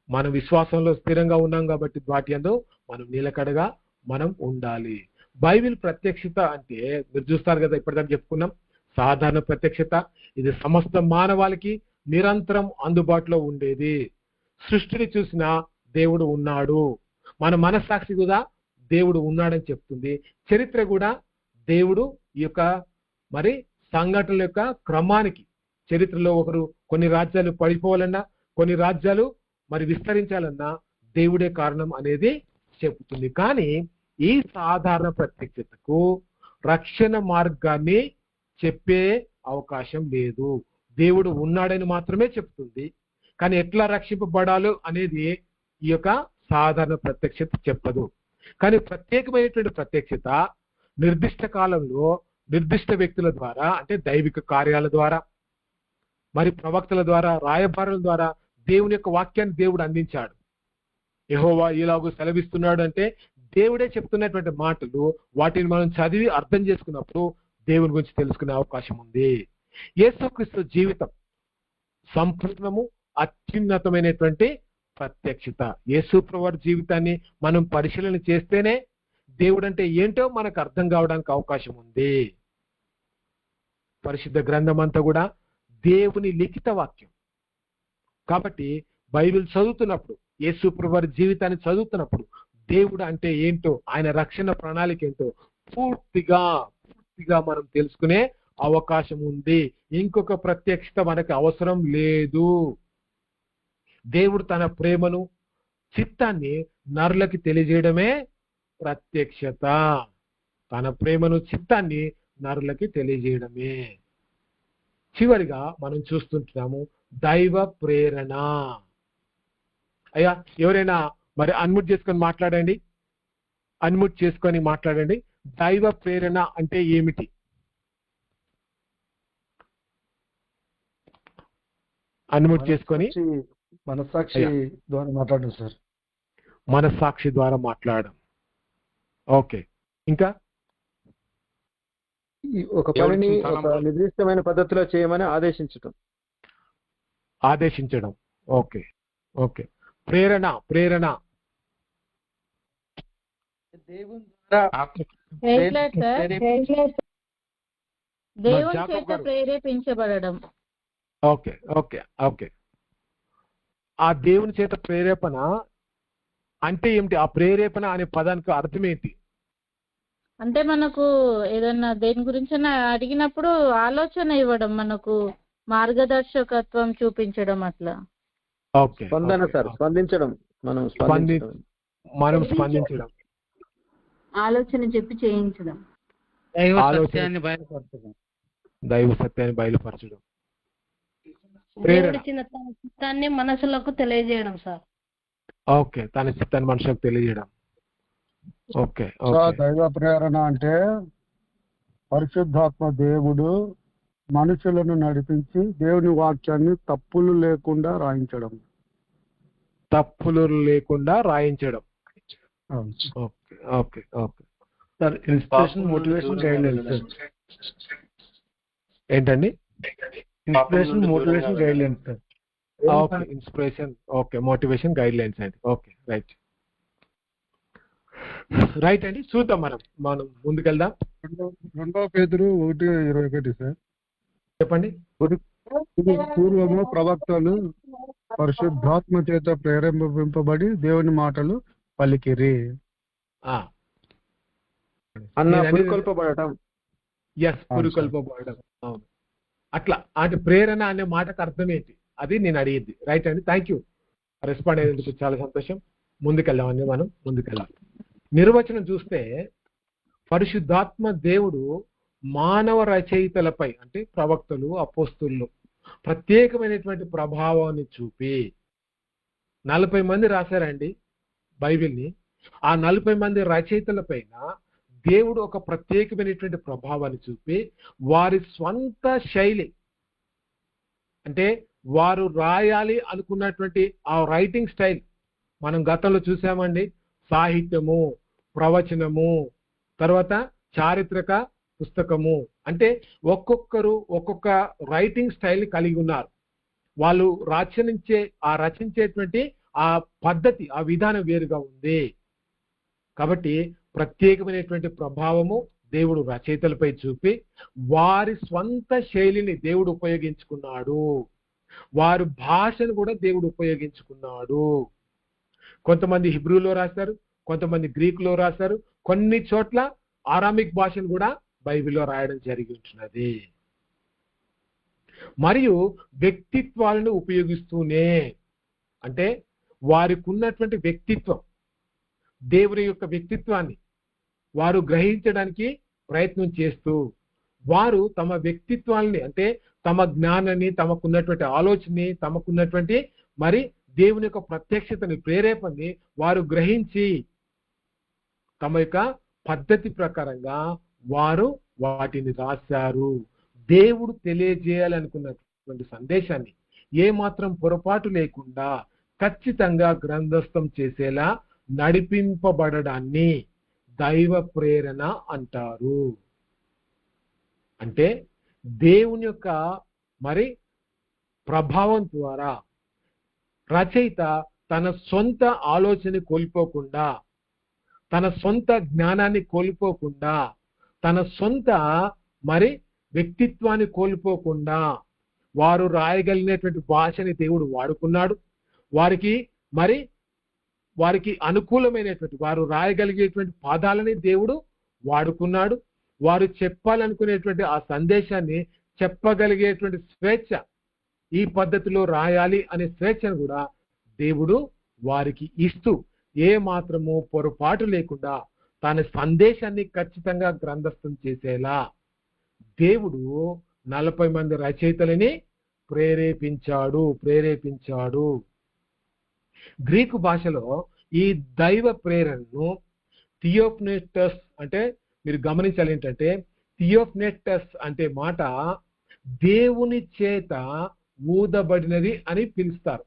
A: మన విశ్వాసంలో స్థిరంగా ఉన్నాం కాబట్టి వాటి యందు మనం నిలకడగా మనం ఉండాలి. బైబిల్ ప్రత్యక్షత అంటే మీరు చూస్తారు కదా, ఇప్పటిదాకా చెప్పుకున్నాం, సాధారణ ప్రత్యక్షత. ఇది సమస్త మానవాళికి నిరంతరం అందుబాటులో ఉండేది. సృష్టిని చూసిన దేవుడు ఉన్నాడు, మన మనస్సాక్షి కూడా దేవుడు ఉన్నాడని చెప్తుంది. చరిత్ర కూడా దేవుడు ఈ యొక్క మరి సంఘటనల యొక్క క్రమానికి, చరిత్రలో ఒకరు కొన్ని రాజ్యాలు పడిపోవాలన్నా, కొన్ని రాజ్యాలు మరి విస్తరించాలన్నా దేవుడే కారణం అనేది చెబుతుంది. కానీ ఈ సాధారణ ప్రత్యక్షతకు రక్షణ మార్గాన్ని చెప్పే అవకాశం లేదు. దేవుడు ఉన్నాడని మాత్రమే చెప్తుంది, కానీ ఎట్లా రక్షింపబడాలో అనేది ఈ యొక్క సాధారణ ప్రత్యక్షత చెప్పదు. కానీ ప్రత్యేకమైనటువంటి ప్రత్యక్షత నిర్దిష్ట కాలంలో నిర్దిష్ట వ్యక్తుల ద్వారా, అంటే దైవిక కార్యాల ద్వారా, మరి ప్రవక్తల ద్వారా, రాయబారుల ద్వారా దేవుని యొక్క వాక్యాన్ని దేవుడు అందించాడు. యెహోవా ఇలాగూ సెలవిస్తున్నాడు అంటే దేవుడే చెప్తున్నటువంటి మాటలు వాటిని మనం చదివి అర్థం చేసుకున్నప్పుడు దేవుని గురించి తెలుసుకునే అవకాశం ఉంది. యేసుక్రీస్తు జీవితం సంపూర్ణము, అత్యున్నతమైనటువంటి ప్రత్యక్షత. యేసు ప్రభువు జీవితాన్ని మనం పరిశీలన చేస్తేనే దేవుడు అంటే ఏంటో మనకు అర్థం కావడానికి అవకాశం ఉంది. పరిశుద్ధ గ్రంథం అంతా కూడా దేవుని లిఖిత వాక్యం కాబట్టి బైబిల్ చదువుతున్నప్పుడు, యేసు ప్రభువు జీవితాన్ని చదువుతున్నప్పుడు దేవుడు అంటే ఏంటో, ఆయన రక్షణ ప్రణాళిక ఏంటో పూర్తిగా మనం తెలుసుకునే అవకాశం ఉంది. ఇంకొక ప్రత్యక్షత మనకు అవసరం లేదు. దేవుడు తన ప్రేమను, చిత్తాన్ని నరులకి తెలియజేయడమే ప్రత్యక్షత. తన ప్రేమను, చిత్తాన్ని నరులకి తెలియజేయడమే. చివరిగా మనం చూస్తుంటున్నాము దైవ ప్రేరణ. అయ్యా ఎవరైనా మరి అన్మ్యూట్ చేసుకొని మాట్లాడండి. అన్మ్యూట్ చేసుకొని మాట్లాడండి. దైవ ప్రేరణ అంటే ఏమిటి? అన్మ్యూట్ చేసుకొని.
D: మనస్సాక్షి ద్వారా మాట్లాడడం సార్.
A: మనస్సాక్షి ద్వారా మాట్లాడడం. ఓకే, ఇంకా
E: ఒక పనిని ఒక నిర్దిష్టమైన పద్ధతిలో చేయమని ఆదేశించడం.
A: Okay okay. ప్రేరణ
B: దేవుని ద్వారా
H: దేవుని చేత ప్రేరేపించబడడం.
A: Okay okay okay. ఆ దేవుని చేత ప్రేరేపణ అంటే ఏమిటి? ఆ ప్రేరేపణ అనే పదానికి అర్థం ఏంటి?
H: అంటే మనకు ఏదన్నా దేని గురించి అడిగినప్పుడు ఆలోచన ఇవ్వడం, మనకు మార్గదర్శకత్వం చూపించడం, అట్లా.
A: ఓకే,
E: స్పందన సార్, స్పందించడం. మనం
A: స్పందించడం,
H: ఆలోచన చెప్పి చేయించడం,
A: దైవ సత్యాన్ని బయలుపరచడం,
G: దేవుడి చిత్తాన్ని మనసులకు తెలియజేయడం సార్.
A: ఓకే, తన చిత్తాన్ని మనుషులకు తెలియజేయడం. ఓకే.
F: దైవ ప్రేరణ అంటే పరిశుద్ధాత్మ దేవుడు మనుషులను నడిపించి దేవుని వాక్యాన్ని తప్పులు లేకుండా రాయించడం.
A: Okay okay okay.
D: Sir inspiration, motivation, guidelines.
A: ఏంటండి?
D: Inspiration, motivation, guidelines sir.
A: Okay, inspiration, okay, motivation, guidelines అండి. ఓకే, రైట్ అండి. చూద్దాం, మనం ముందుకెళ్దాం.
F: 2 పేతురు 1:21 సార్.
A: చెప్పండి.
F: పూర్వము ప్రవక్తలు పరిశుద్ధాత్మ చేత ప్రేరేపింపబడి దేవుని మాటలు పలికిరి.
E: పురికొల్పబడటం.
A: అవును, అట్లా. అంటే ప్రేరణ అనే మాటకు అర్థం ఏంటి అది నేను అడిగింది. రైట్ అండి, థ్యాంక్ యూ. రెస్పాండ్ అయ్యేందుకు చాలా సంతోషం. ముందుకెళ్దామండి, మనం ముందుకెళ్దాం. నిర్వచనం చూస్తే పరిశుద్ధాత్మ దేవుడు మానవ రచయితలపై, అంటే ప్రవక్తలు, అపోస్తులు ప్రత్యేకమైనటువంటి ప్రభావాన్ని చూపి 40 మంది రాశారండి బైబిల్ని. ఆ 40 మంది రచయితల పైన దేవుడు ఒక ప్రత్యేకమైనటువంటి ప్రభావాన్ని చూపి వారి స్వంత శైలి, అంటే వారు రాయాలి అనుకున్నటువంటి ఆ రైటింగ్ స్టైల్ మనం గతంలో చూసామండి. సాహిత్యము, ప్రవచనము, తర్వాత చారిత్రక పుస్తకము, అంటే ఒక్కొక్కరు ఒక్కొక్క రైటింగ్ స్టైల్ కలిగి ఉన్నారు. వాళ్ళు రచించేటువంటి ఆ పద్ధతి, ఆ విధానం వేరుగా ఉంది. కాబట్టి ప్రత్యేకమైనటువంటి ప్రభావము దేవుడు రచయితలపై చూపి వారి స్వంత శైలిని దేవుడు ఉపయోగించుకున్నాడు. వారి భాషను కూడా దేవుడు ఉపయోగించుకున్నాడు. కొంతమంది హిబ్రూలో రాశారు, కొంతమంది గ్రీకులో రాశారు, కొన్ని చోట్ల ఆరామిక్ భాషను కూడా బైబిల్లో రాయడం జరిగి ఉంటున్నది. మరియు వ్యక్తిత్వాలను ఉపయోగిస్తూనే, అంటే వారికి ఉన్నటువంటి వ్యక్తిత్వం, దేవుని యొక్క వ్యక్తిత్వాన్ని వారు గ్రహించడానికి ప్రయత్నం చేస్తూ వారు తమ వ్యక్తిత్వాల్ని, అంటే తమ జ్ఞానాన్ని, తమకున్నటువంటి ఆలోచనని, తమకున్నటువంటి మరి దేవుని యొక్క ప్రత్యక్షతని, ప్రేరేపణని వారు గ్రహించి తమ యొక్క పద్ధతి ప్రకారంగా వారు వాటిని రాశారు. దేవుడు తెలియజేయాలనుకున్నటువంటి సందేశాన్ని ఏమాత్రం పొరపాటు లేకుండా ఖచ్చితంగా గ్రంథస్థం చేసేలా నడిపింపబడడాన్ని దైవ ప్రేరణ అంటారు. అంటే దేవుని యొక్క మరి ప్రభావం ద్వారా రచయిత తన సొంత ఆలోచన కోల్పోకుండా, తన సొంత జ్ఞానాన్ని కోల్పోకుండా, తన సొంత మరి వ్యక్తిత్వాన్ని కోల్పోకుండా వారు రాయగలిగినటువంటి భాషని దేవుడు వాడుకున్నాడు. వారికి అనుకూలమైనటువంటి వారు రాయగలిగేటువంటి పదాలని దేవుడు వాడుకున్నాడు. వారు చెప్పాలనుకునేటువంటి ఆ సందేశాన్ని చెప్పగలిగేటువంటి స్వేచ్ఛ, ఈ పద్ధతిలో రాయాలి అనే స్వేచ్ఛను కూడా దేవుడు వారికి ఇస్తూ ఏ మాత్రము పొరపాటు లేకుండా తన సందేశాన్ని ఖచ్చితంగా గ్రంథస్థం చేసేలా దేవుడు 40 మంది రచయితలని ప్రేరేపించాడు. గ్రీకు భాషలో ఈ దైవ ప్రేరణను థియోప్నెటస్, అంటే మీరు గమనించాలి ఏంటంటే థియోప్నెటస్ అంటే మాట దేవుని చేత ఊదబడినది అని పిలుస్తారు.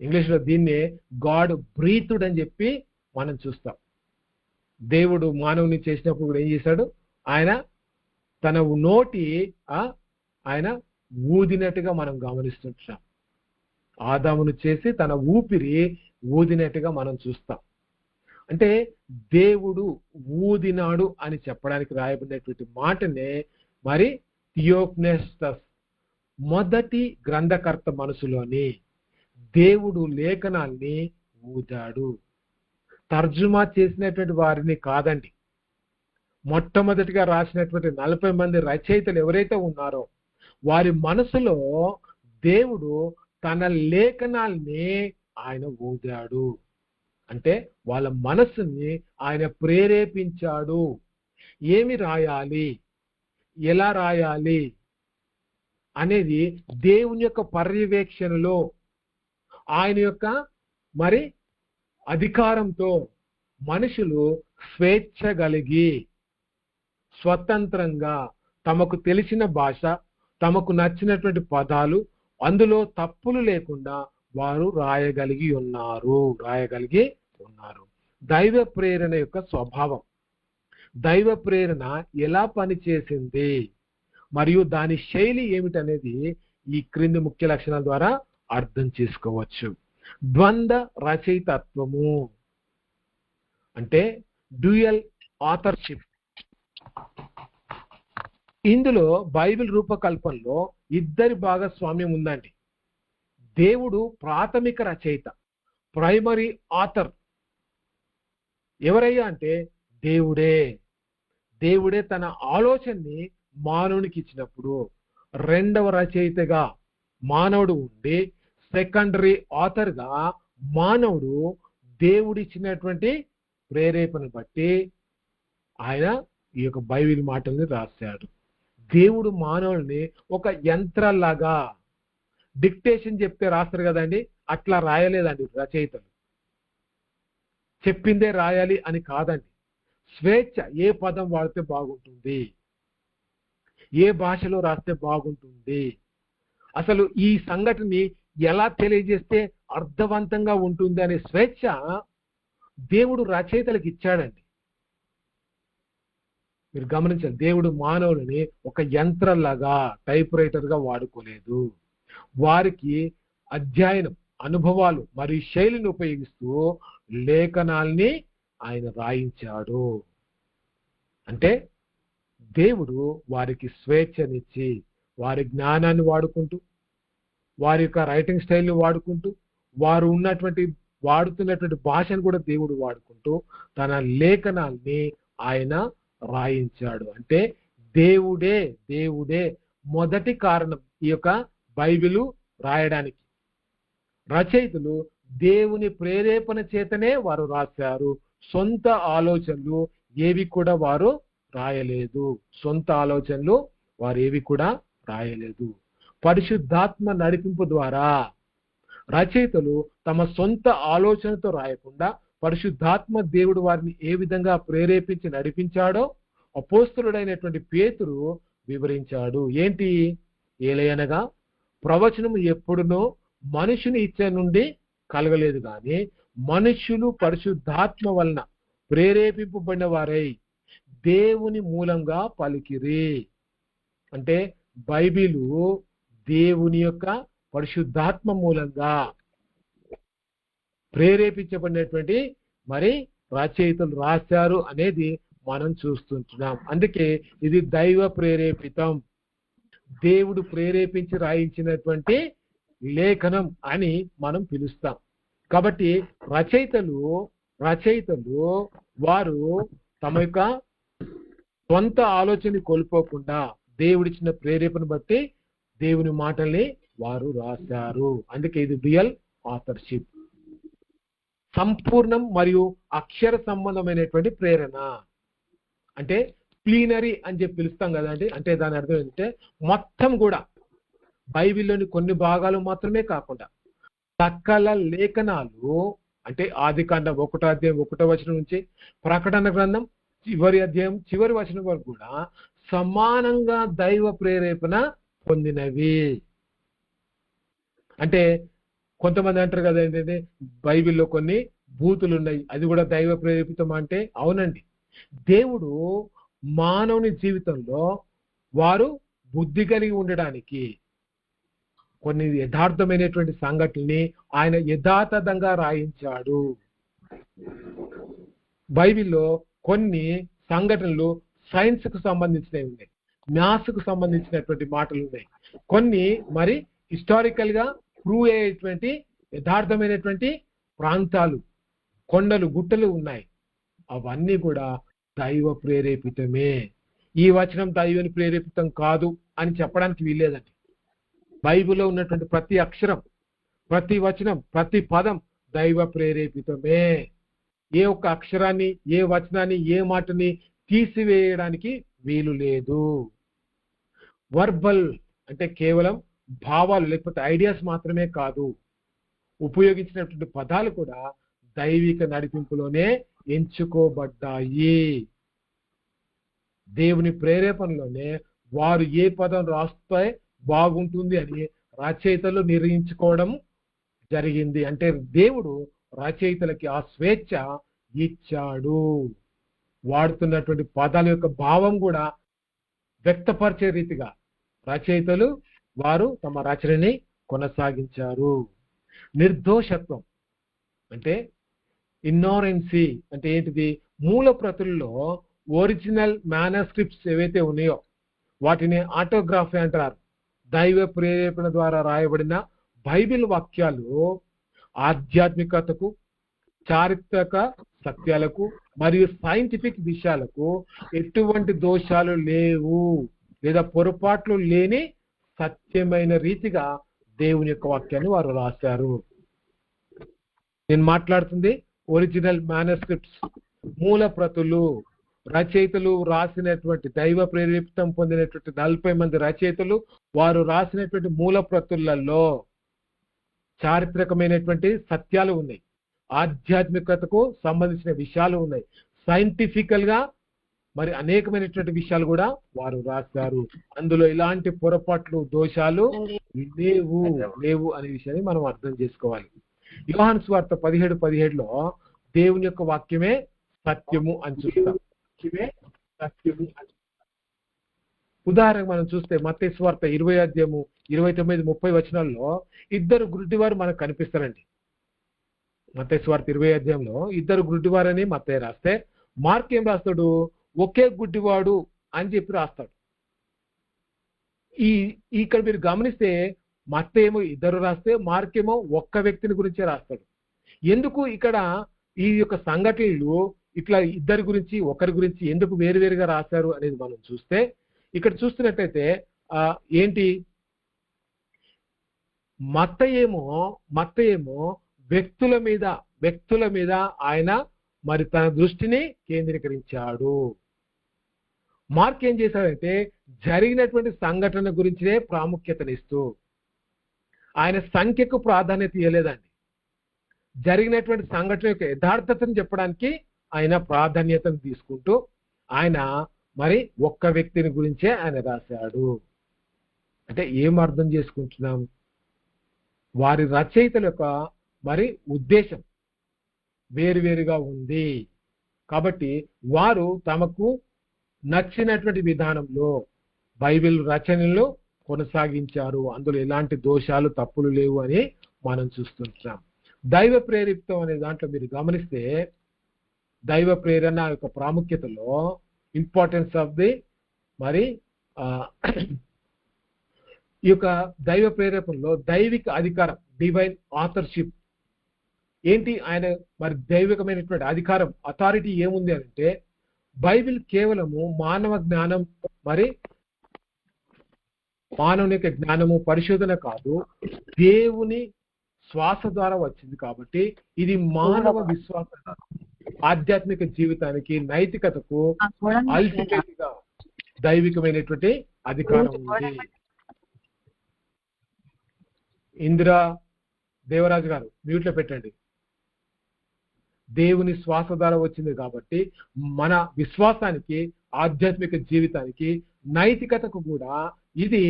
A: ఇంగ్లీష్లో దీన్నే గాడ్ బ్రీతుడ్ అని చెప్పి మనం చూస్తాం. దేవుడు మానవుని చేసినప్పుడు కూడా ఏం చేశాడు? ఆయన తన నోటి ఆయన ఊదినట్టుగా మనం గమనిస్తుంటాం. ఆదామును చేసి తన ఊపిరి ఊదినట్టుగా మనం చూస్తాం. అంటే దేవుడు ఊదినాడు అని చెప్పడానికి రాయబడినటువంటి మాటనే మరి థియోప్నెస్టస్, మొదటి గ్రంథకర్త మనసులోని దేవుడు లేఖనాల్ని ఊదాడు. తర్జుమా చేసినటువంటి వారిని కాదండి, మొట్టమొదటిగా రాసినటువంటి 40 మంది రచయితలు ఎవరైతే ఉన్నారో వారి మనసులో దేవుడు తన లేఖనాల్ని ఆయన ఊదాడు. అంటే వాళ్ళ మనసుని ఆయన ప్రేరేపించాడు. ఏమి రాయాలి, ఎలా రాయాలి అనేది దేవుని యొక్క పర్యవేక్షణలో, ఆయన యొక్క మరి అధికారంతో మనుషులు స్వేచ్ఛ కలిగి స్వతంత్రంగా తమకు తెలిసిన భాష, తమకు నచ్చినటువంటి పదాలు, అందులో తప్పులు లేకుండా వారు రాయగలిగి ఉన్నారు. దైవ ప్రేరణ యొక్క స్వభావం, దైవ ప్రేరణ ఎలా పనిచేసింది మరియు దాని శైలి ఏమిటనేది ఈ క్రింది ముఖ్య లక్షణాల ద్వారా అర్థం చేసుకోవచ్చు. ద్వంద్వ రచయితత్వము అంటే డ్యూయల్ ఆథర్షిప్. ఇందులో బైబిల్ రూపకల్పనలో ఇద్దరి భాగస్వామ్యం ఉందండి. దేవుడు ప్రాథమిక రచయిత, ప్రైమరీ ఆథర్. ఎవరయ్యా అంటే దేవుడే తన ఆలోచనని మానవునికి ఇచ్చినప్పుడు రెండవ రచయితగా మానవుడు ఉండి సెకండరీ ఆథర్గా మానవుడు దేవుడిచ్చినటువంటి ప్రేరేపణ బట్టి ఆయన ఈ యొక్క బైబిల్ మాటల్ని రాశాడు. దేవుడు మానవుల్ని ఒక యంత్రాలాగా డిక్టేషన్ చెప్తే రాస్తారు కదండి, అట్లా రాయలేదండి రచయితలు. చెప్పిందే రాయాలి అని కాదండి. స్వేచ్ఛ, ఏ పదం వాడితే బాగుంటుంది, ఏ భాషలో రాస్తే బాగుంటుంది, అసలు ఈ సంఘటనని ఎలా తెలియజేస్తే అర్థవంతంగా ఉంటుంది అనే స్వేచ్ఛ దేవుడు రచయితలకు ఇచ్చాడండి. మీరు గమనించాలి, దేవుడు మానవులని ఒక యంత్రంలాగా, టైప్ రైటర్గా వాడుకోలేదు. వారికి అధ్యయనం, అనుభవాలు మరియు శైలిని ఉపయోగిస్తూ లేఖనాల్ని ఆయన రాయించాడు. అంటే దేవుడు వారికి స్వేచ్ఛనిచ్చి వారి జ్ఞానాన్ని వాడుకుంటూ, వారి యొక్క రైటింగ్ స్టైల్ని వాడుకుంటూ, వారు వాడుతున్నటువంటి భాషను కూడా దేవుడు వాడుకుంటూ తన లేఖనాల్ని ఆయన రాయించాడు. అంటే దేవుడే మొదటి కారణం ఈ యొక్క బైబిలు రాయడానికి. రచయితలు దేవుని ప్రేరేపణ చేతనే వారు రాశారు. సొంత ఆలోచనలు ఏవి కూడా వారు రాయలేదు. పరిశుద్ధాత్మ నడిపింపు ద్వారా రచయితలు తమ సొంత ఆలోచనతో రాయకుండా పరిశుద్ధాత్మ దేవుడు వారిని ఏ విధంగా ప్రేరేపించి నడిపించాడో అపోస్తలుడైనటువంటి పేతురు వివరించాడు. ఏంటి? ఏలయనగా ప్రవచనం ఎప్పుడునో మనుషుని ఇచ్చ నుండి కలగలేదు కానీ మనుష్యులు పరిశుద్ధాత్మ వలన ప్రేరేపింపబడిన వారై దేవుని మూలంగా పలికిరి. అంటే బైబిలు దేవుని యొక్క పరిశుద్ధాత్మ మూలంగా ప్రేరేపించబడినటువంటి మరి రచయితలు రాశారు అనేది మనం చూస్తుంటున్నాం. అందుకే ఇది దైవ ప్రేరేపితం, దేవుడు ప్రేరేపించి రాయించినటువంటి లేఖనం అని మనం పిలుస్తాం. కాబట్టి రచయితలు వారు తమ యొక్క సొంత ఆలోచన కోల్పోకుండా దేవుడిచ్చిన ప్రేరేపణ బట్టి దేవుని మాటల్ని వారు రాశారు. అందుకే ఇది రియల్ ఆథర్షిప్, సంపూర్ణం మరియు అక్షర సంబంధమైనటువంటి ప్రేరణ. అంటే ప్లీనరీ అని చెప్పి పిలుస్తాం కదండి. అంటే దాని అర్థం ఏంటంటే మొత్తం కూడా బైబిల్లోని కొన్ని భాగాలు మాత్రమే కాకుండా సకల లేఖనాలు, అంటే ఆదికాండం 1వ అధ్యాయం 1వ వచనం నుంచి ప్రకటన గ్రంథం చివరి అధ్యాయం చివరి వచనం వరకు కూడా సమానంగా దైవ ప్రేరేపణ పొందినవి. అంటే కొంతమంది అంటారు కదా ఏంటంటే బైబిల్లో కొన్ని బూతులు ఉన్నాయి, అది కూడా దైవ ప్రేరేపితం అంటే అవునండి. దేవుడు మానవుని జీవితంలో వారు బుద్ధి కలిగి ఉండడానికి కొన్ని యథార్థమైనటువంటి సంఘటనల్ని ఆయన యథాతథంగా రాయించాడు. బైబిల్లో కొన్ని సంఘటనలు సైన్స్ కు సంబంధించినవి ఉన్నాయి, మ్యాథ్స్ కు సంబంధించినటువంటి మాటలు ఉన్నాయి, కొన్ని మరి హిస్టారికల్ గా ప్రూవ్ అయ్యేటువంటి యథార్థమైనటువంటి ప్రాంతాలు, కొండలు, గుట్టలు ఉన్నాయి. అవన్నీ కూడా దైవ ప్రేరేపితమే. ఈ వచనం దైవాన్ని ప్రేరేపితం కాదు అని చెప్పడానికి వీల్లేదండి. బైబిల్లో ఉన్నటువంటి ప్రతి అక్షరం, ప్రతి వచనం, ప్రతి పదం దైవ ప్రేరేపితమే. ఏ ఒక్క అక్షరాన్ని, ఏ వచనాన్ని, ఏ మాటని తీసివేయడానికి వీలు లేదు. వర్బల్ అంటే కేవలం భావాలు లేకపోతే ఐడియాస్ మాత్రమే కాదు, ఉపయోగించినటువంటి పదాలు కూడా దైవిక నడిపింపులోనే ఎంచుకోబడ్డాయి. దేవుని ప్రేరేపణలోనే వారు ఏ పదం రాస్తే బాగుంటుంది అని రచయితలు నిర్ణయించుకోవడం జరిగింది. అంటే దేవుడు రచయితలకి ఆ స్వేచ్ఛ ఇచ్చాడు. వాడుతున్నటువంటి పదాల యొక్క భావం కూడా వ్యక్తపరిచే రీతిగా రచయితలు వారు తమ రచనని కొనసాగించారు. నిర్దోషత్వం అంటే ఇన్నోరెన్సీ అంటే ఏంటిది? మూల ప్రతుల్లో ఒరిజినల్ మ్యానస్క్రిప్ట్స్ ఏవైతే ఉన్నాయో వాటిని ఆటోగ్రాఫీ అంటారు. దైవ ప్రేరేపణ ద్వారా రాయబడిన బైబిల్ వాక్యాలు ఆధ్యాత్మికతకు, చారిత్రక సత్యాలకు మరియు సైంటిఫిక్ విషయాలకు ఎటువంటి దోషాలు లేవు లేదా పొరపాట్లు లేని సత్యమైన రీతిగా దేవుని యొక్క వాక్యాన్ని వారు రాశారు. నేను మాట్లాడుతుంది ఒరిజినల్ మ్యానస్క్రిప్ట్స్, మూల ప్రతులు. రచయితలు రాసినటువంటి దైవ ప్రేరేపితం పొందినటువంటి 40 మంది రచయితలు వారు రాసినటువంటి మూల ప్రతులలో చారిత్రకమైనటువంటి సత్యాలు ఉన్నాయి, ఆధ్యాత్మికతకు సంబంధించిన విషయాలు ఉన్నాయి, సైంటిఫికల్ గా మరి అనేకమైనటువంటి విషయాలు కూడా వారు రాశారు. అందులో ఇలాంటి పొరపాట్లు, దోషాలు లేవు అనే విషయాన్ని మనం అర్థం చేసుకోవాలి. యోహాను సువార్త 17:17లో దేవుని యొక్క వాక్యమే సత్యము అని చూస్తాం. ఉదాహరణకు మనం చూస్తే మత్తయి సువార్త 20 అధ్యాయము 29-30 వచనాల్లో 2 గుడ్డివారు మనకు కనిపిస్తారండి. మత్తయి సువార్త 20 అధ్యాయంలో 2 గుడ్డివారని మత్తయి రాస్తే, మార్క్ ఏం రాస్తాడు? ఒకే గుడ్డివాడు అని చెప్పి రాస్తాడు. ఇక్కడ మీరు గమనిస్తే మత్తయి ఏమో 2 రాస్తే, మార్క్ ఏమో ఒక్క వ్యక్తిని గురించే రాస్తాడు. ఎందుకు ఇక్కడ ఈ యొక్క సంఘటనలు ఇట్లా 2 గురించి, ఒకరి గురించి ఎందుకు వేరువేరుగా రాశారు అనేది మనం చూస్తే, ఇక్కడ చూస్తున్నట్టయితే ఏంటి, మత్తయేమో వ్యక్తుల మీద ఆయన మరి తన దృష్టిని కేంద్రీకరించాడు. మార్క్ ఏం చేశాడంటే జరిగినటువంటి సంఘటన గురించినే ప్రాముఖ్యతనిస్తూ ఆయన సంఖ్యకు ప్రాధాన్యత ఇవ్వలేదండి. జరిగినటువంటి సంఘటన యొక్క యథార్థతను చెప్పడానికి ఆయన ప్రాధాన్యతను తీసుకుంటూ ఆయన మరి ఒక్క వ్యక్తిని గురించే ఆయన రాశాడు. అంటే ఏం అర్థం చేసుకుంటున్నాం? వారి రచయితల యొక్క మరి ఉద్దేశం, వేరువేరుగా ఉంది. కాబట్టి వారు తమకు నచ్చినటువంటి విధానంలో బైబిల్ రచనలు కొనసాగించారు. అందులో ఎలాంటి దోషాలు తప్పులు లేవు అని మనం చూస్తుంటాం. దైవ ప్రేరితం అనే దాంట్లో మీరు గమనిస్తే దైవ ప్రేరణ యొక్క ప్రాముఖ్యతలో ఇంపార్టెన్స్ ఆఫ్ ది మరి ఈ యొక్క దైవ ప్రేరేపణలో దైవిక అధికారం, డివైన్ ఆథర్షిప్ ఏంటి? ఆయన మరి దైవికమైనటువంటి అధికారం, అథారిటీ ఏముంది అంటే బైబిల్ కేవలము మానవ జ్ఞానం మరి మానవుని యొక్క జ్ఞానము పరిశోధన కాదు, దేవుని శ్వాస ద్వారా వచ్చింది. కాబట్టి ఇది మానవ విశ్వాస ఆధ్యాత్మిక జీవితానికి నైతికతకు అల్టిమేట్ గా దైవికమైనటువంటి అధికారం ఉంది. ఇందిరా దేవరాజు గారు మ్యూట్ లో పెట్టండి. దేవుని శ్వాస ద్వారా వచ్చింది కాబట్టి మన విశ్వాసానికి, ఆధ్యాత్మిక జీవితానికి, నైతికతకు కూడా ఇది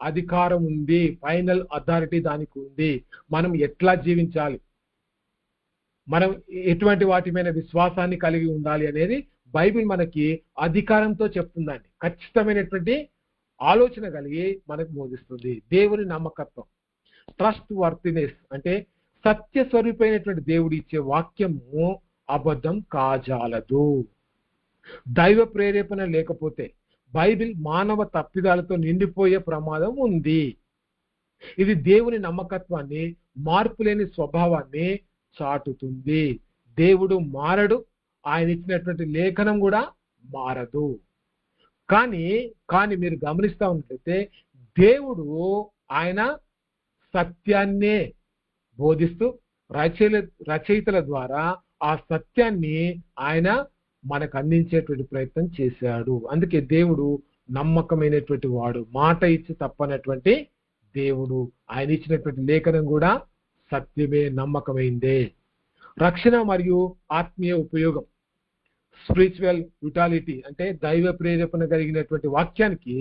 A: అధికారం ఉంది. ఫైనల్ అథారిటీ దానికి ఉంది. మనం ఎట్లా జీవించాలి, మనం ఎటువంటి వాటి మీద విశ్వాసాన్ని కలిగి ఉండాలి అనేది బైబిల్ మనకి అధికారంతో చెప్తుందండి. ఖచ్చితమైనటువంటి ఆలోచన కలిగి మనకు బోధిస్తుంది. దేవుని నమ్మకత్వం, ట్రస్ట్ వర్తినెస్ అంటే సత్య స్వరూపమైనటువంటి దేవుడు ఇచ్చే వాక్యము అబద్ధం కాజాలదు. దైవ ప్రేరేపణ లేకపోతే బైబిల్ మానవ తప్పిదాలతో నిండిపోయే ప్రమాదం ఉంది. ఇది దేవుని నమ్మకత్వాన్ని, మార్పులేని స్వభావాన్ని చాటుతుంది. దేవుడు మారడు, ఆయన ఇచ్చినటువంటి లేఖనం కూడా మారదు. కానీ మీరు గమనిస్తా ఉన్నట్లయితే దేవుడు ఆయన సత్యాన్నే బోధిస్తూ రచయితల ద్వారా ఆ సత్యాన్ని ఆయన మనకు అందించేటువంటి ప్రయత్నం చేశాడు. అందుకే దేవుడు నమ్మకమైనటువంటి వాడు, మాట ఇచ్చి తప్పనటువంటి దేవుడు. ఆయన ఇచ్చినటువంటి లేఖనం కూడా సత్యమే, నమ్మకమైందే. రక్షణ మరియు ఆత్మీయ ఉపయోగం, స్పిరిచువల్ యుటాలిటీ అంటే దైవ ప్రేరేపణ కలిగినటువంటి వాక్యానికి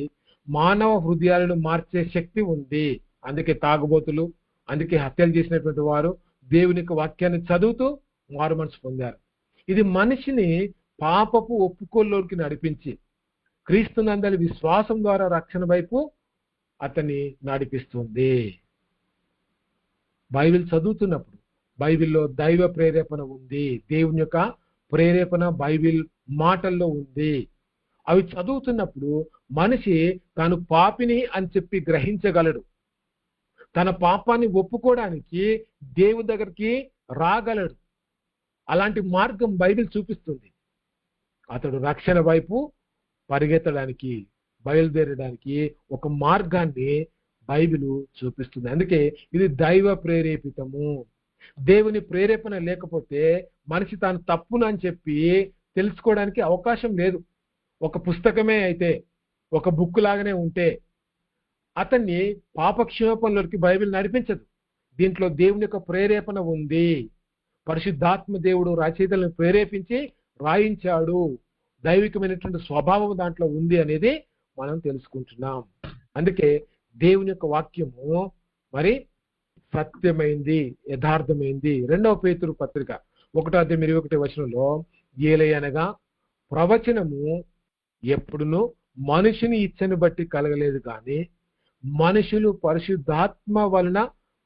A: మానవ హృదయాలను మార్చే శక్తి ఉంది. అందుకే తాగుబోతులు, అందుకే హత్యలు చేసినటువంటి వారు దేవుని యొక్క వాక్యాన్ని చదువుతూ మారు మనసు పొందారు. ఇది మనిషిని పాపపు ఒప్పుకోల్లోకి నడిపించి క్రీస్తునందలి విశ్వాసం ద్వారా రక్షణ వైపు అతన్ని నడిపిస్తుంది. బైబిల్ చదువుతున్నప్పుడు బైబిల్లో దైవ ప్రేరేపణ ఉంది. దేవుని యొక్క ప్రేరేపణ బైబిల్ మాటల్లో ఉంది. అవి చదువుతున్నప్పుడు మనిషి తాను పాపిని అని చెప్పి గ్రహించగలడు. తన పాపాన్ని ఒప్పుకోవడానికి దేవుని దగ్గరికి రాగలడు. అలాంటి మార్గం బైబిల్ చూపిస్తుంది. అతడు రక్షణ వైపు పరిగెత్తడానికి, బయలుదేరడానికి ఒక మార్గాన్ని బైబిల్ చూపిస్తుంది. అందుకే ఇది దైవ ప్రేరేపితము. దేవుని ప్రేరేపణ లేకపోతే మనిషి తాను తప్పును అని చెప్పి తెలుసుకోవడానికి అవకాశం లేదు. ఒక పుస్తకమే అయితే, ఒక బుక్ లాగానే ఉంటే అతన్ని పాపక్షేపంలోకి బైబిల్ నడిపించదు. దీంట్లో దేవుని యొక్క ప్రేరేపణ ఉంది. పరిశుద్ధాత్మ దేవుడు రచయితలను ప్రేరేపించి రాయించాడు. దైవికమైనటువంటి స్వభావం దాంట్లో ఉంది అనేది మనం తెలుసుకుంటున్నాం. అందుకే దేవుని యొక్క వాక్యము మరి సత్యమైంది, యథార్థమైంది. 2వ పేతురు పత్రిక 1:21 ఏలయనగా ప్రవచనము ఎప్పుడును మనుషుని ఇచ్చను బట్టి కలగలేదు కానీ మనుషులు పరిశుద్ధాత్మ వలన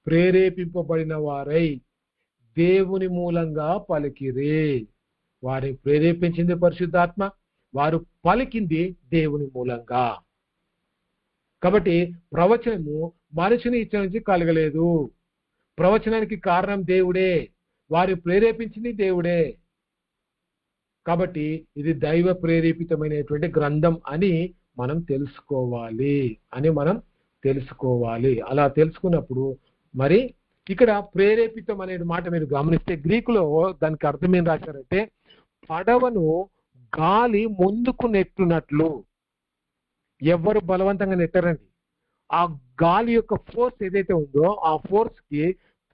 A: ప్రేరేపింపబడిన వారై దేవుని మూలంగా పలికిరే. వారిని ప్రేరేపించింది పరిశుద్ధాత్మ, వారు పలికింది దేవుని మూలంగా. కాబట్టి ప్రవచనము మనుషుని ఇచ్చ నుంచి కలగలేదు. ప్రవచనానికి కారణం దేవుడే, వారు ప్రేరేపించింది దేవుడే. కాబట్టి ఇది దైవ ప్రేరేపితమైనటువంటి గ్రంథం అని మనం తెలుసుకోవాలి. అలా తెలుసుకున్నప్పుడు మరి ఇక్కడ ప్రేరేపితం అనే మాట మీరు గమనిస్తే గ్రీకులో దానికి అర్థం ఏం రాశారంటే పడవను గాలి ముందుకు నెట్టునట్లు. ఎవరు బలవంతంగా నెట్టరండి. ఆ గాలి యొక్క ఫోర్స్ ఏదైతే ఉందో ఆ ఫోర్స్ కి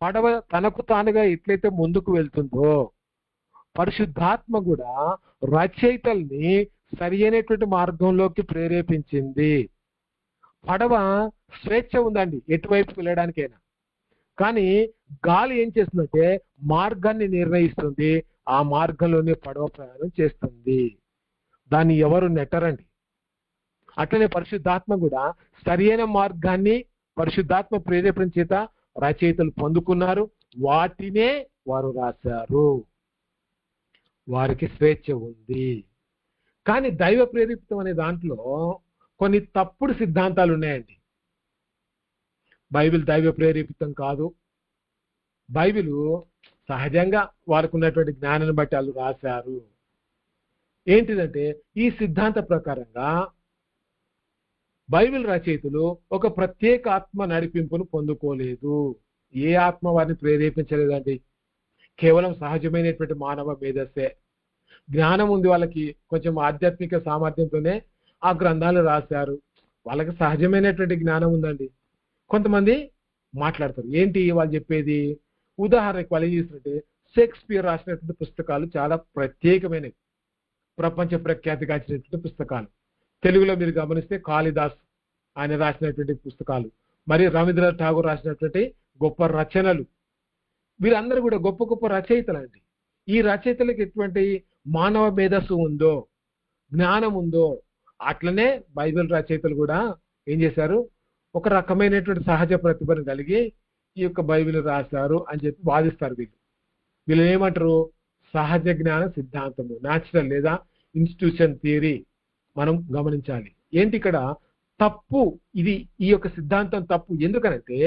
A: పడవ తనకు తానుగా ఎట్లయితే ముందుకు వెళ్తుందో పరిశుద్ధాత్మ కూడా రచయితల్ని సరి అయినటువంటి మార్గంలోకి ప్రేరేపించింది. పడవ స్వేచ్ఛ ఉందండి ఎటువైపు వెళ్ళడానికైనా, కానీ గాలి ఏం చేస్తుందంటే మార్గాన్ని నిర్ణయిస్తుంది, ఆ మార్గంలోనే పడవ ప్రయాణం చేస్తుంది, దాన్ని ఎవరు నెట్టరండి. అట్లనే పరిశుద్ధాత్మ కూడా సరైన మార్గాన్ని పరిశుద్ధాత్మ ప్రేరేపణ చేత రచయితలు పొందుకున్నారు, వాటినే వారు రాశారు, వారికి స్వేచ్ఛ ఉంది. కానీ దైవ ప్రేరేపితం అనే దాంట్లో కొన్ని తప్పుడు సిద్ధాంతాలు ఉన్నాయండి. బైబిల్ దైవ ప్రేరేపితం కాదు, బైబిల్ సహజంగా వారికి ఉన్నటువంటి జ్ఞానాన్ని బట్టి వాళ్ళు రాశారు. ఏంటిదంటే ఈ సిద్ధాంత ప్రకారంగా బైబిల్ రచయితలు ఒక ప్రత్యేక ఆత్మ నడిపింపును పొందుకోలేదు, ఏ ఆత్మ వారిని ప్రేరేపించలేదండి. కేవలం సహజమైనటువంటి మానవ మేధస్సే, జ్ఞానం ఉంది వాళ్ళకి, కొంచెం ఆధ్యాత్మిక సామర్థ్యంతోనే ఆ గ్రంథాలు రాశారు, వాళ్ళకి సహజమైనటువంటి జ్ఞానం ఉందండి. కొంతమంది మాట్లాడతారు, ఏంటి వాళ్ళు చెప్పేది? ఉదాహరణకు వాళ్ళు చేసినట్టే షేక్స్పియర్ రాసినటువంటి పుస్తకాలు చాలా ప్రత్యేకమైనవి, ప్రపంచ ప్రఖ్యాతిగాంచినటువంటి పుస్తకాలు. తెలుగులో మీరు గమనిస్తే కాళిదాస్ ఆయన రాసినటువంటి పుస్తకాలు, మరి రవీంద్రనాథ్ ఠాగూర్ రాసినటువంటి గొప్ప రచనలు, వీరందరూ కూడా గొప్ప గొప్ప రచయితలు అండి. ఈ రచయితలకు ఎటువంటి మానవ మేధస్సు ఉందో, జ్ఞానం ఉందో, అట్లనే బైబిల్ రచయితలు కూడా ఏం చేశారు, ఒక రకమైనటువంటి సహజ ప్రతిభను కలిగి ఈ యొక్క బైబిల్ రాశారు అని చెప్పి వాదిస్తారు. వీళ్ళు ఏమంటారు? సహజ జ్ఞాన సిద్ధాంతము, న్యాచురల్ లేదా ఇన్స్టిట్యూషన్ థియరీ మనం గమనించాలి. ఏంటి ఇక్కడ తప్పు? ఇది ఈ యొక్క సిద్ధాంతం తప్పు. ఎందుకనంటే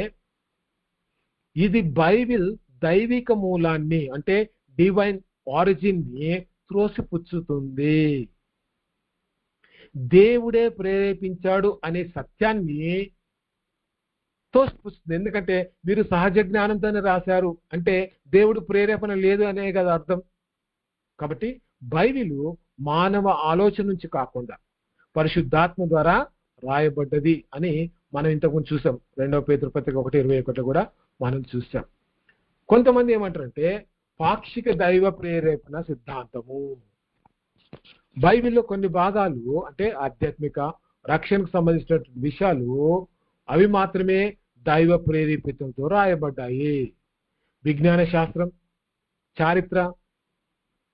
A: ఇది బైబిల్ దైవిక మూలాన్ని అంటే డివైన్ ఆరిజిన్ ని త్రోసిపుచ్చుతుంది. దేవుడే ప్రేరేపించాడు అనే సత్యాన్ని తోసిపుచ్చుతుంది. ఎందుకంటే మీరు సహజ జ్ఞానంతోనే రాశారు అంటే దేవుడు ప్రేరేపణ లేదు అనే కదా అర్థం. కాబట్టి బైబిల్ మానవ ఆలోచన నుంచి కాకుండా పరిశుద్ధాత్మ ద్వారా రాయబడ్డది అని మనం ఇంతకుముందు చూసాం. 2 పేతురు పత్రిక 1:21 కూడా మనం చూసాం. కొంతమంది ఏమంటారంటే పాక్షిక దైవ ప్రేరేపణ సిద్ధాంతము. బైబిల్లో కొన్ని భాగాలు అంటే ఆధ్యాత్మిక రక్షణకు సంబంధించిన విషయాలు అవి మాత్రమే దైవ ప్రేరేపితంతో రాయబడ్డాయి. విజ్ఞాన శాస్త్రం, చారిత్ర,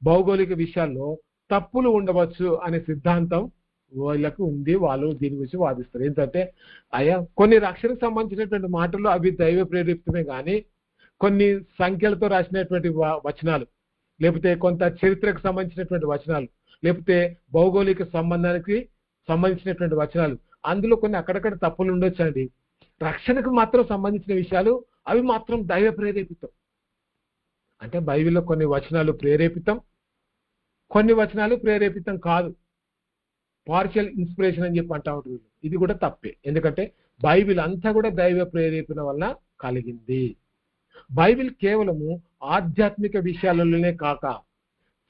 A: భౌగోళిక విషయాల్లో తప్పులు ఉండవచ్చు అనే సిద్ధాంతం వాళ్ళకు ఉంది. వాళ్ళు దీని గురించి వాదిస్తారు. ఏంటంటే అయ్యా కొన్ని రక్షణకు సంబంధించినటువంటి మాటలు అవి దైవ ప్రేరేపితమే, కానీ కొన్ని సంఖ్యలతో రాసినటువంటి వచనాలు, లేకపోతే కొంత చరిత్రకు సంబంధించినటువంటి వచనాలు, లేకపోతే భౌగోళిక సంబంధానికి సంబంధించినటువంటి వచనాలు, అందులో కొన్ని అక్కడక్కడ తప్పులు ఉండొచ్చు అండి. రక్షణకు మాత్రం సంబంధించిన విషయాలు అవి మాత్రం దైవ ప్రేరేపితం. అంటే బైబిల్లో కొన్ని వచనాలు ప్రేరేపితం, కొన్ని వచనాలు ప్రేరేపితం కాదు, పార్షియల్ ఇన్స్పిరేషన్ అని చెప్పి అంటా ఉంటారు. ఇది కూడా తప్పే. ఎందుకంటే బైబిల్ అంతా కూడా దైవ ప్రేరేపణ వల్ల కలిగింది. బైబిల్ కేవలము ఆధ్యాత్మిక విషయాలలోనే కాక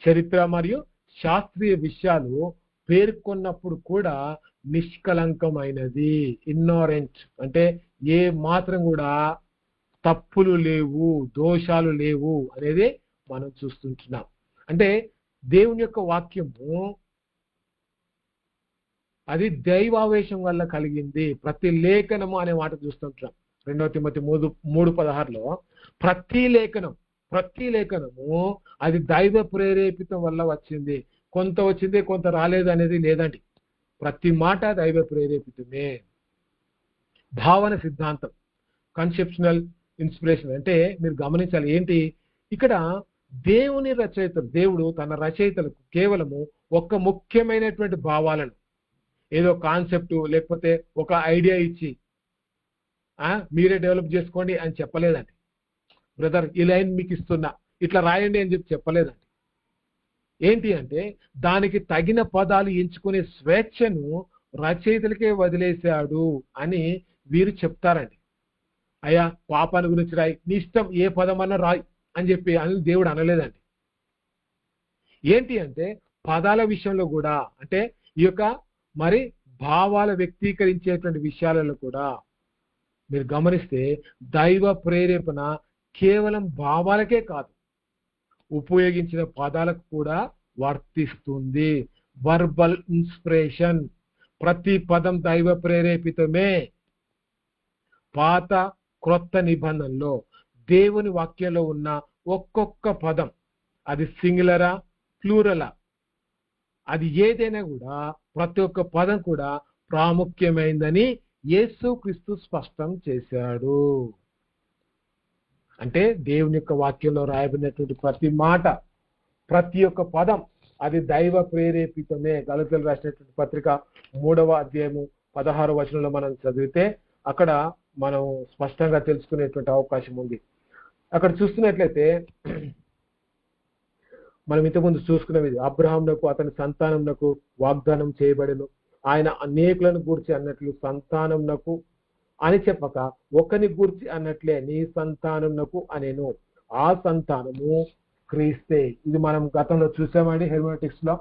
A: చరిత్ర మరియు శాస్త్రీయ విషయాలు పేర్కొన్నప్పుడు కూడా నిష్కలంకమైనది, ఇన్నోరెంట్ అంటే ఏ మాత్రం కూడా తప్పులు లేవు, దోషాలు లేవు అనేది మనం చూస్తుంటున్నాం. అంటే దేవుని యొక్క వాక్యము అది దైవావేశం వల్ల కలిగింది. ప్రతి లేఖనము అనే మాట చూస్తుంటాం. 2 తిమోతి 3:16 ప్రతి లేఖనము అది దైవ ప్రేరేపితం వల్ల వచ్చింది. కొంత వచ్చింది, కొంత రాలేదు అనేది లేదండి. ప్రతి మాట దైవ ప్రేరేపితమే. భావన సిద్ధాంతం, కన్సెప్షనల్ ఇన్స్పిరేషన్ అంటే మీరు గమనించాలి. ఏంటి ఇక్కడ దేవుని రచయితలు, దేవుడు తన రచయితలకు కేవలము ఒక ముఖ్యమైనటువంటి భావాలను, ఏదో కాన్సెప్ట్ లేకపోతే ఒక ఐడియా ఇచ్చి మీరే డెవలప్ చేసుకోండి అని చెప్పలేదండి. బ్రదర్ ఈ లైన్ మీకు ఇస్తున్నా, ఇట్లా రాయండి అని చెప్పి చెప్పలేదండి. ఏంటి అంటే దానికి తగిన పదాలు ఎంచుకునే స్వేచ్ఛను రచయితలకే వదిలేశాడు అని వీరు చెప్తారండి. అయ్యా పాపాన్ని గురించి రాయి, నీ ఇష్టం ఏ పదమన్నా రాయి అని చెప్పి అని దేవుడు అనలేదండి. ఏంటి అంటే పదాల విషయంలో కూడా, అంటే ఈ యొక్క మరి భావాల వ్యక్తీకరించేటువంటి విషయాలలో కూడా మీరు గమనిస్తే దైవ ప్రేరేపణ కేవలం భావాలకే కాదు, ఉపయోగించిన పదాలకు కూడా వర్తిస్తుంది. వర్బల్ ఇన్స్పిరేషన్, ప్రతి పదం దైవ ప్రేరేపితమే. పాత క్రొత్త నిబంధనలో దేవుని వాక్యంలో ఉన్న ఒక్కొక్క పదం, అది సింగులరా ప్లూరలా, అది ఏదైనా కూడా ప్రతి ఒక్క పదం కూడా ప్రాముఖ్యమైందని యేసుక్రీస్తు స్పష్టం చేశాడు. అంటే దేవుని యొక్క వాక్యంలో రాయబడినటువంటి ప్రతి మాట, ప్రతి ఒక్క పదం అది దైవ ప్రేరేపితమే. గలతీయులకు రాసినటువంటి పత్రిక 3వ అధ్యాయము 16వ వచనంలో మనం చదివితే అక్కడ మనం స్పష్టంగా తెలుసుకునేటువంటి అవకాశం ఉంది. అక్కడ చూస్తున్నట్లయితే మనం ఇంతకుముందు చూసుకున్నది, అబ్రహామునకు అతని సంతానమునకు వాగ్దానం చేయబడెను, ఆయన అనేకులను గూర్చి అన్నట్లు సంతానమునకు అని చెప్పక ఒకని గూర్చి అన్నట్లే నీ సంతానమునకు అనేను, ఆ సంతానము క్రీస్తే. ఇది మనం గతంలో చూసామండి హెర్మెటిక్స్ లో.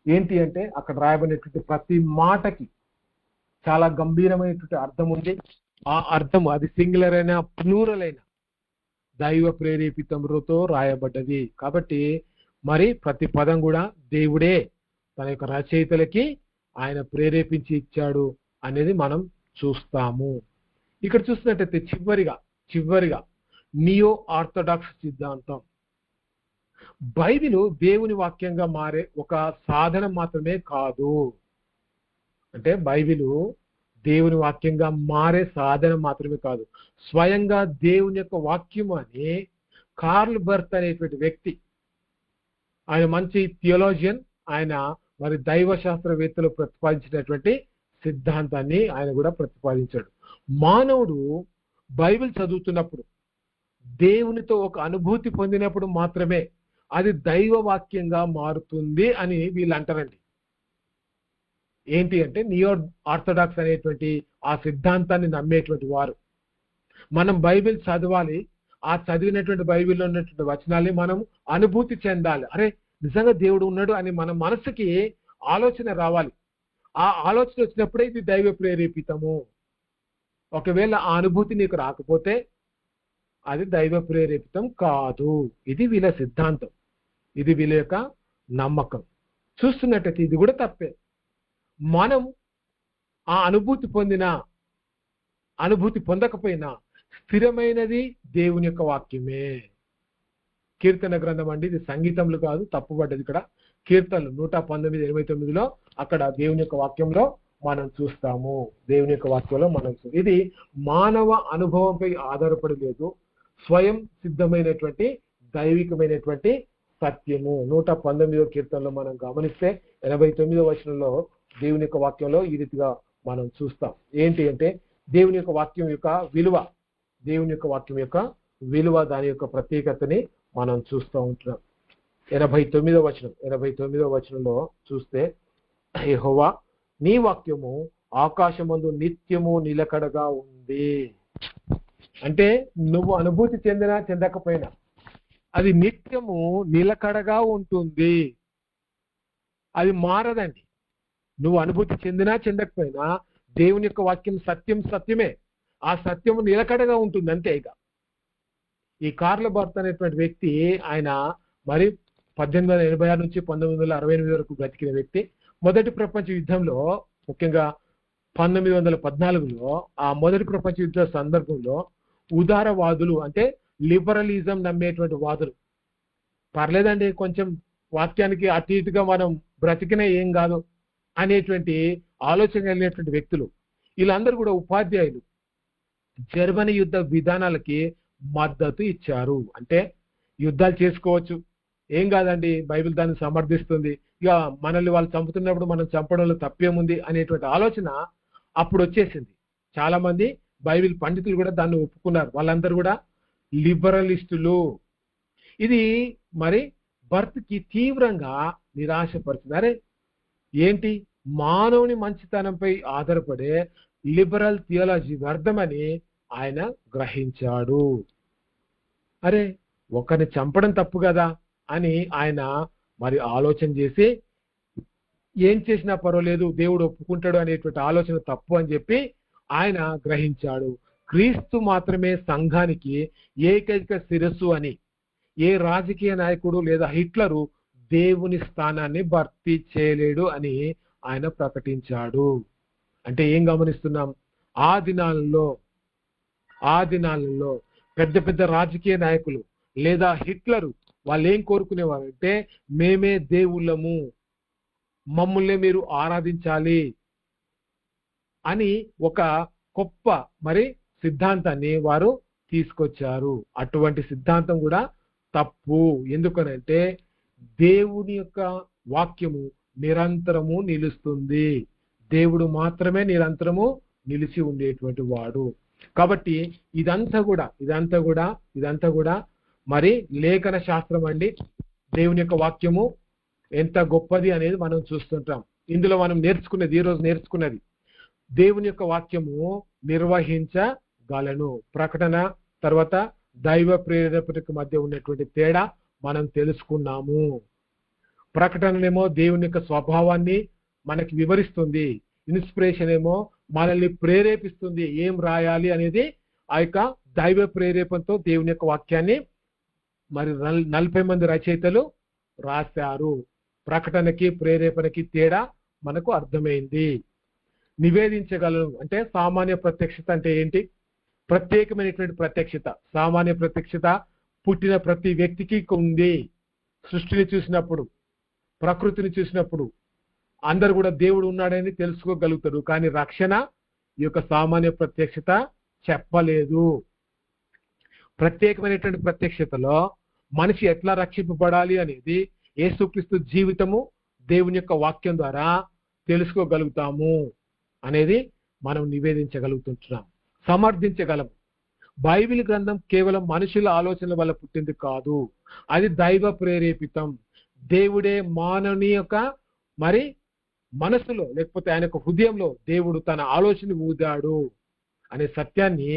A: ఏంటి అంటే అక్కడ రాయబడినటువంటి ప్రతి మాటకి చాలా గంభీరమైనటువంటి అర్థం ఉంది. ఆ అర్థం అది సింగులర్ అయినా ప్లూరల్ అయినా దైవ ప్రేరేపితంతో రాయబడ్డది. కాబట్టి మరి ప్రతి పదం కూడా దేవుడే తన యొక్క రచయితలకి ఆయన ప్రేరేపించి ఇచ్చాడు అనేది మనం చూస్తాము. ఇక్కడ చూసినట్టయితే చివరిగా నియో ఆర్థడాక్స్ సిద్ధాంతం. బైబిలు దేవుని వాక్యంగా మారే ఒక సాధనం మాత్రమే కాదు. అంటే బైబిలు దేవుని వాక్యంగా మారే సాధనం మాత్రమే కాదు, స్వయంగా దేవుని యొక్క వాక్యం అని కార్ల్ బర్త్ అనేటువంటి వ్యక్తి, ఆయన మంచి థియోలాజియన్, ఆయన మరి దైవ శాస్త్రవేత్తలు ప్రతిపాదించినటువంటి సిద్ధాంతాన్ని ఆయన కూడా ప్రతిపాదించాడు. మానవుడు బైబిల్ చదువుతున్నప్పుడు దేవునితో ఒక అనుభూతి పొందినప్పుడు మాత్రమే అది దైవ వాక్యంగా మారుతుంది అని వీళ్ళు అంటారండి. ఏంటి అంటే నియో ఆర్థడాక్స్ అనేటువంటి ఆ సిద్ధాంతాన్ని నమ్మేటువంటి వారు. మనం బైబిల్ చదవాలి, ఆ చదివినటువంటి బైబిల్లో ఉన్నటువంటి వచనాల్ని మనం అనుభూతి చెందాలి. అరే నిజంగా దేవుడు ఉన్నాడు అని మన మనసుకి ఆలోచన రావాలి. ఆ ఆలోచన వచ్చినప్పుడే ఇది దైవ ప్రేరేపితము. ఒకవేళ ఆ అనుభూతి నీకు రాకపోతే అది దైవ ప్రేరేపితం కాదు. ఇది వీళ్ళ సిద్ధాంతం, ఇది వీళ్ళ యొక్క నమ్మకం. చూస్తున్నట్టయితే ఇది కూడా తప్పే. మనం ఆ అనుభూతి పొందకపోయినా స్థిరమైనది దేవుని యొక్క వాక్యమే. కీర్తన గ్రంథం అండి, ఇది సంగీతంలో కాదు, తప్పుపడ్డది. ఇక్కడ కీర్తనలు 119:89 అక్కడ దేవుని యొక్క వాక్యంలో మనం చూస్తాము. దేవుని యొక్క వాక్యంలో ఇది మానవ అనుభవంపై ఆధారపడి లేదు, స్వయం సిద్ధమైనటువంటి దైవికమైనటువంటి సత్యము. 119వ కీర్తనలో మనం గమనిస్తే 89వ వచనంలో దేవుని యొక్క వాక్యంలో ఈ రీతిగా మనం చూస్తాం. ఏంటి అంటే దేవుని యొక్క వాక్యం యొక్క విలువ, దేవుని యొక్క వాక్యం యొక్క విలువ, దాని యొక్క ప్రత్యేకతని మనం చూస్తూ ఉంటున్నాం. 89వ వచనంలో చూస్తే, యెహోవా నీ వాక్యము ఆకాశమందు నిత్యము నిలకడగా ఉంది. అంటే నువ్వు అనుభూతి చెందినా చెందకపోయినా అది నిత్యము నిలకడగా ఉంటుంది, అది మారదండి. నువ్వు అనుభూతి చెందినా చెందకపోయినా దేవుని యొక్క వాక్యం సత్యమే, ఆ సత్యము నిలకడగా ఉంటుంది అంతే. ఇక ఈ కార్ల్ బర్త్ అనేటువంటి వ్యక్తి ఆయన మరి 1886 నుంచి 1968 వరకు బ్రతికిన వ్యక్తి. మొదటి ప్రపంచ యుద్ధంలో, ముఖ్యంగా 1914లో ఆ మొదటి ప్రపంచ యుద్ధ సందర్భంలో ఉదారవాదులు అంటే లిబరలిజం నమ్మేటువంటి వాదులు, పర్లేదండి కొంచెం వాక్యానికి అటు ఇటుగా మనం బ్రతికినా ఏం కాదు అనేటువంటి ఆలోచన కలిగినటువంటి వ్యక్తులు, వీళ్ళందరూ కూడా ఉపాధ్యాయులు జర్మనీ యుద్ధ విధానాలకి మద్దతు ఇచ్చారు. అంటే యుద్ధాలు చేసుకోవచ్చు, ఏం కాదండి, బైబిల్ దాన్ని సమర్థిస్తుంది, ఇక మనల్ని వాళ్ళు చంపుతున్నప్పుడు మనం చంపడంలో తప్పేముంది అనేటువంటి ఆలోచన అప్పుడు వచ్చేసింది. చాలా మంది బైబిల్ పండితులు కూడా దాన్ని ఒప్పుకున్నారు, వాళ్ళందరూ కూడా లిబరలిస్టులు. ఇది మరి బర్త్కి తీవ్రంగా నిరాశపరుచింది. అరే ఏంటి, మానవుని మంచితనంపై ఆధారపడే లిబరల్ థియాలజీ వ్యర్థమని ఆయన గ్రహించాడు. అరే ఒకరిని చంపడం తప్పు కదా అని ఆయన మరి ఆలోచన చేసి, ఏం చేసినా పర్వాలేదు దేవుడు ఒప్పుకుంటాడు అనేటువంటి ఆలోచన తప్పు అని చెప్పి ఆయన గ్రహించాడు. క్రీస్తు మాత్రమే సంఘానికి ఏకైక శిరస్సు అని, ఏ రాజకీయ నాయకుడు లేదా హిట్లరు దేవుని స్థానాన్ని భర్తీ చేయలేడు అని ఆయన ప్రకటించాడు. అంటే ఏం గమనిస్తున్నాం, ఆ దినాలలో పెద్ద పెద్ద రాజకీయ నాయకులు లేదా హిట్లరు వాళ్ళు ఏం కోరుకునేవారు అంటే మేమే దేవుళ్ళము, మమ్మల్ని మీరు ఆరాధించాలి అని ఒక గొప్ప మరి సిద్ధాంతాన్ని వారు తీసుకొచ్చారు. అటువంటి సిద్ధాంతం కూడా తప్పు. ఎందుకనంటే దేవుని యొక్క వాక్యము నిరంతరము నిలుస్తుంది. దేవుడు మాత్రమే నిరంతరము నిలిచి ఉండేటువంటి వాడు. కాబట్టి ఇదంతా కూడా మరి లేఖన శాస్త్రం అండి. దేవుని యొక్క వాక్యము ఎంత గొప్పది అనేది మనం చూస్తుంటాం. ఇందులో మనం నేర్చుకున్నది, ఈరోజు నేర్చుకున్నది, దేవుని యొక్క వాక్యము నిర్వహించగలను. ప్రకటన తర్వాత దైవ ప్రేరేపణకు మధ్య ఉన్నటువంటి తేడా మనం తెలుసుకున్నాము. ప్రకటననేమో దేవుని యొక్క స్వభావాన్ని మనకి వివరిస్తుంది, ఇన్స్పిరేషన్ ఏమో మనల్ని ప్రేరేపిస్తుంది ఏం రాయాలి అనేది. ఆ యొక్క దైవ ప్రేరేపణతో దేవుని యొక్క వాక్యాన్ని మరి 40 మంది రచయితలు రాశారు. ప్రకటనకి ప్రేరేపణకి తేడా మనకు అర్థమైంది. నివేదించగలను అంటే సామాన్య ప్రత్యక్షత అంటే ఏంటి? ప్రత్యేకమైనటువంటి ప్రత్యక్షత. సామాన్య ప్రత్యక్షత పుట్టిన ప్రతి వ్యక్తికి ఉంది. సృష్టిని చూసినప్పుడు, ప్రకృతిని చూసినప్పుడు అందరు కూడా దేవుడు ఉన్నాడని తెలుసుకోగలుగుతారు. కానీ రక్షణ ఈ యొక్క సామాన్య ప్రత్యక్షత చెప్పలేదు. ప్రత్యేకమైనటువంటి ప్రత్యక్షతలో మనిషి ఎట్లా రక్షింపబడాలి అనేది యేసుక్రీస్తు జీవితము దేవుని యొక్క వాక్యం ద్వారా తెలుసుకోగలుగుతాము అనేది మనం నివేదించగలుగుతున్నాం, సమర్థించగలము. బైబిల్ గ్రంథం కేవలం మనుషుల ఆలోచనల వల్ల పుట్టింది కాదు, అది దైవ ప్రేరేపితం. దేవుడే మానవుని యొక్క మరి మనసులో లేకపోతే ఆయన యొక్క హృదయంలో దేవుడు తన ఆలోచన ఊదాడు అనే సత్యాన్ని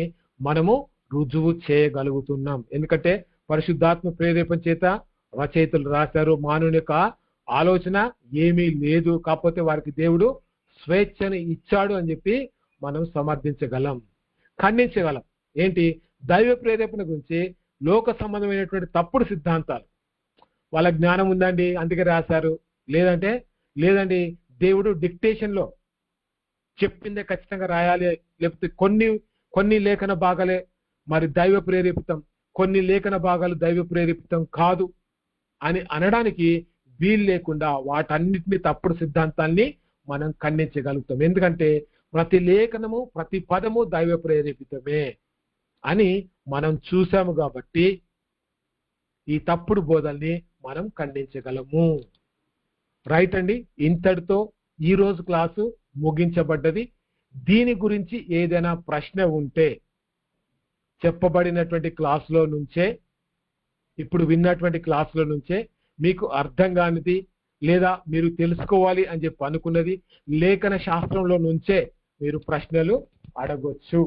A: మనము రుజువు చేయగలుగుతున్నాం. ఎందుకంటే పరిశుద్ధాత్మ ప్రేరేపణ చేత రచయితలు రాశారు. మానవుని యొక్క ఆలోచన ఏమీ లేదు, కాకపోతే వారికి దేవుడు స్వేచ్ఛను ఇచ్చాడు అని చెప్పి మనం సమర్థించగలం, ఖండించగలం. ఏంటి? దైవ ప్రేరేపణ గురించి లోక సంబంధమైనటువంటి తప్పుడు సిద్ధాంతాలు. వాళ్ళ జ్ఞానం ఉందండి అందుకే రాశారు, లేదండి దేవుడు డిక్టేషన్ లో చెప్పిందే ఖచ్చితంగా రాయాలి, లేకపోతే కొన్ని లేఖన భాగాలే మరి దైవ ప్రేరేపితం, కొన్ని లేఖన భాగాలు దైవ ప్రేరేపితం కాదు అని అనడానికి వీలు లేకుండా వాటన్నిటిని తప్పుడు సిద్ధాంతాల్ని మనం ఖండించగలుగుతాం. ఎందుకంటే ప్రతి లేఖనము ప్రతి పదము దైవ ప్రేరేపితమే అని మనం చూసాము. కాబట్టి ఈ తప్పుడు బోధల్ని మనం ఖండించగలము. రైట్ అండి, ఇంతటితో ఈ రోజు క్లాసు ముగించబడ్డది. దీని గురించి ఏదైనా ప్రశ్న ఉంటే చెప్పబడినటువంటి క్లాసులో నుంచే, ఇప్పుడు విన్నటువంటి క్లాసులో నుంచే మీకు అర్థం కానిది లేదా మీరు తెలుసుకోవాలి అని చెప్పి అనుకున్నది లేఖన శాస్త్రంలో నుంచే మీరు ప్రశ్నలు అడగొచ్చు.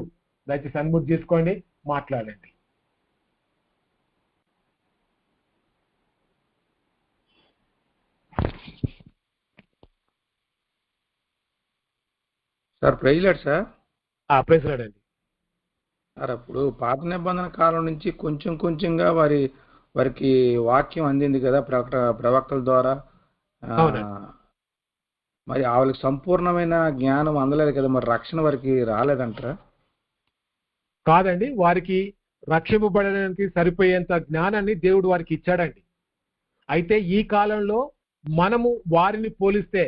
A: దయచేసి అన్మ్యూట్ చేసుకోండి, మాట్లాడండి.
E: Sir praise the Lord sir.
A: ప్రైజ్లాడండి.
E: సార్ అప్పుడు పాత నిబంధన కాలం నుంచి కొంచెం కొంచెంగా వారికి వాక్యం అందింది కదా ప్రవక్తల ద్వారా. మరి వాళ్ళకి సంపూర్ణమైన జ్ఞానం అందలేదు కదా, మరి రక్షణ వారికి రాలేదంటారా?
A: కాదండి, వారికి రక్షింపబడడానికి సరిపోయేంత జ్ఞానాన్ని దేవుడు వారికి ఇచ్చాడండి. అయితే ఈ కాలంలో మనము వారిని పోలిస్తే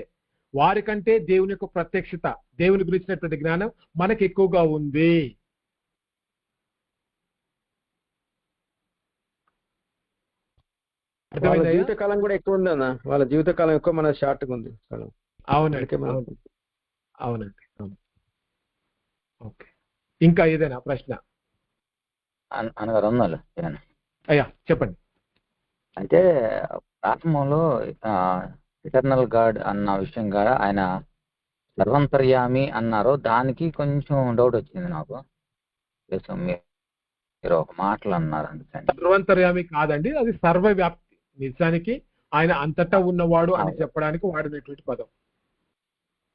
A: వారికంటే దేవుని యొక్క ప్రత్యక్షత, దేవుని గురించినటువంటి జ్ఞానం మనకి ఎక్కువగా ఉంది.
E: వాళ్ళ జీవితకాలం కూడా ఎక్కువ ఉంది అన్న, వాళ్ళ జీవితకాలం ఎక్కువ, మన షార్ట్గా ఉంది.
A: అవునండి. ఓకే, ఇంకా ఏదైనా ప్రశ్న?
I: అనగారు ఉన్నారు
A: అయ్యా చెప్పండి.
I: అయితే ప్రారంభంలో ఇటర్నల్ గాడ్ అన్న విషయం కూడా ఆయన సర్వంతర్యామి అన్నారు. దానికి కొంచెం డౌట్ వచ్చింది నాకు. మీరు ఒక మాటలు అన్నారు అందుకని.
A: సర్వంతర్యామి కాదండి, అది సర్వవ్యాప్తి. నిజానికి ఆయన అంతటా ఉన్నవాడు అని చెప్పడానికి వాడినటువంటి పదం.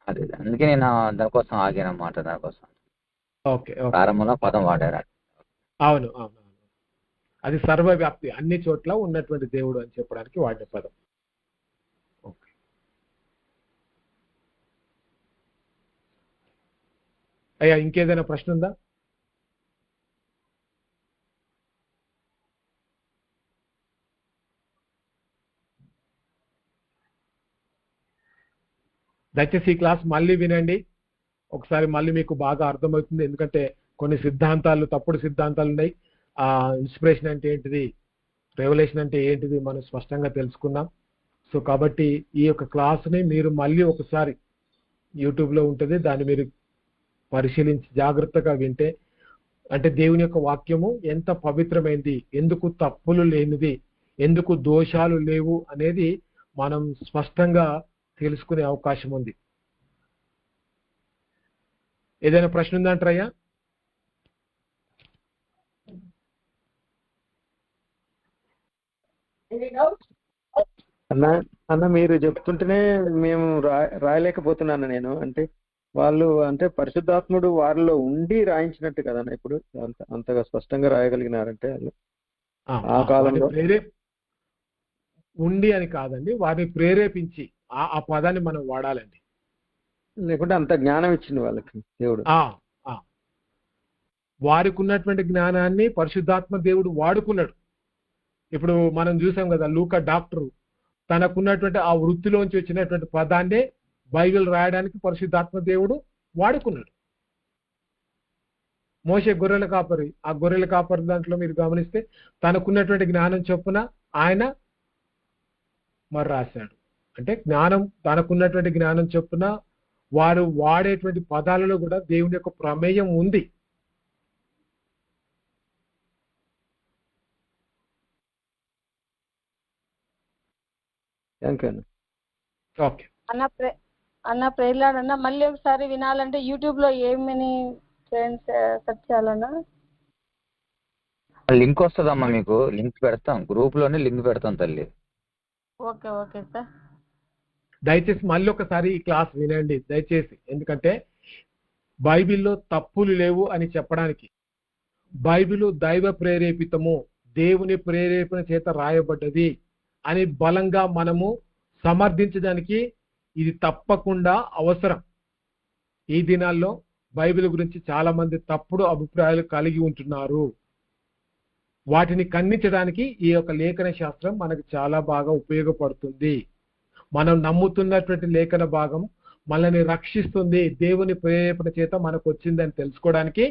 I: అదే అందుకే నేను దానికోసం ఆగానమాట. దానికోసం
A: ఓకే,
I: ప్రారంభంలో పదం వాడారు.
A: అవును, అది సర్వవ్యాప్తి, అన్ని చోట్ల ఉన్నటువంటి దేవుడు అని చెప్పడానికి వాడిన పదం. ఓకే, అయ్యా ఇంకేదైనా ప్రశ్న ఉందా? దయచేసి ఈ క్లాస్ మళ్ళీ వినండి, ఒకసారి మళ్ళీ మీకు బాగా అర్థమవుతుంది. ఎందుకంటే కొన్ని సిద్ధాంతాలు, తప్పుడు సిద్ధాంతాలు ఉన్నాయి. ఇన్స్పిరేషన్ అంటే ఏంటిది, రెవల్యూషన్ అంటే ఏంటిది మనం స్పష్టంగా తెలుసుకున్నాం. సో కాబట్టి ఈ యొక్క క్లాస్ని మీరు మళ్ళీ ఒకసారి యూట్యూబ్లో ఉంటుంది, దాన్ని మీరు పరిశీలించి జాగ్రత్తగా వింటే, అంటే దేవుని యొక్క వాక్యము ఎంత పవిత్రమైంది, ఎందుకు తప్పులు లేనిది, ఎందుకు దోషాలు లేవు అనేది మనం స్పష్టంగా తెలుసుకునే అవకాశం ఉంది. ఏదైనా ప్రశ్న ఉందంటారయ్యా?
J: అన్న మీరు చెప్తుంటేనే మేము రాయలేకపోతున్నాను నేను. అంటే వాళ్ళు అంటే పరిశుద్ధాత్ముడు వారిలో ఉండి రాయించినట్టు కదన్న ఇప్పుడు అంతగా స్పష్టంగా రాయగలిగినారంటే వాళ్ళు ఆ కాలంలో.
A: ఉండి అని కాదండి, వారిని ప్రేరేపించి ఆ పదాన్ని మనం వాడాలండి.
J: లేకుంటే అంత జ్ఞానం ఇచ్చింది వాళ్ళకి దేవుడు.
A: వారికి ఉన్నటువంటి జ్ఞానాన్ని పరిశుద్ధాత్మ దేవుడు వాడుకున్నాడు. ఇప్పుడు మనం చూసాం కదా, లూకా డాక్టరు తనకున్నటువంటి ఆ వృత్తిలోంచి వచ్చినటువంటి పదాన్నే బైబిల్ రాయడానికి పరిశుద్ధాత్మ దేవుడు వాడుకున్నాడు. మోషే గొర్రెల కాపరి, ఆ గొర్రెల కాపరి దాంట్లో మీరు గమనిస్తే తనకున్నటువంటి జ్ఞానం చొప్పున ఆయన మరి రాశాడు. అంటే జ్ఞానం, తనకున్నటువంటి జ్ఞానం చొప్పున వారు వాడేటువంటి పదాలలో కూడా దేవుని యొక్క ప్రమేయం ఉంది. ఓకే
H: అన్న ప్రేర్లాడన్నా మళ్ళీ ఒకసారి వినాలంటే యూట్యూబ్ లో ఏమని సెర్చ్ చేయాలన్నా?
I: లింక్ వస్తుందమ్మా, మీకు లింక్ పెడతాం, గ్రూప్ లోనే లింక్ పెడతాం తల్లి.
H: Okay okay sir.
A: దయచేసి మళ్ళీ ఒకసారి ఈ క్లాస్ వినండి దయచేసి. ఎందుకంటే బైబిల్లో తప్పులు లేవు అని చెప్పడానికి, బైబిల్ దైవ ప్రేరేపితము, దేవుని ప్రేరేపణ చేత రాయబడ్డది అని బలంగా మనము సమర్థించడానికి ఇది తప్పకుండా అవసరం. ఈ దినాల్లో బైబిల్ గురించి చాలా మంది తప్పుడు అభిప్రాయాలు కలిగి ఉంటున్నారు. వాటిని ఖండించడానికి ఈ యొక్క లేఖన శాస్త్రం మనకు చాలా బాగా ఉపయోగపడుతుంది. మనం నమ్ముతున్నటువంటి లేఖన భాగం మనల్ని రక్షిస్తుంది, దేవుని ప్రేరేపణ చేత మనకు వచ్చిందని తెలుసుకోవడానికి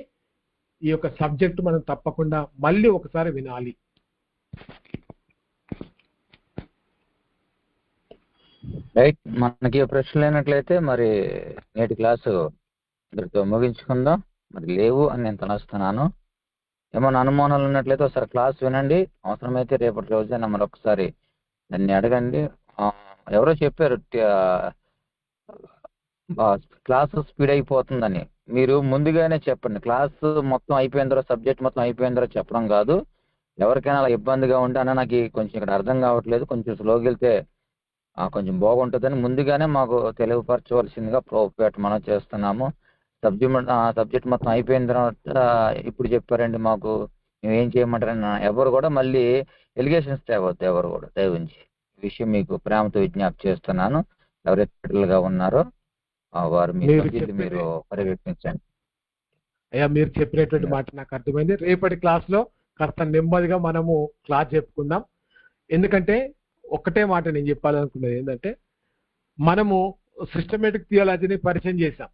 A: ఈ యొక్క సబ్జెక్ట్ మనం తప్పకుండా మళ్ళీ ఒకసారి వినాలి.
I: రైట్, మనకి ప్రశ్న లేనట్లయితే మరి నేటి క్లాసు ఇద్దరితో ముగించుకుందాం. మరి లేవు అని నేను తలస్తున్నాను. ఏమైనా అనుమానాలు ఉన్నట్లయితే ఒకసారి క్లాస్ వినండి, అవసరమైతే రేపటి రోజైనా మరొకసారి దాన్ని అడగండి. ఎవరో చెప్పారు క్లాసు స్పీడ్ అయిపోతుందని, మీరు ముందుగానే చెప్పండి. క్లాసు మొత్తం అయిపోయిన తర్వాత, సబ్జెక్ట్ మొత్తం అయిపోయిన తర్వాత చెప్పడం కాదు. ఎవరికైనా అలా ఇబ్బందిగా ఉంటే అన్న నాకు కొంచెం ఇక్కడ అర్థం కావట్లేదు, కొంచెం స్లోకి వెళ్తే కొంచెం బాగుంటుందని ముందుగానే మాకు తెలియపరచవలసిందిగా ప్రోపేట మనం చేస్తున్నాము. సబ్జెక్ట్ మొత్తం అయిపోయిన తర్వాత ఇప్పుడు చెప్పారండి మాకు, మేము ఏం చేయమంటారని ఎవరు కూడా మళ్ళీ ఎలిగేషన్స్ తేవద్దు. ఎవరు కూడా దయవుంచి ఈ విషయం మీకు ప్రేమతో విజ్ఞప్తి చేస్తున్నాను. ఎవరైతే ఉన్నారో వారు మీరు పర్యవేక్షించండి.
A: అయ్యా, మీరు చెప్పినటువంటి మాట నాకు అర్థమైంది. రేపటి క్లాస్ లో కాస్త నెమ్మదిగా మనము క్లాస్ చెప్పుకుందాం. ఎందుకంటే ఒక్కటే మాట నేను చెప్పాలనుకున్నది ఏంటంటే, మనము సిస్టమేటిక్ థియాలజీని పరిచయం చేశాం.